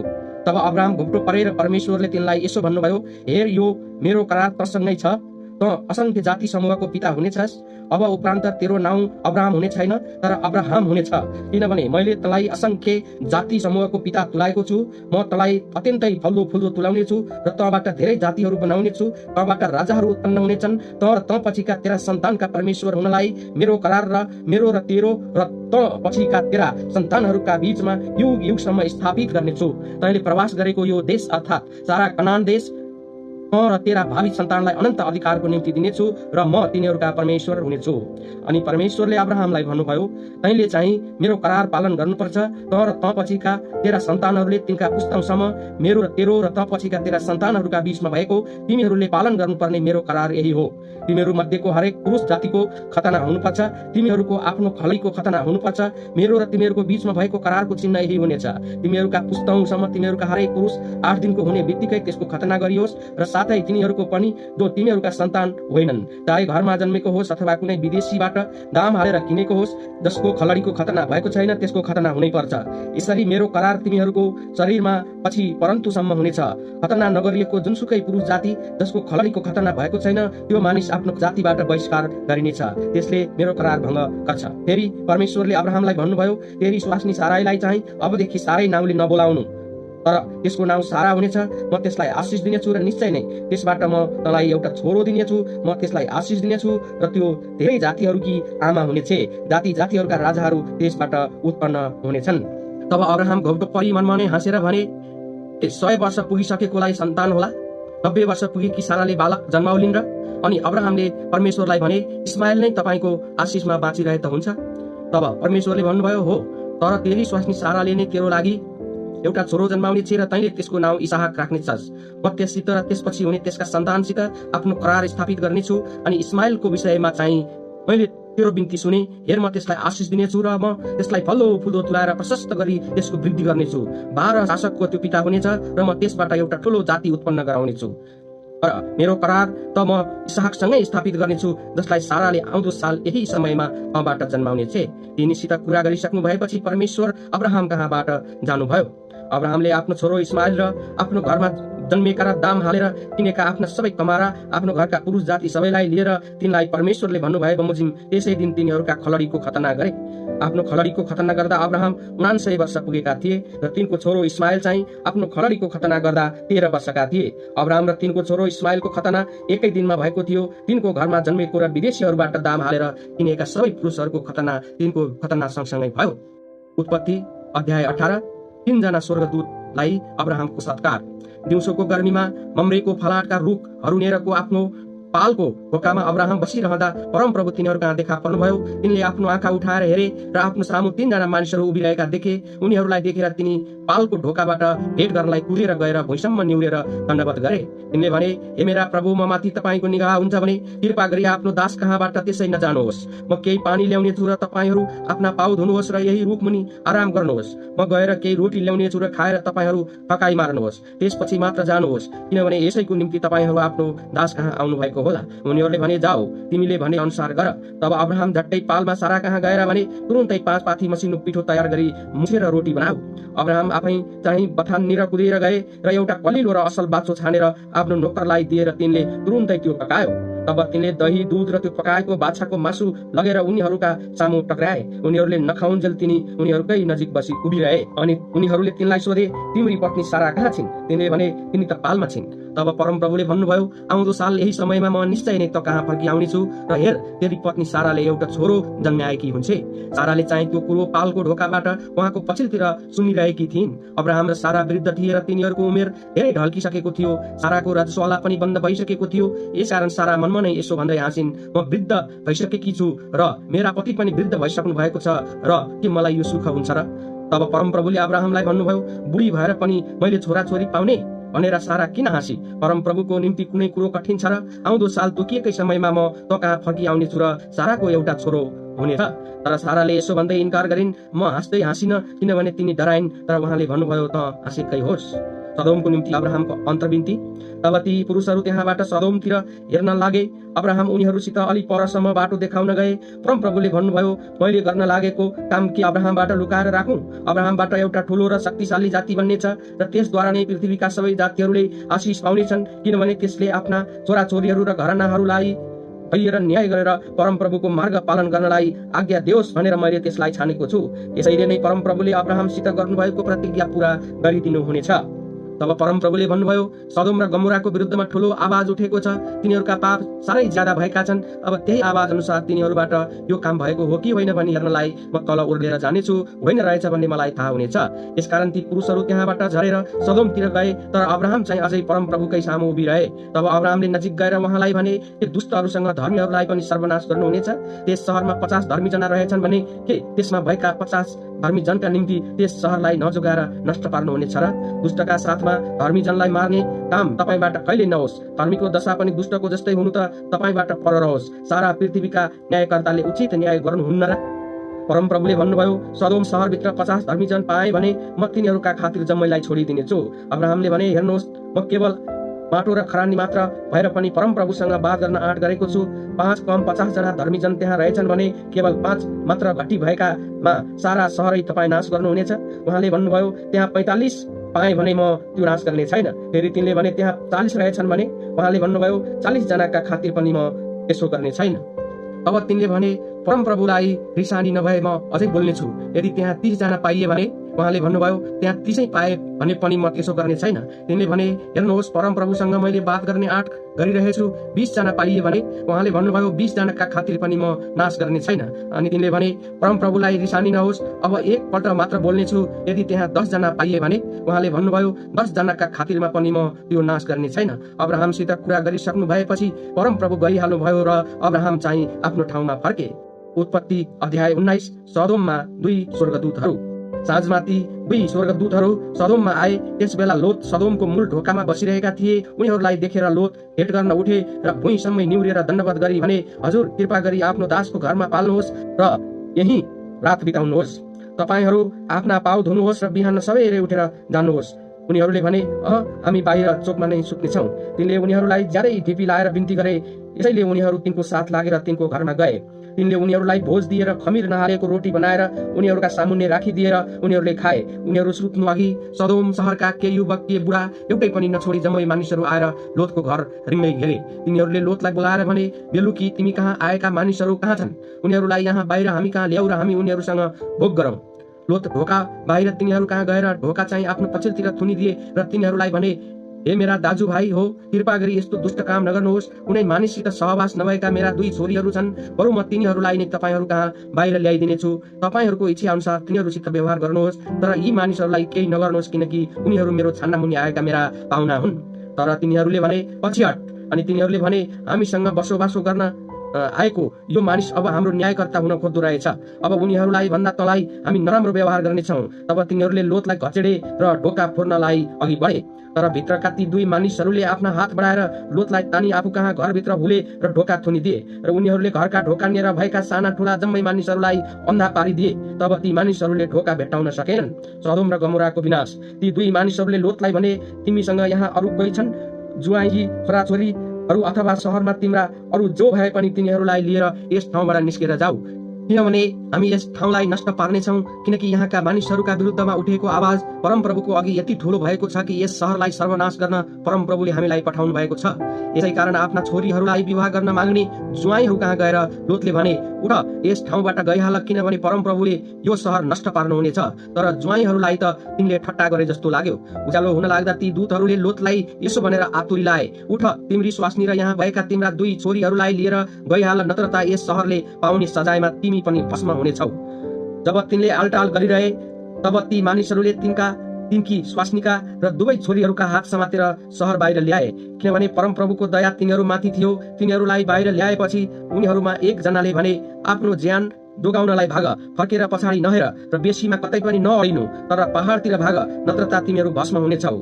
तब अब्राम घुप्टो परेर परमेश्वरले तिनलाई यसो भन्नुभयो, हेर, यो मेरो करार तसँगै छ। त असंख्य जाति समूहको पिता हुनेछस्। अब उपरान्त तेरो नाउँ अब्राम हुने छैन, तर अब्राहम हुनेछ, किनभने मैले तँलाई असंख्य जाति समूहको पिता तुलाएको छु। म तँलाई अत्यन्तै फल्दो फुल्दो तुलाउने छु र तँबाट धेरै जातिहरू बनाउने छु। तँबाट राजाहरू उत्पन्न हुनेछन्। त र तँ पछिका तेरा सन्तानका परमेश्वर हुनलाई मेरो करार र मेरो र तेरो र तँ पछिका तेरा सन्तानहरूका बीचमा युग युगसम्म स्थापित गर्नेछु। तैँले प्रवास गरेको यो देश अर्थात् सारा कनान देश र तेरा भावी सन्तानलाई अनन्त अधिकारको निम्ति दिनेछु र म तिनीहरूका परमेश्वर हुनेछु। अनि परमेश्वरले अब्राहमलाई भन्नुभयो, तैँले चाहिँ मेरो करार पालन गर्नुपर्छ। तर तँ पछिका तेरा सन्तानहरूले तिनका पुस्तौँसम्म मेरो र तेरो र तँ पछिका तेरा सन्तानहरूका बीचमा भएको तिमीहरूले पालन गर्नुपर्ने मेरो करार यही हो। तिमीहरू मध्येको हरेक पुरुष जातिको खतना हुनुपर्छ। तिमीहरूको आफ्नो खलैको खतना हुनुपर्छ। मेरो र तिमीहरूको बीचमा भएको करारको चिन्ह यही हुनेछ। तिमीहरूका पुस्तौँसम्म तिमीहरूका हरेक पुरुष 8 दिनको हुने बित्तिकै त्यसको खतना गरियोस् र साथै तिनीहरूको पनि जो तिमीहरूका सन्तान होइनन्, चाहे घरमा जन्मेको होस् अथवा कुनै विदेशीबाट दाम हालेर किनेको होस्, जसको खलडीको खतना भएको छैन त्यसको खतना हुनै पर्छ। यसरी मेरो करार तिमीहरूको शरीरमा पछि परन्तुसम्म हुनेछ। खतना नगरिएको जुनसुकै पुरुष जाति जसको खलडीको खतना भएको छैन, त्यो मानिस आफ्नो जातिबाट बहिष्कार गरिनेछ। त्यसले मेरो करार भङ्ग गर्छ। फेरि परमेश्वरले अब्राहमलाई भन्नुभयो, तेरी स्वास्नी साराईलाई चाहिँ अबदेखि सारै नाउँले नबोलाउनु, तर त्यसको नाउँ सारा हुनेछ। म त्यसलाई आशिष दिनेछु र निश्चय नै त्यसबाट म तँलाई एउटा छोरो दिनेछु। म त्यसलाई आशिष दिनेछु र त्यो धेरै जातिहरूकी आमा हुनेछे। जाति जातिहरूका राजाहरू त्यसबाट उत्पन्न हुनेछन्। तब अब्राहम घोप्टो परी मनमा नै हाँसेर भने, 100 वर्ष पुगिसकेकोलाई सन्तान होला। 90 वर्ष पुगेकी साराले बालक जन्माउलिन् र अनि अब्राहमले परमेश्वरलाई भने, इस्माएल नै तपाईँको आशिषमा बाँचिरहे त हुन्छ। तब परमेश्वरले भन्नुभयो, हो, तर तेरी स्वास्नी साराले नै तेरो लागि एउटा छोरो जन्माउने छे र तैँले त्यसको नाउँ इसहाक राख्नेछस्। म त्यससित र त्यसपछि हुने त्यसका सन्तानसित आफ्नो करार स्थापित गर्नेछु। अनि इस्माएलको विषयमा चाहिँ मैले तेरो बिन्ती सुने। हेर, म त्यसलाई आशिष दिनेछु र म त्यसलाई फल्दो फुल्दो तुलाएर प्रशस्त गरी त्यसको वृद्धि गर्नेछु। 12 शासकको त्यो पिता हुनेछ र म त्यसबाट एउटा ठुलो जाति उत्पन्न गराउनेछु। र मेरो करार त म इसहाकसँगै स्थापित गर्नेछु, जसलाई साराले आउँदो साल यही समयमा तँबाट जन्माउने छे। तिनीसित कुरा गरिसक्नु भएपछि परमेश्वर अब्राहम कहाँबाट जानुभयो। अब्राहमले आफ्नो छोरो इस्माएल र आफ्नो घरमा जन्मेका र दाम हालेर किनेका आफ्ना सबै कमारा, आफ्नो घरका पुरुष जाति सबैलाई लिएर तिनलाई परमेश्वरले भन्नुभए बमोजिम त्यसै दिन तिनीहरूका खलडीको खतना गरे। आफ्नो खलडीको खतना गर्दा अब्राहम 79 वर्ष पुगेका थिए र तिनको छोरो इस्माएल चाहिँ आफ्नो खलडीको खतना गर्दा 13 वर्षका थिए। अब्राहम र तिनको छोरो इस्माएलको खतना एकै दिनमा भएको थियो। तिनको घरमा जन्मेको र विदेशीहरूबाट दाम हालेर किनेका सबै पुरुषहरूको खतना तिनको खतना सँगसँगै भयो। उत्पत्ति अध्याय 18। 3 जना स्वर्गदूतलाई अब्राहमको सत्कार। दिउँसोको गर्मीमा मम्रेको फलाटका रुख हरुनेरको आफ्नो पालको ढोकामा अब्राहम बसिरहँदा परमप्रभु तिनीहरू कहाँ देखा पर्नुभयो। तिनले आफ्नो आँखा उठाएर हेरे र आफ्नो सामु 3 जना मानिसहरू उभिरहेका देखे। उनीहरूलाई देखेर तिनी पालको ढोकाबाट भेट गर्नलाई कुदेर गएर भुइँसम्म निहुरेर दण्डवत गरे। तिनले भने, हे मेरा प्रभु, म माथि तपाईँको निगाह हुन्छ भने कृपा गरी आफ्नो दास कहाँबाट त्यसै नजानुहोस्। म केही पानी ल्याउने छु र तपाईँहरू आफ्ना पाउ धुनुहोस् र यही रुखमुनि आराम गर्नुहोस्। म गएर केही रोटी ल्याउने छु र खाएर तपाईँहरू थकाइ मार्नुहोस्, त्यसपछि मात्र जानुहोस्, किनभने यसैको निम्ति तपाईँहरू आफ्नो दास कहाँ आउनु भएको होला। उनीहरूले भने, जाऊ, तिमीले भने अनुसार गर। तब अब्राहम झट्टै पालमा सारा कहाँ गएर भने तुरुन्तै 5 पाथी मसिनो पिठो तयार गरी मुछेर रोटी बनाऊ। अब्राहम आफै चाहिँ बथाननिर कुदेर गए र एउटा कलिलो र असल बाछो छानेर आफ्नो नोकरलाई दिएर तिनले तुरुन्तै त्यो पकायो। तब तिनले दही, दूध र त्यो पकाएको बाछाको मासु लगेर उनीहरूका सामु टक्राए। उनीहरूले नखाउन्जेल तिनी उनीहरूकै नजिक बसी उभिरहे। अनि उनीहरूले तिनलाई सोधे, तिम्री पत्नी सारा कहाँ छिन्? तिनले भने, तिनी त पालमा छिन्। तब परमप्रभुले भन्नुभयो, आउँदो साल यही समयमा म निश्चय नै त कहाँ फर्किआउनेछु र हेर, तेरी पत्नी साराले एउटा छोरो जन्माएकी हुन्छे। साराले चाहिँ त्यो कुरो पालको ढोकाबाट उहाँको पछिल्तिर सुनिरहेकी थिइन्। अब्राहम र सारा वृद्ध थिए र तिनीहरूको उमेर धेरै ढल्किसकेको थियो। साराको रजस्वला पनि बन्द भइसकेको थियो। यसकारण सारा मनमा नै यसो भन्दै हाँसिन्, म वृद्ध भइसकेकी छु र मेरा पति पनि वृद्ध भइसक्नु भएको छ र के मलाई यो सुख हुन्छ र? तब परमप्रभुले अब्राहमलाई भन्नुभयो, बुढी भएर पनि मैले छोराछोरी पाउने भनेर सारा किन हाँसी? परमप्रभुको निम्ति कुनै कुरो कठिन छ र? आउँदो साल तोकिएकै समयमा म त कहाँ फर्किआउने छु र साराको एउटा छोरो हुनेछ। तर साराले यसो भन्दै इन्कार गरिन्, म हाँस्दै हाँसिन, किनभने तिनी डराइन्। तर उहाँले भन्नुभयो, त हाँसेकै होस्। सदोमको निम्ति अब्राहमको अन्तर्विन्ती। तब ती पुरुषहरू त्यहाँबाट सदोमतिर हेर्न लागे। अब्राहम उनीहरूसित अलि परसम्म बाटो देखाउन गए। परमप्रभुले भन्नुभयो, मैले गर्न लागेको काम के अब्राहमबाट लुकाएर राखौँ? अब्राहमबाट एउटा ठुलो र शक्तिशाली जाति बन्नेछ र त्यसद्वारा नै पृथ्वीका सबै जातिहरूले आशिष पाउनेछन्, किनभने त्यसले आफ्ना छोराछोरीहरू र घरानाहरूलाई भैर न्याय गरेर परमप्रभुको मार्ग पालन गर्नलाई आज्ञा देओस् भनेर मैले त्यसलाई छानेको छु। यसैले नै परमप्रभुले अब्राहमसित गर्नुभएको प्रतिज्ञा पूरा गरिदिनु हुनेछ। तब परमप्रभुले भन्नुभयो, सदोम र गमोराको विरुद्धमा ठुलो आवाज उठेको छ। तिनीहरूका पाप साह्रै ज्यादा भएका छन्। अब त्यही आवाज अनुसार तिनीहरूबाट यो काम भएको हो कि होइन भनी हेर्नलाई म तल उर्लेर जानेछु। होइन रहेछ भन्ने मलाई थाहा हुनेछ। यसकारण ती पुरुषहरू त्यहाँबाट झरेर सदोमतिर गए, तर अब्राहम चाहिँ अझै परमप्रभुकै सामु उभिरहे। तब अब्राहमले नजिक गएर उहाँलाई भने, के दुष्टहरूसँग धर्मीहरूलाई पनि सर्वनाश गर्नुहुनेछ? त्यस शहरमा 50 धर्मीजना रहेछन् भने के त्यसमा भएका 50 धर्मीजनका निम्ति त्यस शहरलाई नजोगाएर नष्ट पार्नुहुनेछ र? दुष्टका साथमा धर्मीजनलाई मार्ने काम तपाईँबाट कहिले नहोस्। धर्मीको दशा पनि दुष्टको जस्तै हुनु त तपाईँबाट पर रहोस्। सारा पृथ्वीका न्यायकर्ताले उचित न्याय गर्नुहुन्न र? परमप्रभुले भन्नुभयो, सदोम शहरभित्र 50 धर्मीजन पाए भने म तिनीहरूका खातिर जम्मैलाई छोडिदिनेछु। अब्राहमले भने, हेर्नुहोस्, म केवल माटो र खरानी मात्र भएर पनि परमप्रभुसँग वाद गर्न आँट गरेको छु। 5 कम 50 जना धर्मीजन त्यहाँ रहेछन् भने केवल 5 मात्र घटी भएकामा सारा शहरै तपाईँ नाश गर्नुहुनेछ। उहाँले भन्नुभयो, त्यहाँ 45 पाएँ भने म त्यो नाश गर्ने छैन। फेरि तिनले भने, त्यहाँ 40 रहेछन् भने? उहाँले भन्नुभयो, 40 जनाका खातिर पनि म त्यसो गर्ने छैन। अब तिनले भने, परमप्रभुलाई रिसानी नभए म अझै बोल्नेछु। यदि त्यहाँ 30 जना पाइए भने? उहाँले भन्नुभयो, त्यहाँ 30 पाए भने पनि म त्यसो गर्ने छैन। तिनले भने, हेर्नुहोस्, परमप्रभुसँग मैले बात गर्ने आँट गरिरहेछु। 20 जना पाइए भने? उहाँले भन्नुभयो, 20 जनाका खातिर पनि म नाश गर्ने छैन। अनि तिनले भने, परमप्रभुलाई रिसानी नहोस्, अब एकपल्ट मात्र बोल्नेछु। यदि त्यहाँ 10 जना पाइए भने? उहाँले भन्नुभयो, 10 जनाका खातिरमा पनि म त्यो नाश गर्ने छैन। अब्राहमसित कुरा गरिसक्नु भएपछि परमप्रभु गइहाल्नु भयो र अब्राहम चाहिँ आफ्नो ठाउँमा फर्के। उत्पत्ति अध्याय 19। सदोममा 2 स्वर्गदूतहरू। साँझमा ती 2 स्वर्गदूतहरू सदोममा आए। त्यसबेला लोत सदोमको मूल ढोकामा बसिरहेका थिए। उनीहरूलाई देखेर लोत भेट गर्न उठे र भुइँसम्मै निहुरेर दण्डवत गरी भने, हजुर, कृपा गरी आफ्नो दासको घरमा पाल्नुहोस् र यही रात बिताउनुहोस्। तपाईँहरू आफ्ना पाउ धुनुहोस् र बिहान सबैले उठेर जानुहोस्। उनीहरूले भने, हामी बाहिर चोकमा नै सुत्नेछौँ। तिनले उनीहरूलाई ज्यादै ढिपी लाएर बिन्ती गरे। यसैले उनीहरू तिनको साथ लागेर तिनको घरमा गए। तिनले उनीहरूलाई भोज दिएर खमीर नहालेको रोटी बनाएर उनीहरूका सामुन्ने राखिदिएर उनीहरूले खाए। उनीहरू सुत्नु अघि सदोम शहरका के युवक के बुढा एउटै पनि नछोडी जम्मै मानिसहरू आएर लोतको घर रिङ्गै घेरे। तिनीहरूले लोतलाई बोलाएर भने, बेलुकी तिमी कहाँ आएका मानिसहरू कहाँ छन्? उनीहरूलाई यहाँ बाहिर हामी कहाँ ल्याऊ र हामी उनीहरूसँग भोग गरौँ। लोत ढोका बाहिर तिनीहरू कहाँ गएर ढोका चाहिँ आफ्नो पछिल्तिर थुनिदिए र तिनीहरूलाई भने, हे मेरा दाजुभाइ हो, कृपा गरी यस्तो दुष्ट काम नगर्नुहोस्। कुनै मानिससित सहवास नभएका मेरा 2 छोरीहरू छन्। बरु म तिनीहरूलाई नै तपाईँहरू कहाँ बाहिर ल्याइदिनेछु। तपाईँहरूको इच्छा अनुसार तिनीहरूसित व्यवहार गर्नुहोस्, तर यी मानिसहरूलाई केही नगर्नुहोस्, किनकि उनीहरू मेरो छान्ना मुनि आएका मेरा पाहुना हुन्। तर तिनीहरूले भने, पछि हट। अनि तिनीहरूले भने, हामीसँग बसोबासो गर्न आएको यो मानिस अब हाम्रो न्यायकर्ता हुन खोज्दो रहेछ। अब उनीहरूलाई भन्दा तँलाई हामी नराम्रो व्यवहार गर्नेछौँ। तब तिनीहरूले लोतलाई घचेडे र ढोका फोर्नलाई अघि बढे। तर भित्रका ती दुई मानिसहरूले आफ्ना हात बढाएर लोतलाई तानी आफू कहाँ घरभित्र हुले र ढोका थुनिदिए र उनीहरूले घरका ढोकानिएर भएका साना ठुला जम्मै मानिसहरूलाई अन्धा पारिदिए। तब ती मानिसहरूले ढोका भेट्टाउन सकेनन्। सदोम र गमोराको विनाश। ती दुई मानिसहरूले लोतलाई भने, तिमीसँग यहाँ अरू कोही छन्, जुवाइँ छोराछोरीहरू अथवा सहरमा तिम्रा अरू जो भए पनि तिनीहरूलाई लिएर यस ठाउँबाट निस्केर जाऊ, किनभने हामी यस ठाउँलाई नष्ट पार्नेछौँ। किनकि यहाँका मानिसहरूका विरुद्धमा उठेको आवाज परमप्रभुको अघि यति ठुलो भएको छ कि यस सहरलाई सर्वनाश गर्न परमप्रभुले हामीलाई पठाउनु भएको छ। यसै कारण आफ्ना छोरीहरूलाई विवाह गर्न माग्ने जुवाइँहरू कहाँ गएर लोतले भने, उठ यस ठाउँबाट गइहाल, किनभने परमप्रभुले यो सहर नष्ट पार्नुहुनेछ। तर जुवाइँहरूलाई त तिनले ठट्टा गरे जस्तो लाग्यो। उज्यालो हुन लाग्दा ती दूतहरूले लोतलाई यसो भनेर आतुरी लाए, उठ तिम्री स्वास्नी र यहाँ भएका तिम्रा दुई छोरीहरूलाई लिएर गइहाल, नत्र त यस सहरले पाउने सजायमा तिमी पनि भस्म हुनेछौ। जब तिनले आलटाल गरिरहे तब ती मानिसहरूले तिनकी स्वास्नीका र दुवै छोरीहरूका हात समातेर सहर बाहिर ल्याए, किनभने परमप्रभुको दया तिनीहरूमाथि थियो। तिनीहरूलाई बाहिर ल्याएपछि उनीहरूमा एकजनाले भने, आफ्नो ज्यान जोगाउनलाई भाग, फर्केर पछाडि नहेर र बेसीमा कतै पनि नअडिनु, तर पहाडतिर भाग, नत्र त तिमीहरू भस्म हुनेछौ।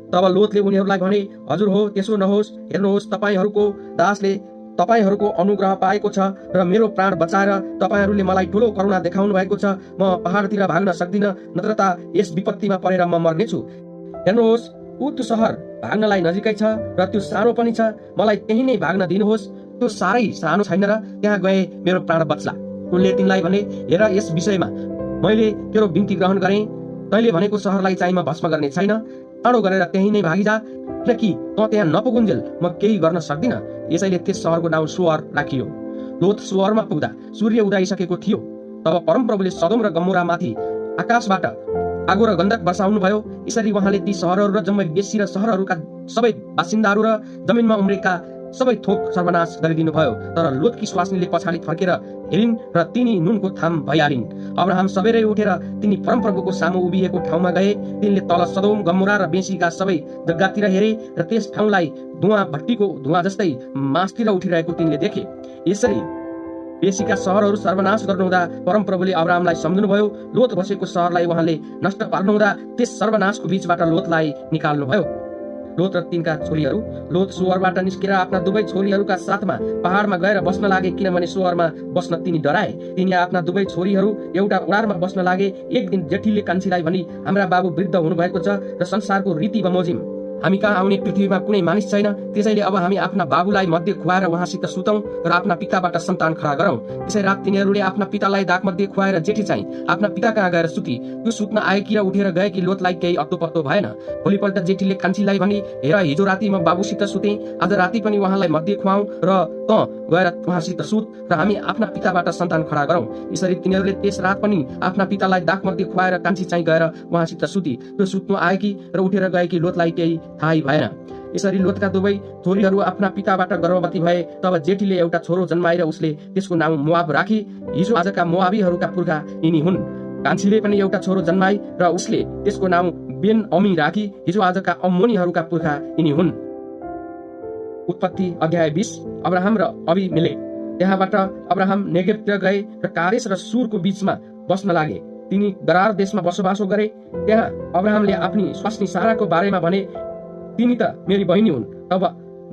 तब लोतले उनीहरूलाई भने, हजुर हो, त्यसो नहोस्। हेर्नुहोस्, तपाईहरूको दासले तपाईहरूको अनुग्रह पाएको छ र मेरो प्राण बचाएर तपाईहरूले मलाई ठुलो करुणा देखाउनु भएको छ। म पहाडतिर भाग्न सक्दिनँ, नत्र त यस विपत्तिमा परेर म मर्नेछु। हेर्नुहोस्, त्यो सहर भाग्नलाई नजिकै छ र त्यो सानो पनि छ। मलाई त्यही नै भाग्न दिनुहोस्। त्यो साह्रै सानो छैन र त्यहाँ गए मेरो प्राण बच्ला। उनले तिनलाई भने, हेर, यस विषयमा मैले तेरो बिन्ती ग्रहण गरेँ। तैँले भनेको सहरलाई चाहिँ म भस्म गर्ने छैन। टाढो गरेर त्यही नै भागिजा, किनकि त त्यहाँ नपुगुन्जेल म केही गर्न सक्दिनँ। यसैले त्यस सहरको नाउँ सोअर राखियो। लोत सोअरमा पुग्दा सूर्य उदाइसकेको थियो। तब परमप्रभुले सदोम र गमोरामाथि आकाशबाट आगो र गन्धक बर्साउनु भयो। यसरी उहाँले ती सहरहरू र जम्मै बेसी र सहरहरूका सबै बासिन्दाहरू र जमिनमा उम्रेका सबै थोक सर्वनाश गरिदिनु भयो। तर लोतकी स्वास्नीले पछाडि फर्केर हेरिन् र तिनी नुनको थाम भइहालिन्। अब्राहम सबेरै उठेर तिनी परमप्रभुको सामु उभिएको ठाउँमा गए। तिनले तल सदोम गमोरा र बेसीका सबै जग्गातिर हेरे र त्यस ठाउँलाई धुवा भट्टीको धुवा जस्तै मासतिर उठिरहेको तिनले देखे। यसरी बेसीका सहरहरू सर्वनाश गर्नुहुँदा परमप्रभुले अब्राहमलाई सम्झनुभयो। लोत बसेको सहरलाई उहाँले नष्ट पार्नुहुँदा त्यस सर्वनाशको बीचबाट लोतलाई निकाल्नुभयो। लोत र तिनका छोरीहरू। लोत सोअरबाट निस्केर आफ्ना दुवै छोरीहरूका साथमा पहाडमा गएर बस्न लागे, किनभने सोअरमा बस्न तिनी डराए। तिनी आफ्ना दुवै छोरीहरू एउटा ओडारमा बस्न लागे। एक दिन जेठीले कान्छीलाई भनी, हाम्रा बाबु वृद्ध हुनुभएको छ र संसारको रीति बमोजिम हामी कहाँ आउने पृथ्वीमा कुनै मानिस छैन। त्यसैले अब हामी आफ्ना बाबुलाई मध्य खुवाएर उहाँसित सुतौं र आफ्ना पिताबाट सन्तान खडा गरौं। त्यसै रात तिनीहरूले आफ्ना पितालाई दागमध्ये खुवाएर जेठी चाहिँ आफ्ना पिता कहाँ गएर सुती। त्यो सुत्न आएकी र उठेर गएकी लोतलाई केही अत्तो पत्तो भएन। भोलिपल्ट जेठीले कान्छीलाई भने, हेर, हिजो राति म बाबुसित सुतेँ, आज राति पनि उहाँलाई मध्य खुवाऊ र त गएर उहाँसित सुत र हामी आफ्ना पिताबाट सन्तान खडा गरौं। यसरी तिनीहरूले त्यस रात पनि आफ्ना पितालाई दागमध्ये खुवाएर कान्छी चाहिँ गएर उहाँसित सुती। त्यो सुत्नु आएकी र उठेर गएकी लोतलाई केही थाहै भएन। यसरी लोतका दुवै छोरीहरू आफ्ना पिताबाट गर्भवती भए। तब जेठीले एउटा छोरो जन्माएर उसले त्यसको नाम मोआब राखी। हिजो आजका मोआबीहरूका पुर्खा यिनी हुन्। कान्छीले पनि एउटा छोरो जन्माई र उसले त्यसको नाम बेन अमी राखी। हिजो आजका अम्मोनीहरूका पुर्खा यिनी हुन्। उत्पत्ति अध्याय 20। अब्राहम र अबीमेलेक। त्यहाँबाट अब्राहम नेगेवतिर गए र कादेश र सुरको बीचमा बस्न लागे। तिनी गरार देशमा बसोबासो गरे। त्यहाँ अब्राहमले आफ्नी स्वास्नी साराको बारेमा भने, तिनी त मेरी बहिनी हुन्। तब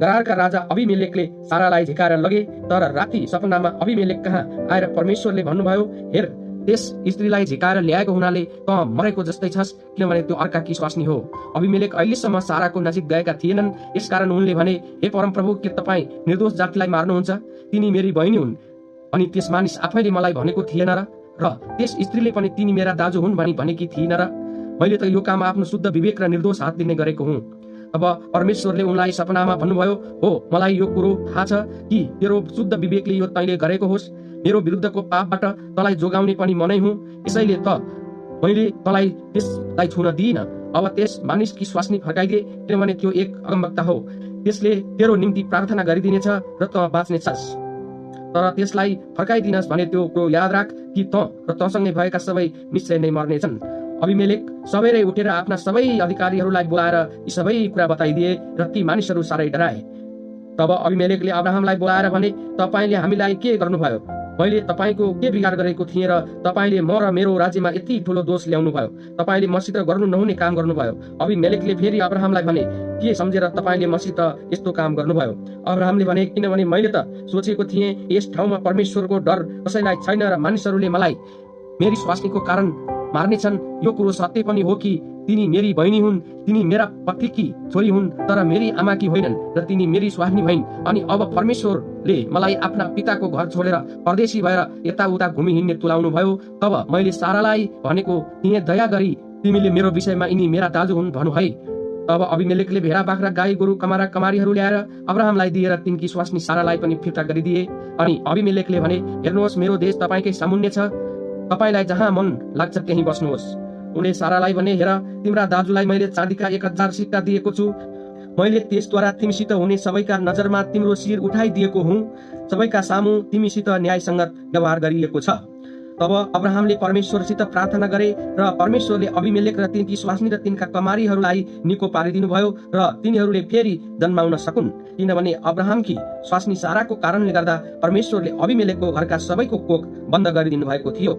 गरारका राजा अबीमेलेकले सारालाई झिकाएर लगे। तर राति सपनामा अबीमेलेक कहाँ आएर परमेश्वरले भन्नुभयो, हेर, त्यस स्त्रीलाई झिकाएर ल्याएको हुनाले त मरेको जस्तै छस्, किनभने त्यो अर्काकी स्वास्नी हो। अबीमेलेक अहिलेसम्म साराको नजिक गएका थिएनन्। यसकारण उनले भने, हे परमप्रभु, के तपाईँ निर्दोष जातिलाई मार्नुहुन्छ? तिनी मेरी बहिनी हुन् अनि त्यस मानिस आफैले मलाई भनेको थिएन र त्यस स्त्रीले पनि तिनी मेरा दाजु हुन् भनी भनेकी थिइन र? मैले त यो काम आफ्नो शुद्ध विवेक र निर्दोष हात दिने गरेको हुँ। अब परमेश्वरले उनलाई सपनामा भन्नुभयो, हो, मलाई यो कुरो थाहा छ कि तेरो शुद्ध विवेकले यो तैँले गरेको होस्। मेरो विरुद्धको पापबाट तँलाई जोगाउने पनि म नै हुँ। यसैले त मैले तँलाई त्यसलाई छुन दिइन। अब त्यस मानिसकी स्वास्नी फर्काइदिए, किनभने त्यो एक अगमवक्ता हो। त्यसले तेरो निम्ति प्रार्थना गरिदिनेछ र त बाँच्नेछस्। तर त्यसलाई फर्काइदिनस् भने त्यो कुरो याद राख कि त र तँसँगै भएका सबै निश्चय नै मर्नेछन्। अबीमेलेक सबेरै उठेर आफ्ना सबै अधिकारीहरूलाई बोलाएर यी सबै कुरा बताइदिए र ती मानिसहरू साह्रै डराए। तब अभिमेलेकले अब्राहमलाई बोलाएर भने, तपाईँले हामीलाई के गर्नुभयो? मैले तपाईँको के बिगार गरेको थिएँ र तपाईँले म र मेरो राज्यमा यति ठुलो दोष ल्याउनु भयो? तपाईँले मसित गर्नु नहुने काम गर्नुभयो। अभिमेलेकले फेरि अब्राहमलाई भने, के सम्झेर तपाईँले मसित यस्तो काम गर्नुभयो? अब्राहमले भने, किनभने मैले त सोचेको थिएँ यस ठाउँमा परमेश्वरको डर कसैलाई छैन र मानिसहरूले मलाई मेरी स्वास्नीको कारण मार्नेछन्। यो कुरो सत्य पनि हो कि तिनी मेरी बहिनी हुन्, तिनी मेरा पतिकी छोरी हुन्, तर मेरी आमाकी होइनन् र तिनी मेरी स्वास्नी भइन्। अनि अब परमेश्वरले मलाई आफ्ना पिताको घर छोडेर परदेशी भएर यताउता घुमि हिँड्ने तुलाउनु भयो। तब मैले सारालाई भनेको थिएँ, दया गरी तिमीले मेरो विषयमा यिनी मेरा दाजु हुन् भन्नु है। तब अभिमेलेकले भेडा बाख्रा गाई गोरु कमारा कमारीहरू ल्याएर अब्राहमलाई दिएर तिनकी स्वास्नी सारालाई पनि फिर्ता गरिदिए। अनि अभिमेलेकले भने, हेर्नुहोस्, मेरो देश तपाईँकै सामुन्ने छ, तपाईँलाई जहाँ मन लाग्छ त्यहीँ बस्नुहोस्। उनले सारालाई भने, हेर, तिम्रा दाजुलाई मैले चाँदीका 1000 सिक्का दिएको छु। मैले त्यसद्वारा तिमीसित हुने सबैका नजरमा तिम्रो शिर उठाइदिएको हुँ। सबैका सामु तिमीसित न्यायसङ्गत व्यवहार गरिएको छ। तब अब्राहमले परमेश्वरसित प्रार्थना गरे र परमेश्वरले अभिमेलेक र तिनकी स्वास्नी र तिनका कमारीहरूलाई निको पारिदिनु भयो र तिनीहरूले फेरि जन्माउन सकुन्, किनभने अब्राहमकी स्वास्नी साराको कारणले गर्दा परमेश्वरले अभिमेलेकको घरका सबैको कोख बन्द गरिदिनु भएको थियो।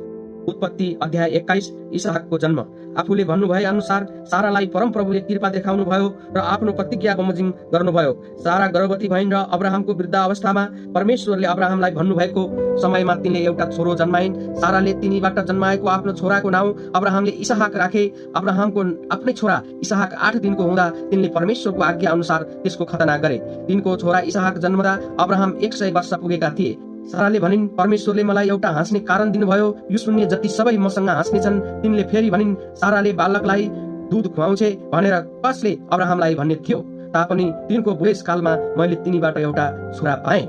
उत्पत्ति अध्याय 21। इसहाकको जन्म। आफूले भन्नुभए अनुसार सारालाई परमप्रभुले कृपा देखाउनु भयो र आफ्नो प्रतिज्ञा बमोजिम गर्नुभयो। सारा गर्भवती भइन् र अब्राहमको वृद्ध अवस्थामा परमेश्वरले अब्राहमलाई भन्नुभएको समयमा तिनले एउटा छोरो जन्माइन्। साराले तिनीबाट जन्माएको आफ्नो छोराको नाउँ अब्राहमले इसहाक राखे। अब्राहमको आफ्नै छोरा इसहाक 8 दिनको हुँदा तिनले परमेश्वरको आज्ञा अनुसार त्यसको खतना गरे। तिनको छोरा इसहाक जन्मदा अब्राहम 100 वर्ष पुगेका थिए। साराले भनिन्, परमेश्वरले मलाई एउटा हाँस्ने कारण दिनुभयो, यो सुन्ने जति सबै मसँग हाँस्नेछन्। तिनले फेरि भनिन्, साराले बालकलाई दूध खुवाउँछे भनेर कसले अब्राहमलाई भन्ने थियो? तापनि तिनको बुढेसकालमा मैले तिनीबाट एउटा छोरा पाएँ।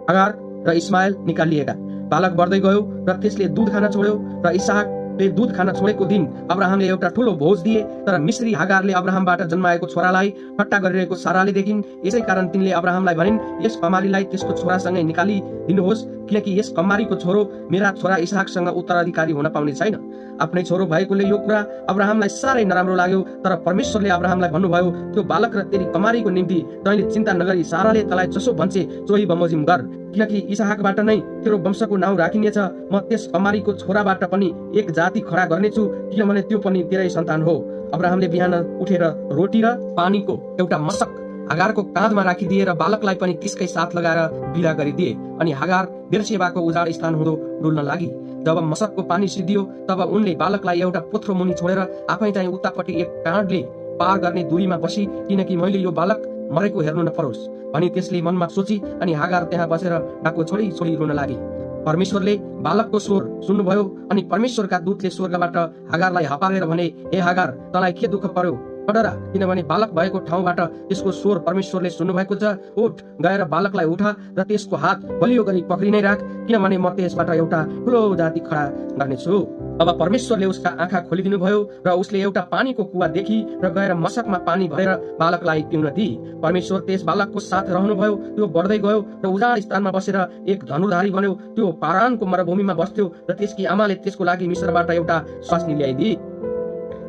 हागार र इस्माएल निकालिएका। बालक बढ्दै गयो र त्यसले दूध खान छोड्यो र इसहाकले दूध खान छोडेको दिन अब्राहमले एउटा ठुलो भोज दिए। तर मिश्री हागारले अब्राहमबाट जन्माएको छोरालाई ठट्टा गरिरहेको साराले देखिन्। यसै कारण तिनले अब्राहमलाई भनिन्, यस कमारीलाई त्यसको छोरासँगै निकालिदिनुहोस्, किनकि यस कमारीको छोरो मेरा छोरा इसहाकसँग उत्तराधिकारी हुन पाउने छैन। आफ्नै छोरो भएकोले यो कुरा अब्राहमलाई साह्रै नराम्रो लाग्यो। तर परमेश्वरले अब्राहमलाई भन्नुभयो, त्यो बालक र तेरी कमारीको निम्ति तैँले चिन्ता नगरी साराले तँलाई जसो भन्छे सोही बमोजिम गर, किनकि इसहाकबाट नै तेरो वंशको नाउँ राखिनेछ। म त्यस कमारीको छोराबाट पनि एक जाति खडा गर्नेछु, किनभने त्यो पनि तेरै सन्तान हो। अब्राहमले बिहान उठेर रोटी र पानीको एउटा मशक हागारको काँधमा राखिदिए र बालकलाई पनि त्यसकै साथ लगाएर बिदा गरिदिए। अनि हागार बेर्सेबाको उजाड स्थान हुँदो डुल्न लागि। जब मशकको पानी सिद्धियो तब उनले बालकलाई एउटा पोथ्रो मुनि छोडेर आफै चाहिँ उतापट्टि एक काँडले पार गर्ने दूरीमा बसी, किनकि मैले यो बालक मरेको हेर्नु नपरोस् भनी त्यसले मनमा सोची। अनि हागार त्यहाँ बसेर डाको छोडी छोडी रुन लागे। परमेश्वरले बालकको स्वर सुन्नुभयो अनि परमेश्वरका दूतले स्वर्गबाट हागारलाई हपारेर भने, हे हागार, तँलाई के दुःख पर्यो? डरा, किनभने बालक भएको ठाउँबाट त्यसको स्वर परमेश्वरले सुन्नुभएको छ। उठ, गएर बालकलाई उठा र त्यसको हात बलियो गरी पक्रि नै राख, किनभने म त्यसबाट एउटा ठुलो जाति खडा गर्नेछु। अब परमेश्वरले उसका आँखा खोलिदिनु भयो र उसले एउटा पानीको कुवा देखी र गएर मशकमा पानी भरेर बालकलाई पिउन दिए। परमेश्वर त्यस बालकको साथ रहनुभयो। त्यो बढ्दै गयो र उजाड स्थानमा बसेर एक धनुर्धारी बन्यो। त्यो पारानको मरुभूमिमा बस्थ्यो र त्यसकी आमाले त्यसको लागि मिस्रबाट एउटा स्वास्नी ल्याइदिए।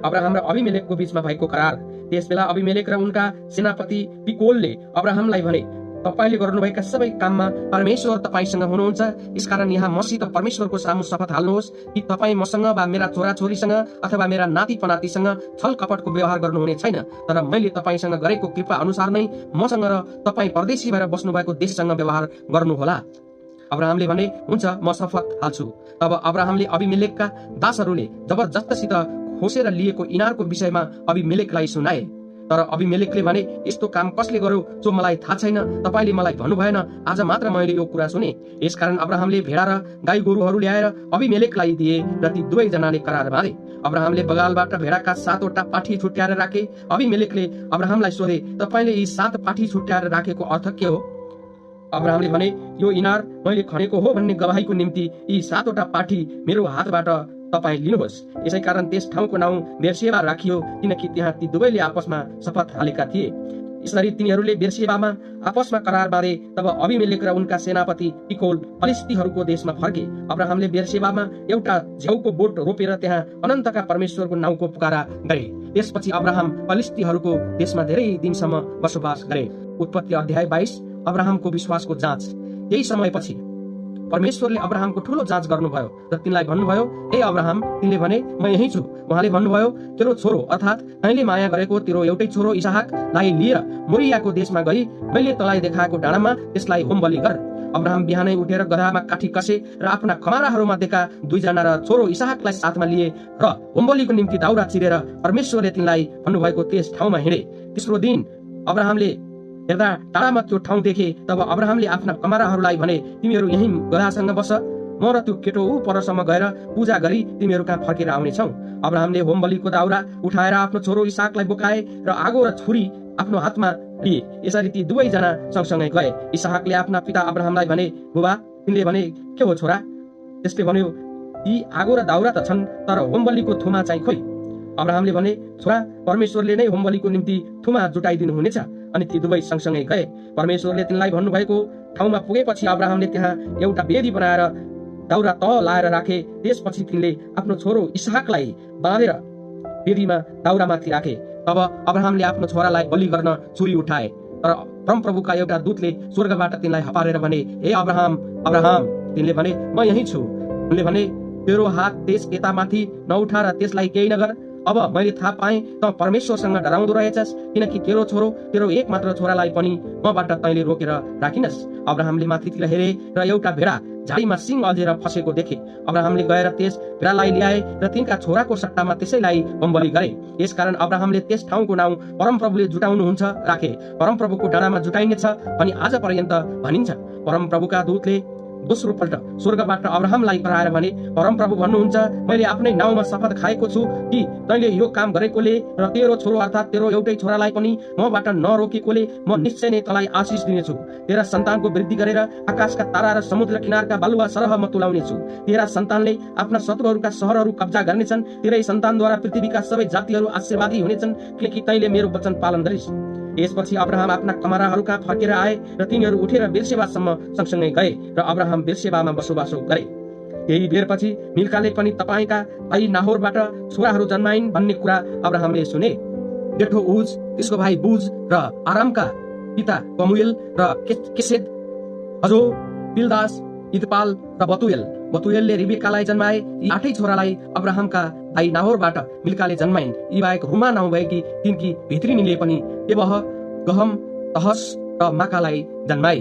अब्राहम र अभिमेलेकको बीचमा भएको करार। त्यसबेला अभिमेलेक र उनका सेनापति पिकोलले अब्राहमलाई भने, तपाईले गर्नुभएका सबै काममा परमेश्वर तपाईसँग हुनुहुन्छ। यसकारण यहाँ मसित परमेश्वरको सामु शपथ हाल्नुहोस् कि तपाईँ मसँग वा मेरा छोराछोरीसँग अथवा मेरा नाति पनातीसँग छल कपटको व्यवहार गर्नुहुने छैन। तर मैले तपाईसँग गरेको कृपा अनुसार नै मसँग र तपाईँ परदेशी भएर बस्नुभएको देशसँग व्यवहार गर्नुहोला। अब्राहमले भने, हुन्छ, म शपथ हाल्छु। तब अब्राहमले अभिमेलेकका दासहरूले जबरजस्तसित खोसेर लिएको इनारको विषयमा अभिमेलेकलाई सुनाए। तर अभिमेलेकले भने, यस्तो काम कसले गर्यो जो मलाई थाहा छैन, तपाईले मलाई भन्नु भएन, आज मात्र मैले यो कुरा सुने। यसकारण अब्राहमले भेडा र गाई गोरुहरू ल्याएर अभिमेलेकलाई दिए र ती दुवैजनाले करार बाँधे। अब्राहमले बगालबाट भेडाका 7वटा पाठी छुट्याएर राखे। अभिमेलेकले अब्राहमलाई सोधे, तपाईले यी 7 पाठी छुट्याएर राखेको अर्थ के हो? अब्राहमले भने, यो इनार मैले खनेको हो भन्ने गवाहीको निम्ति यी 7वटा पाठी मेरो हातबाट तपाईँ लिनुहोस्। यसै कारण त्यस ठाउँको नाउँ बेर्सेबा राखियो, किनकि त्यहाँ ती दुवैले आपसमा शपथ हालेका थिए। यसरी तिनीहरूले बेर्सेबामा आपसमा करार बाँधे। तब अभिमेलेक र उनका सेनापति पिकोल फलिस्तीहरूको देशमा फर्के। अब्राहमले बेर्सेबामा एउटा झ्याउको बोट रोपेर त्यहाँ अनन्तका परमेश्वरको नाउँको पुकारा गरे। त्यसपछि अब्राहम फलिस्तीहरूको देशमा धेरै दिनसम्म बसोबास गरे। उत्पत्ति अध्याय 22 अब्राहमको विश्वासको जाँच। यही समयपछि परमेश्वरले अब्राहमको ठूलो जाँच गर्नुभयो र तिनलाई भन्नुभयो, ए अब्राहम, तिनले भने, म यही छु। उहाँले भन्नुभयो, तेरो छोरो अर्थात् तैँले माया गरेको तेरो एउटै छोरो इसहाकलाई लिएर मोरियाको देशमा गई मैले तँलाई देखाएको डाँडामा त्यसलाई होम बलि गर। अब्राहम बिहानै उठेर गधामा काठी कसे र आफ्ना खमाराहरू मध्येका 2 जना र छोरो इसहाकलाई साथमा लिए र होम बलिको निम्ति दाउरा चिरेर परमेश्वरले तिनलाई भन्नुभएको त्यस ठाउँमा हिँडे। तेस्रो दिन अब्राहमले हेर्दा टाढामा त्यो ठाउँ देखे। तब अब्राहमले आफ्ना कमाराहरूलाई भने, तिमीहरू यही गधासँग बस, म र त्यो केटो ऊ परसम्म गएर पूजा गरी तिमीहरू कहाँ फर्केर आउनेछौ। अब्राहमले होम बलिको दाउरा उठाएर आफ्नो छोरो इसहाकलाई बोकाए र आगो र छुरी आफ्नो हातमा लिए। यसरी ती 2 जना सँगसँगै गए। इसहाकले आफ्ना पिता अब्राहमलाई भने, बुबा। तिनले भने, के हो छोरा? त्यसले भन्यो, यी आगो र दाउरा त छन्, तर होम बलिको थुमा चाहिँ खोइ। अब्राहमले भने, छोरा, परमेश्वरले नै होम बलिको निम्ति थुमा जुटाइदिनु हुनेछ। अनि ती 2 सँगसँगै गए। परमेश्वरले तिनलाई भन्नुभएको ठाउँमा पुगेपछि अब्राहमले त्यहाँ एउटा वेदी बनाएर दाउरा तह लाएर राखे। त्यसपछि तिनले आफ्नो छोरो इसहाकलाई बाँधेर वेदीमा दाउरामाथि राखे। तब अब्राहमले आफ्नो छोरालाई बलि गर्न छुरी उठाए, तर परमप्रभुका एउटा दूतले स्वर्गबाट तिनलाई हपारेर भने, हे अब्राहम, अब्राहम। तिनले भने, म यही छु। उनले भने, तेरो हात त्यस यतामाथि नउठा र त्यसलाई केही नगर। अब मैले थाहा पाएँ त परमेश्वरसँग डराउँदो रहेछस्, किनकि तेरो छोरो, तेरो एक मात्र छोरालाई पनि मबाट तैँले रोकेर राखिनस्। अब्राहमले माथितिर हेरे र एउटा भेडा झाडीमा सिङ अल्झेर फसेको देखे। अब्राहमले गएर त्यस भेडालाई ल्याए र तिनका छोराको सट्टामा त्यसैलाई होम बलि गरे। यसकारण अब्राहमले त्यस ठाउँको नाउँ परमप्रभुले जुटाउनुहुन्छ राखे। परमप्रभुको डाँडामा जुटाइनेछ भनी आज पर्यन्त भनिन्छ। परमप्रभुका दूतले दोस्रो पल्ट स्वर्गबाट अब्राहमलाई कराएर भने, परमप्रभु भन्नुहुन्छ, मैले आफ्नै नाउँमा शपथ खाएको छु कि तैँले यो काम गरेकोले र तेरो छोरो अर्थात् तेरो एउटै छोरालाई पनि मबाट नरोकेकोले म निश्चय नै तँलाई आशिष दिनेछु। तेरा सन्तानको वृद्धि गरेर आकाशका तारा र समुद्र किनारका बालुवा सरह म तुलाउनेछु। तेरा सन्तानले आफ्ना शत्रुहरूका सहरहरू कब्जा गर्नेछन्। तेरै सन्तानद्वारा पृथ्वीका सबै जातिहरू आशीर्वादी हुनेछन्, किनकि तैँले मेरो वचन पालन गरिस्। यसपछि अब्राहम आफ्ना कमाराहरू कहाँ फर्केर आए र तिनीहरू उठेर बेर्सेबासम्म सँगसँगै गए र अब्राहम बेर्सेबामा बसोबासो गरे। यही बेरपछि मिल्काले पनि तपाईँका भाइ नाहोरबाट छोराहरू जन्माइन् भन्ने कुरा अब्राहमले सुने। जेठो उज, त्यसको भाइ बुज र आरामका पिता कमुएल र केसेद, हजो, पिलदास, इदपाल र बतुएल। बतुएलले रिबेकालाई जन्माए। यी 8 छोरालाई अब्राहमका भाइ नाहोरबाट मिल्काले जन्माइन्। यी बाहेक रुमा नभएकी तिनकी भित्रिनीले पनि एबह, गहम, तहस र माकालाई जन्माए।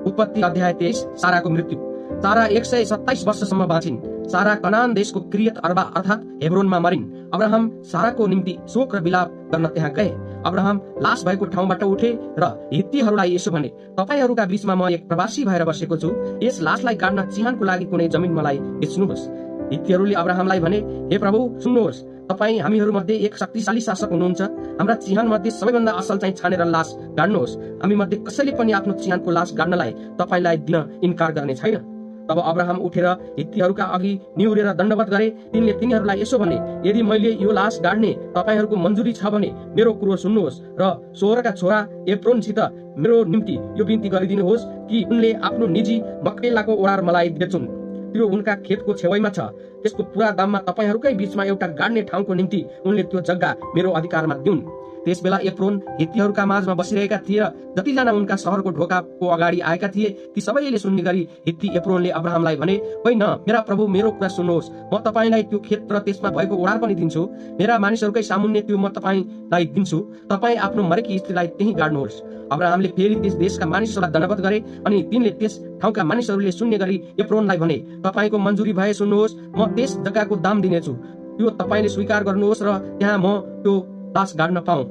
उत्पत्ति अध्याय 23 साराको मृत्यु। सारा 127 वर्षसम्म बाँचिन्। सारा कनान देशको किरियत अर्बा अर्थात् हेब्रोनमा मरिन्। अब्राहम साराको निम्ति शोक र विलाप गर्न त्यहाँ गए। अब्राहम लास भएको ठाउँबाट उठे र हित्तीहरूलाई यसो भने, तपाईहरूका बीचमा म एक प्रवासी भएर बसेको छु। यस लासलाई काट्न चिहानको लागि कुनै जमिन मलाई बेच्नुहोस्। हित्तीहरूले अब्राहमलाई भने, हे प्रभु, सुन्नुहोस्, तपाईँ हामीहरूमध्ये एक शक्तिशाली शासक हुनुहुन्छ। हाम्रा चिहानमध्ये सबैभन्दा असल चाहिँ छानेर लास गाड्नुहोस्। हामी मध्ये कसैले पनि आफ्नो चिहानको लास गाड्नलाई तपाईँलाई दिन इन्कार गर्ने छैन। तब अब्राहम उठेर हित्तीहरूका अघि निहुरेर दण्डवत गरे। तिनले तिनीहरूलाई यसो भने, यदि मैले यो लास गाड्ने तपाईँहरूको मन्जुरी छ भने मेरो कुरो सुन्नुहोस् र सोहरका छोरा एप्रोनसित मेरो निम्ति यो बिन्ती गरिदिनुहोस् कि उनले आफ्नो निजी मक्पेलाको ओडार मलाई बेचुन्। त्यो उनका खेतको छेउमा छ। त्यसको पुरा दाममा तपाईँहरूकै बीचमा एउटा गाड्ने ठाउँको निम्ति उनले त्यो जग्गा मेरो अधिकारमा दिउन्। त्यसबेला एप्रोन हित्तीहरूका माझमा बसिरहेका थिए। जतिजना उनका सहरको ढोकाको अगाडि आएका थिए ती सबैले सुन्ने गरी हित्ती एप्रोनले अब्राहमलाई भने, होइन मेरा प्रभु, मेरो कुरा सुन्नुहोस्। म तपाईँलाई त्यो खेत र त्यसमा भएको ओडार पनि दिन्छु। मेरा मानिसहरूकै सामुन्ने त्यो म तपाईँलाई दिन्छु। तपाईँ आफ्नो मरेकी स्त्रीलाई त्यही गाड्नुहोस्। अब्राहमले फेरि त्यस देशका मानिसहरूलाई दण्डवत गरे अनि तिनले त्यस ठाउँका मानिसहरूले सुन्ने गरी एप्रोनलाई भने, तपाईँको मन्जुरी भए सुन्नुहोस्, म त्यस जग्गाको दाम दिनेछु। त्यो तपाईँले स्वीकार गर्नुहोस् र त्यहाँ म त्यो लास गाड्न पाऊँ।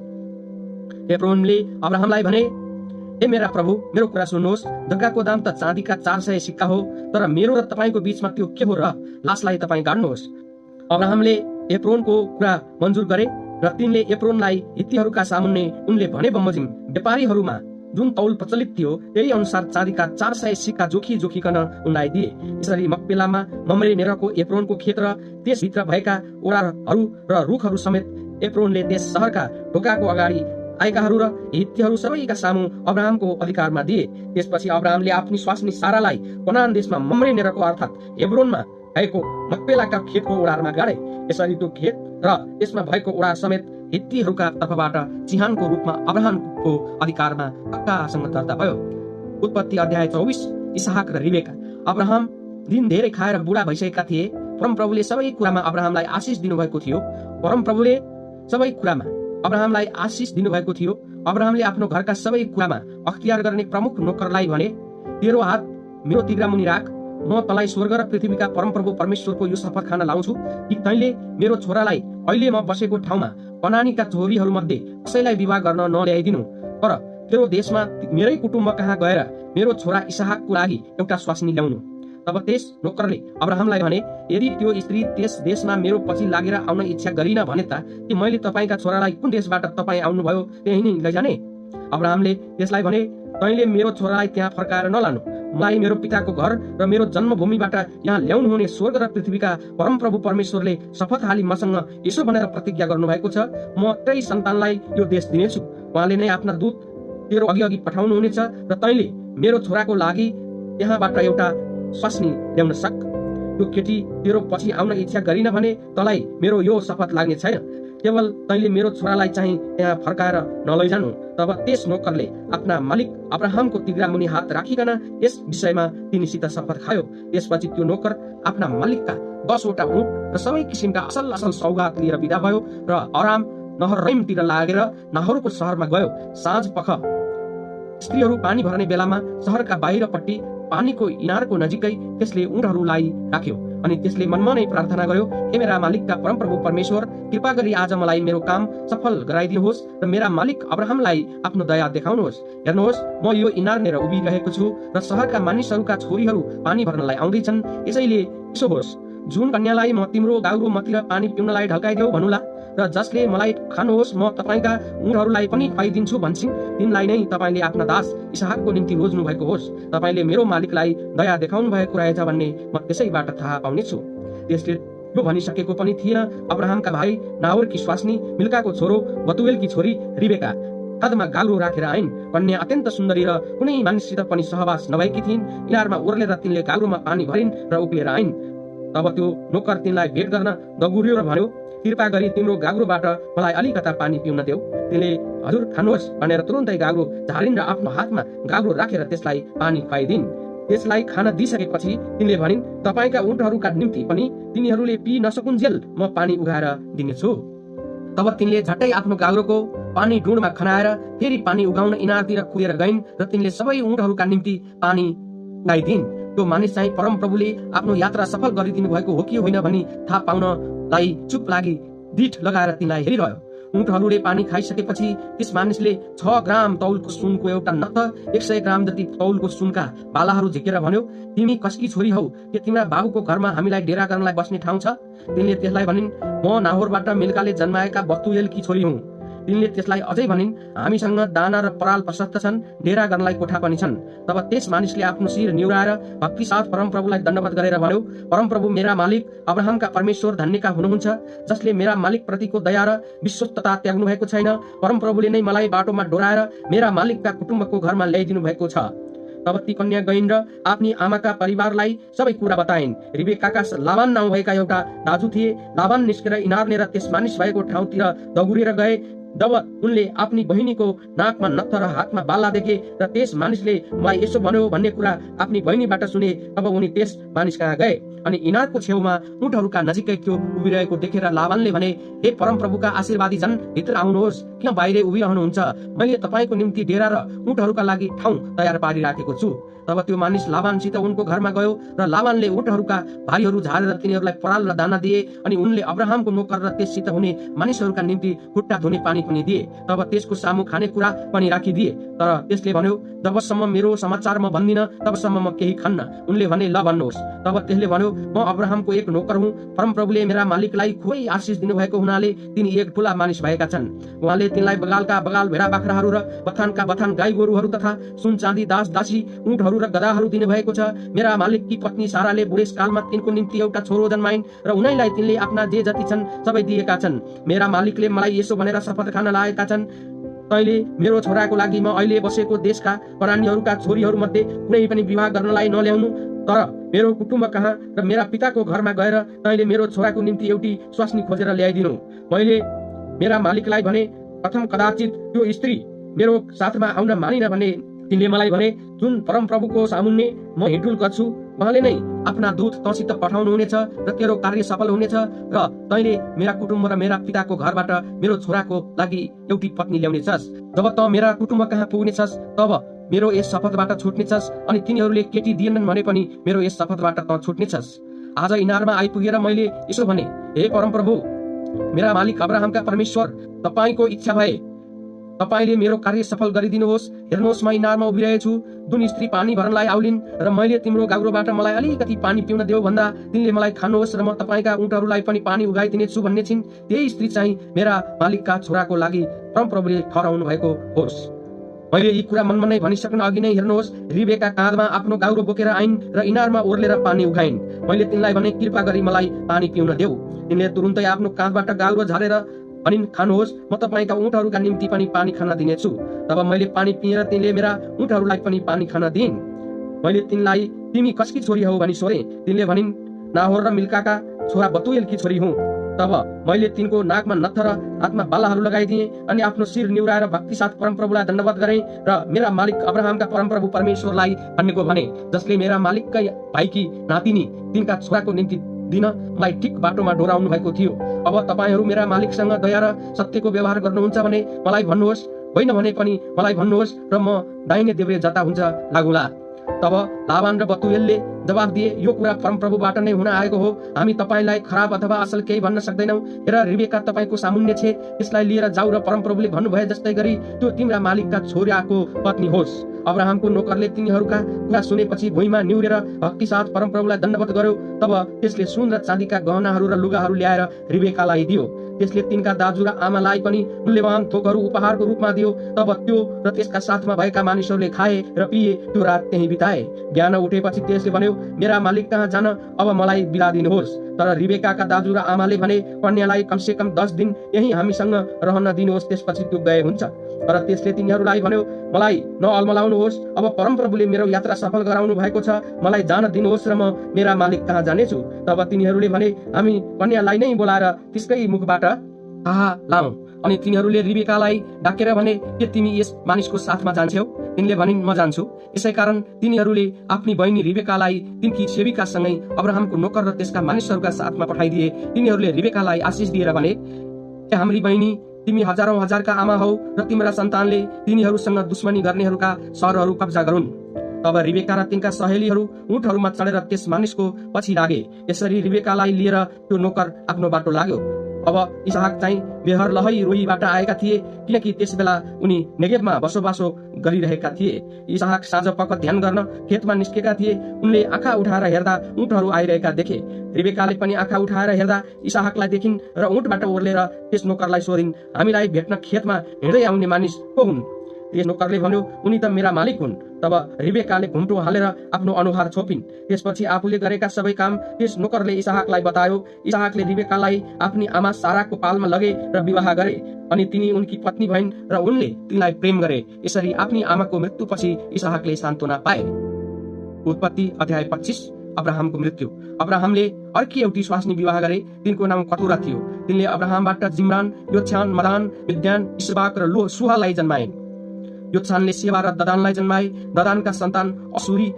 एप्रोनले अब्राहमलाई भने, हे मेरा प्रभु, मेरो कुरा सुन्नुहोस्। जग्गाको दाम त चाँदीका 400 सिक्का हो, तर मेरो र तपाईँको बीचमा त्यो के हो र? लासलाई तपाईँ गाड्नुहोस्। अब्राहमले एप्रोनको कुरा मन्जुर गरे र तिनले एप्रोनलाई हित्तीहरूका सामुन्ने उनले भने बमोजिम व्यापारीहरूमा जुन तौल प्रचलित थियो त्यही अनुसार चाँदीका 400 सिक्का जोखिकन उनलाई दिए। यसरी मक्पेलामा मम्रे नेरको एप्रोनको खेत र त्यसभित्र भएका ओडारहरू र रुखहरू समेत एप्रोनले त्यस सहरका ढोकाको अगाडि आएकाहरू र हित्तीहरू सबैका सामु अब्राहमको अधिकारमा दिए। त्यसपछि अब्राहमले आफ्नी स्वास्नी सारालाई कनान देशमा मम्रे नेरको अर्थात् हेब्रोनमा भएको मक्पेलाका खेतको ओडारमा गाडे। यसरी त्यो खेत र त्यसमा भएको ओडार समेत हित्तीहरूका तर्फबाट चिहानको रूपमा अब्राहमको अधिकारमा पक्कासँग दर्ता भयो। उत्पत्ति अध्याय 24। इसहाक र रिबेका। अब्राहम दिन धेरै खाएर बुढा भइसकेका थिए। परमप्रभुले सबै कुरामा अब्राहमलाई आशिष दिनुभएको थियो। परमप्रभुले सबै कुरामा अब्राहमलाई आशिष दिनुभएको थियो। अब्राहमले आफ्नो घरका सबै कुरामा अख्तियार गर्ने प्रमुख नोकरलाई भने, तेरो हात मेरो तिघ्रा मुनि राख, म तँलाई स्वर्ग र पृथ्वीका परमप्रभु परमेश्वरको यो शपथ खान लाउँछु कि तैँले मेरो छोरालाई अहिले म बसेको ठाउँमा कनानीका छोरीहरूमध्ये कसैलाई विवाह गर्न नल्याइदिनु, तर तेरो देशमा मेरै कुटुम्ब कहाँ गएर मेरो छोरा इसहाकको लागि एउटा स्वास्नी ल्याउनु। तब त्यस नोकरले अब्राहमलाई भने, यदि त्यो स्त्री त्यस देशमा मेरो पछि लागेर आउन इच्छा गरिन भने त कि मैले तपाईँका छोरालाई कुन देशबाट तपाईँ आउनुभयो त्यही नै लैजाने। अब्राहमले त्यसलाई भने, तैँले मेरो छोरालाई त्यहाँ फर्काएर नलानु। मलाई मेरो पिताको घर र मेरो जन्मभूमिबाट यहाँ ल्याउनु हुने स्वर्ग र पृथ्वीका परमप्रभु परमेश्वरले शपथ हाली मसँग यसो भनेर प्रतिज्ञा गर्नुभएको छ, म त्यही सन्तानलाई यो देश दिनेछु। उहाँले नै आफ्ना दूत तेरो अघि पठाउनु हुनेछ र तैँले मेरो छोराको लागि त्यहाँबाट एउटा स्वास्नी ल्याउन सक। त्यो केटी तेरो पछि आउन इच्छा गरिन भने तँलाई मेरो यो शपथ लाग्ने छैन। केवल तैँले मेरो छोरालाई चाहिँ त्यहाँ फर्काएर नलैजानु। तब त्यस नोकरले आफ्ना मालिक अब्राहमको तिघ्रा मुनि हात राखिकन यस विषयमा तिनीसित शपथ खायो। त्यसपछि त्यो नोकर आफ्ना मालिकका 10 वटा ऊँट र सबै किसिमका असल असल सौगात लिएर विदा भयो र अराम नहरैमतिर लागेर नाहोरको शहरमा गयो। साँझ पख स्त्रीहरू पानी भर्ने बेलामा शहरका बाहिरपट्टि पानीको इनारको नजिकै त्यसले ऊँटहरूलाई राख्यो अनि त्यसले मनमा नै प्रार्थना गर्यो, हे मेरा मालिकका परमप्रभु परमेश्वर, कृपा गरी आज मलाई मेरो काम सफल गराइदिनुहोस् र मेरा मालिक अब्राहमलाई आफ्नो दया देखाउनुहोस्। हेर्नुहोस्, म यो इनारनेर उभिरहेको छु र शहरका मानिसहरूका छोरीहरू पानी भर्नलाई आउँदैछन्। यसैले यसो होस्, जुन कन्यालाई म तिम्रो गाउरो मतिर पानी पिउनलाई ढल्काइदेऊ भन्नुला र जसले मलाई खानुहोस् म तपाईँका ऊँटहरूलाई पनि खुवाइदिन्छु भन्छन्, तिनलाई नै तपाईँले आफ्ना दास इसहाकको निम्ति रोज्नु भएको होस्। तपाईँले मेरो मालिकलाई दया देखाउनु भएको रहेछ भन्ने म त्यसैबाट थाहा पाउनेछु। त्यसले यो भनिसकेको पनि थिएन। अब्राहमका भाइ नाहोरकी स्वास्नी मिल्काको छोरो बतुएलकी छोरी रिबेका काँधमा गाउरो राखेर आइन्। कन्या अत्यन्त सुन्दरी र कुनै मानिससित पनि सहवास नभएकी थिइन्। इनारमा ओर्लेर तिनले गाउरोमा पानी भरिन् र उक्लेर आइन्। तब त्यो नोकर तिनलाई भेट गर्न दगुर्यो र भन्यो, कृपा गरी तिम्रो गाग्रोबाट मलाई अलिकता पानी पिउन देऊ। तिनले हजुर खानुहोस् भनेर तुरुन्तै गाग्रो झारिन् र आफ्नो हातमा गाग्रो राखेर त्यसलाई पानी खुवाइदिन्। त्यसलाई खान दिइसकेपछि तिनले भनिन्, तपाईँका ऊँटहरूका निम्ति पनि तिनीहरूले पिइ नसकुन्जेल म पानी उघाएर दिनेछु। तब तिनले झट्टै आफ्नो गाग्रोको पानी ढुँडमा खनाएर फेरि पानी उघाउन इनारतिर कुदेर गइन् र तिनले सबै ऊँटहरूका निम्ति पानी उघाइदिन्। त्यो मानिस चाहिँ परमप्रभुले आफ्नो यात्रा सफल गरिदिनु भएको हो कि होइन भनी थाहा पाउनलाई चुप लागि दिठ लगाएर तिनलाई हेरिरह्यो। ऊँटहरूले पानी खाइसकेपछि त्यस मानिसले 6 ग्राम तौलको सुनको एउटा नत्थ 100 ग्राम जति तौलको सुनका बालाहरू झिकेर भन्यो, तिमी कसकी छोरी हौ? के तिम्रा बाबुको घरमा हामीलाई डेरा गर्नलाई बस्ने ठाउँ छ? तिनले त्यसलाई भनिन्, म नाहोरबाट मिल्काले जन्माएका बतुएलकी छोरी हुँ। तिनले त्यसलाई अझै भनिन्, हामीसँग दाना र पराल प्रशस्त छन्, डेरा गर्नलाई कोठा पनि छन्। तब त्यस मानिसले आफ्नो शिर निहुराएर भक्ति साथ परमप्रभुलाई दण्डवत गरेर भन्यो, परमप्रभु मेरा मालिक अब्राहमका परमेश्वर धन्यका हुनुहुन्छ, जसले मेरा मालिक प्रतिको दया र विश्वस्तता त्याग्नु भएको छैन। परमप्रभुले नै मलाई बाटोमा डोराएर मेरा मालिकका कुटुम्बको घरमा ल्याइदिनु भएको छ। तब ती कन्या गइन् र आफ्नी आमाका परिवारलाई सबै कुरा बताइन्। रिबेकाका लाबान नाउँ भएका एउटा दाजु थिए। लाबान निस्केर इनारनेर त्यस मानिस भएको ठाउँतिर दगुरेर गए। जब उनले आफ्नी बहिनीको नाकमा नत्थ र हातमा बाला देखे र त्यस मानिसले मलाई यसो भन्यो भन्ने कुरा आफ्नी बहिनीबाट सुने, तब उनी त्यस मानिस कहाँ गए अनि इनारको छेउमा ऊँटहरूका नजिकै त्यो उभिरहेको देखेर लाबानले भने, हे परमप्रभुका आशीर्वादी जन, भित्र आउनुहोस्, किन बाहिर उभिरहनुहुन्छ? मैले तपाईँको निम्ति डेरा र ऊँटहरूका लागि ठाउँ तयार पारिराखेको छु। तब त्यो मानिस लाबानसित उनको घरमा गयो र लाबानले ऊँटहरूका भारीहरू झारेर तिनीहरूलाई पराल र दाना दिए अनि उनले अब्राहमको नोकर र त्यससित हुने मानिसहरूका निम्ति खुट्टा धुने पानी पनि दिए। तब त्यसको सामु खानेकुरा पनि राखिदिए। तर त्यसले भन्यो, जबसम्म मेरो समाचार म भन्दिन तबसम्म म केही खान्न। उनले भने, ल भन्नुहोस्। तब त्यसले भन्यो, म अब्राहमको एक नोकर हुँ। परमप्रभुले मेरा मालिकलाई खुबै आशिष दिनुभएको हुनाले तिनी एक ठूला मानिस भएका छन्। उहाँले तिनलाई बगालका बगाल भेडा बाख्राहरू र बथानका बथान गाई गोरुहरू तथा सुन चाँदी दास दासी ऊँटहरू र गधाहरू दिनुभएको छ। मेरा मालिककी पत्नी साराले बुढेसकालमा तिनको निम्ति एउटा छोरो जन्माइन् र उनैलाई तिनले आफ्ना जे जति छन् सबै दिएका छन्। मेरा मालिकले मलाई यसो भनेर शपथ खान लागेका छन्, तैँले मेरो छोराको लागि म अहिले बसेको देशका कनानीहरूका छोरीहरूमध्ये कुनै पनि विवाह गर्नलाई नल्याउनु, तर मेरो कुटुम्ब कहाँ र मेरा पिताको घरमा गएर तैँले मेरो छोराको निम्ति एउटी स्वास्नी खोजेर ल्याइदिनु। मैले मेरा मालिकलाई भने, प्रथम कदाचित त्यो स्त्री मेरो साथमा आउन मानिन भने तिनले मलाई भने, जुन परमप्रभुको सामुन्ने म हिँडडुल गर्छु उहाँले नै आफ्ना दूत तँसित पठाउनु हुनेछ र तेरो कार्य सफल हुनेछ र तैँले मेरा कुटुम्ब र मेरा पिताको घरबाट मेरो छोराको लागि एउटी पत्नी ल्याउनेछस्। जब तँ मेरा कुटुम्ब कहाँ पुग्नेछस् तब मेरो यस शपथबाट छुट्नेछस्, अनि तिनीहरूले केटी दिएनन् भने पनि मेरो यस शपथबाट तँ छुट्नेछस्। आज इनारमा आइपुगेर मैले यसो भने, हे परमप्रभु, मेरा मालिक अब्राहमका परमेश्वर, तपाईँको इच्छा भए तपाईँले मेरो कार्य सफल गरिदिनुहोस्। हेर्नुहोस्, म इनारमा उभिरहेछु, जुन स्त्री पानी भर्नलाई आउलिन् र मैले तिम्रो गाग्रोबाट मलाई अलिकति पानी पिउन देऊ भन्दा तिनले मलाई खानुहोस् र म तपाईँका ऊँटहरूलाई पनि पानी उगाइदिनेछु भन्ने छिन्। त्यही स्त्री चाहिँ मेरा मालिकका छोराको लागि परमप्रभुले ठहराउनु भएको होस्। मैले यी कुरा मनमा नै भनिसक्न अघि नै हेर्नुहोस्, रिबेका काँधमा आफ्नो गाउरो बोकेर आइन् र इनारमा ओर्लेर पानी उगाइन्। मैले तिनलाई भने, कृपा गरी मलाई पानी पिउन देऊ। तिनले तुरुन्तै आफ्नो काँधबाट गाउरो झारेर भनिन्, खानुहोस्, म तपाईँका ऊँटहरूका निम्ति पनि पानी खान दिनेछु। तब मैले पानी पिएर तिनले मेरा ऊँटहरूलाई पनि पानी खान दिइन्। मैले तिनलाई, तिमी कसकी छोरी हौ भनी सोधेँ। तिनले भनिन्, नाहोर र मिल्काका छोरा बतुएलकी छोरी हुँ। तब मैले तिनको नाकमा नत्थ र हातमा बालाहरू लगाइदिएँ अनि आफ्नो शिर निहुराएर भक्ति साथ परमप्रभुलाई दण्डवत गरेँ र मेरा मालिक अब्राहमका परमप्रभु परमेश्वरलाई भन्नेको भने, जसले मेरा मालिककै भाइकी नातिनी तिनका छोराको निम्ति दिन मलाई ठिक बाटोमा डोराउनु भएको थियो। अब तपाईँहरू मेरा मालिकसँग दया र सत्यको व्यवहार गर्नुहुन्छ भने मलाई भन्नुहोस्, होइन भने पनि मलाई भन्नुहोस् र म दाहिने देब्रे जता हुन्छ लागुला। तब लाबान र बतुएलले जवाफ दिए, यो कुरा परमप्रभुबाट नै हुन आएको हो। हामी तपाईँलाई खराब अथवा असल केही भन्न सक्दैनौँ। हेर, रिबेका तपाईँको सामुन्ने छे, त्यसलाई लिएर जाऊ र परमप्रभुले भन्नुभए जस्तै गरी त्यो तिम्रा मालिकका छोराको पत्नी होस्। अब्राहमको नोकरले तिनीहरूका कुरा सुनेपछि भुइँमा निहुरेर भक्ति साथ परमप्रभुलाई दण्डवत गर्यो। तब त्यसले सुन र चाँदीका गहनाहरू र लुगाहरू ल्याएर रिबेकालाई दियो। त्यसले तिनका दाजु र आमालाई पनि मूल्यवान थोकहरू उपहारको रूपमा दियो। तब त्यो र त्यसका साथमा भएका मानिसहरूले खाए र पिए, त्यो रात त्यहीँ बिताए। बिहान उठेपछि त्यसले भन्यो, मेरा मालिक कहाँ जान, अब मलाई बिदा दिनुहोस्। तर रिबेकाका दाजु र आमाले भने, कन्यालाई कमसेकम 10 दिन यही हामीसँग रहन दिनुहोस्, त्यसपछि त्यो गए हुन्छ। तर त्यसले तिनीहरूलाई भन्यो, मलाई नअल्मलाउनुहोस्, अब परमप्रभुले मेरो यात्रा सफल गराउनु भएको छ, मलाई जान दिनुहोस् र म मेरा मालिक कहाँ जानेछु। तब तिनीहरूले भने, हामी कन्यालाई नै बोलाएर त्यसकै मुखबाट थाहा लाऊ। अनि तिनीहरूले रिबेकालाई डाकेर भने, के तिमी यस मानिसको साथमा जान्छौ? तिनले भनिन्, म जान्छु। यसै कारण तिनीहरूले आफ्नी बहिनी रिबेकालाई तिनकी सेविकासँगै अब्राहमको नोकर र त्यसका मानिसहरूका साथमा पठाइदिए। तिनीहरूले रिबेकालाई आशिष दिएर भने, हाम्री बहिनी, तिमी हजारौं हजारका आमा हौ र तिम्रा सन्तानले तिनीहरूसँग दुश्मनी गर्नेहरूका सहरहरू कब्जा गरून्। तब रिबेका र तिनका सहेलीहरू ऊँटहरूमा चढेर त्यस मानिसको पछि लागे। यसरी रिबेकालाई लिएर त्यो नोकर आफ्नो बाटो लाग्यो। अब इसहाक चाहिँ बेहर लहै रोईबाट आएका थिए, किनकि त्यसबेला उनी नेगेबमा बसोबासो गरिरहेका थिए। इसहाक साँझ पख ध्यान गर्न खेतमा निस्केका थिए। उनले आँखा उठाएर हेर्दा ऊँटहरू आइरहेका देखे। रिबेकाले पनि आँखा उठाएर हेर्दा इसहाकलाई देखिन् र ऊँटबाट ओर्लेर त्यस नोकरलाई सोधिन्, हामीलाई भेट्न खेतमा हिँड्दै आउने मानिस को हुन्? त्यस नोकरले भन्यो, उनी त मेरा मालिक हुन्। तब रिबेकाले घुम्टो हालेर आफ्नो अनुहार छोपिन्। त्यसपछि आफूले गरेका सबै काम त्यस नोकरले इसहाकलाई बतायो। इसहाकले रिबेकालाई आफ्नी आमा साराको पालमा लगे र विवाह गरे, अनि तिनी उनकी पत्नी भइन् र उनले तिनलाई प्रेम गरे। यसरी आफ्नी आमाको मृत्युपछि इसहाकले सान्त्वना पाए। उत्पत्ति अध्याय 25। अब्राहमको मृत्यु। अब्राहमले अर्की एउटी स्वास्नी विवाह गरे, तिनको नाम कतुरा थियो। तिनले अब्राहमबाट जिम्रान, योत्छान, मदान, विद्यान, इस्बाक र सुहालाई जन्माइन्। योत्छानले सेवा र ददानलाई जन्माए। ददानका सन्तान असुरी,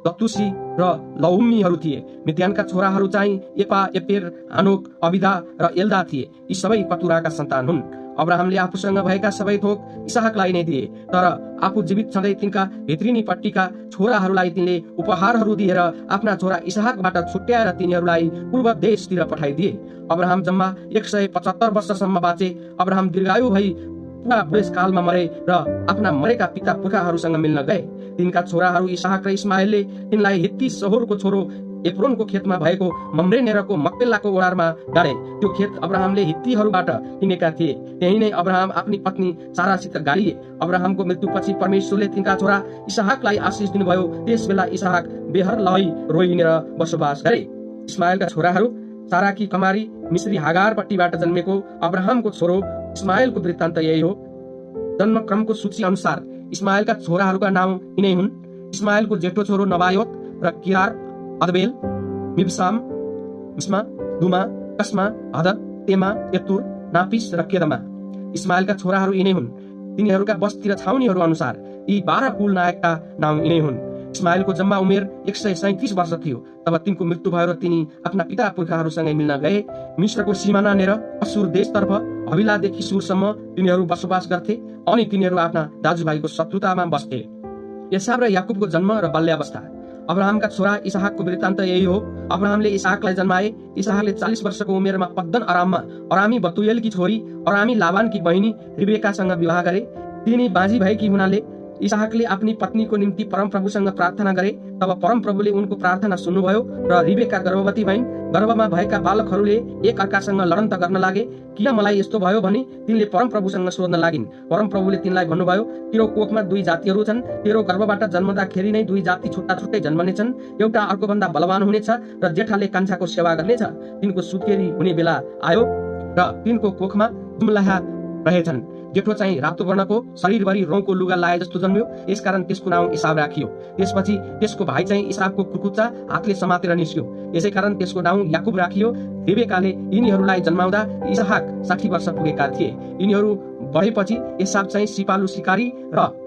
दत्तुसी र लौमीहरू थिए। मिद्यानका छोराहरू चाहिँ एपा, एपेर, हानोक, अबिदा र एल्दा थिए। यी सबै कतुराका सन्तान हुन्। अब्राहमले आफूसँग भएका सबै थोक इसहाकलाई नै दिए, तर आफू जीवित छँदै तिनका भित्रिनीपट्टिका छोराहरूलाई तिनले उपहारहरू दिएर आफ्ना छोरा इसहाकबाट छुट्याएर तिनीहरूलाई पूर्व देशतिर पठाइदिए। अब्राहम जम्मा 175 वर्षसम्म बाँचे। अब्राहम दीर्घायु भई पुरा बुढेसकालमा मरे र आफ्ना मरेका पिता पुर्खाहरूसँग मिल्न गए। तिनका छोराहरू इसहाक र इस्माएलले तिनलाई हित्ती सहोरको छोरो एप्रोनको खेतमा भएको मम्रे नेरको मक्पेलाको ओडारमा गाडे। त्यो खेत अब्राहमले हित्तीहरूबाट किनेका थिए। त्यही नै अब्राहम आफ्नी पत्नी सारासित गाडिए। अब्राहमको मृत्युपछि परमेश्वरले तिनका छोरा इसहाकलाई आशिष दिनुभयो। त्यसबेला इसहाक बेहर लहै रोइनेर बसोबास गरे। इस्माएलका छोराहरू साराकी कमारी मिश्री हागारपट्टिबाट जन्मेको अब्राहमको छोरो इस्माएलको वृत्तान्त यही हो। जन्मक्रमको सूची अनुसार इस्माएलका छोराहरूका नाम यिनै हुन्। इस्माएलको जेठो छोरो नबायोत र किरार, अदबेल, मिब्साम, मिस्मा, दुमा, कस्मा, हदद, तेमा, यतुर, नापिस र केदमा। इस्माएलका छोराहरू यिनै हुन्। तिनीहरूका बस्ती र छाउनीहरू अनुसार यी 12 कुल नायकका नाम यिनै हुन्। इस्माएलको जम्मा उमेर 137 वर्ष थियो तब तिनको मृत्यु भयो र तिनी आफ्ना पिता पुर्खाहरूसँगै मिल्न गए। मिश्रको सिमाना नेर असुर देशतर्फ हविलादेखि सुरसम्म तिनीहरू बसोबास गर्थे अनि तिनीहरू आफ्ना दाजुभाइको शत्रुतामा बस्थे। एसाव र याकुबको जन्म र बाल्यावस्था। अब्राहमका छोरा इसहाकको वृत्तान्त यही हो। अब्राहमले इसहाकलाई जन्माए। इसहाकले 40 वर्षको उमेरमा पद्दन अराममा अरामी बतुएलकी छोरी अरामी लाबानकी बहिनी रिबेकासँग विवाह गरे। तिनी बाँझी भएकी हुनाले इसहाकले आफ्नी पत्नीको निम्ति परमप्रभुसँग प्रार्थना गरे। तब परमप्रभुले उनको प्रार्थना सुन्नुभयो र रिबेका गर्भवती भइन्। गर्भमा भएका बालकहरूले एक अर्कासँग लडन्त गर्न लागे। किन मलाई यस्तो भयो भनी तिनले परमप्रभुसँग सोध्न लागिन्। परमप्रभुले तिनलाई भन्नुभयो, तेरो कोखमा 2 जातिहरू छन्। तेरो गर्भबाट जन्मदाखेरि नै 2 जाति छुट्टा छुट्टै जन्मनेछन्। एउटा अर्कोभन्दा बलवान हुनेछ र जेठाले कान्छाको सेवा गर्नेछ। तिनको सुत्केरी हुने बेला आयो र तिनको कोखमा जुम्लाहा रहेछन्। जेठो चाहिँ रातो वर्णको शरीरभरि रौँको लुगा लाए जस्तो जन्म्यो। यसकारण त्यसको नाउँ एसाव राखियो। त्यसपछि त्यसको भाइ चाहिँ इसाकको कुर्कुच्चा हातले समातेर निस्क्यो। यसैकारण त्यसको नाउँ याकुब राखियो। रिबेकाले यिनीहरूलाई जन्माउँदा इसहाक 60 वर्ष पुगेका थिए। यिनीहरू बढेपछि एसाव चाहिँ सिपालु शिकारी र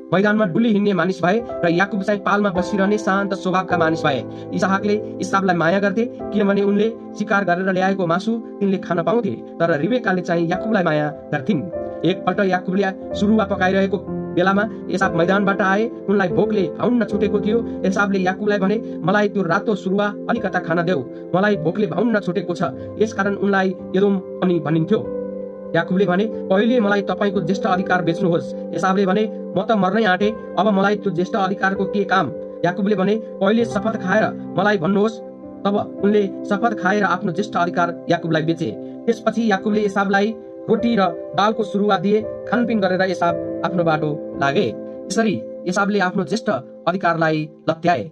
मैदानमा डुली हिँड्ने मानिस भए र याकुब चाहिँ पालमा बसिरहने शान्त स्वभावका मानिस भए। इसहाकले इसावलाई माया गर्थे किनभने उनले शिकार गरेर ल्याएको मासु तिनले खान पाउँथे, तर रिबेकाले चाहिँ याकुबलाई माया गर्थिन्। एकपल्ट याकुबले सुरुवा पकाइरहेको बेलामा एसाव मैदानबाट आए। उनलाई भोकले भाउन्न छुटेको थियो। एसावले याकुबलाई भने, मलाई त्यो रातो सुरुवा अलिकता खान देऊ, मलाई भोकले भाउन्न छुटेको छ। यसकारण उनलाई एदोम पनि भनिन्थ्यो। याकुबले भने, पहिले मलाई तपाईको ज्येष्ठ अधिकार बेच्नुहोस्। एसावले भने, म त मर्नै आँटे, अब मलाई त्यो ज्येष्ठ अधिकारको के काम। याकुबले भने, पहिले शपथ खाएर मलाई भन्नुहोस्। तब उनले शपथ खाएर आफ्नो ज्येष्ठ अधिकार याकुबलाई बेचे। त्यसपछि याकुबले एसावलाई रोटी र दालको सुरुवा दिए। खानपिन गरेर एसाव आफ्नो बाटो लागे। यसरी एसावले आफ्नो ज्येष्ठ अधिकारलाई लत्याए।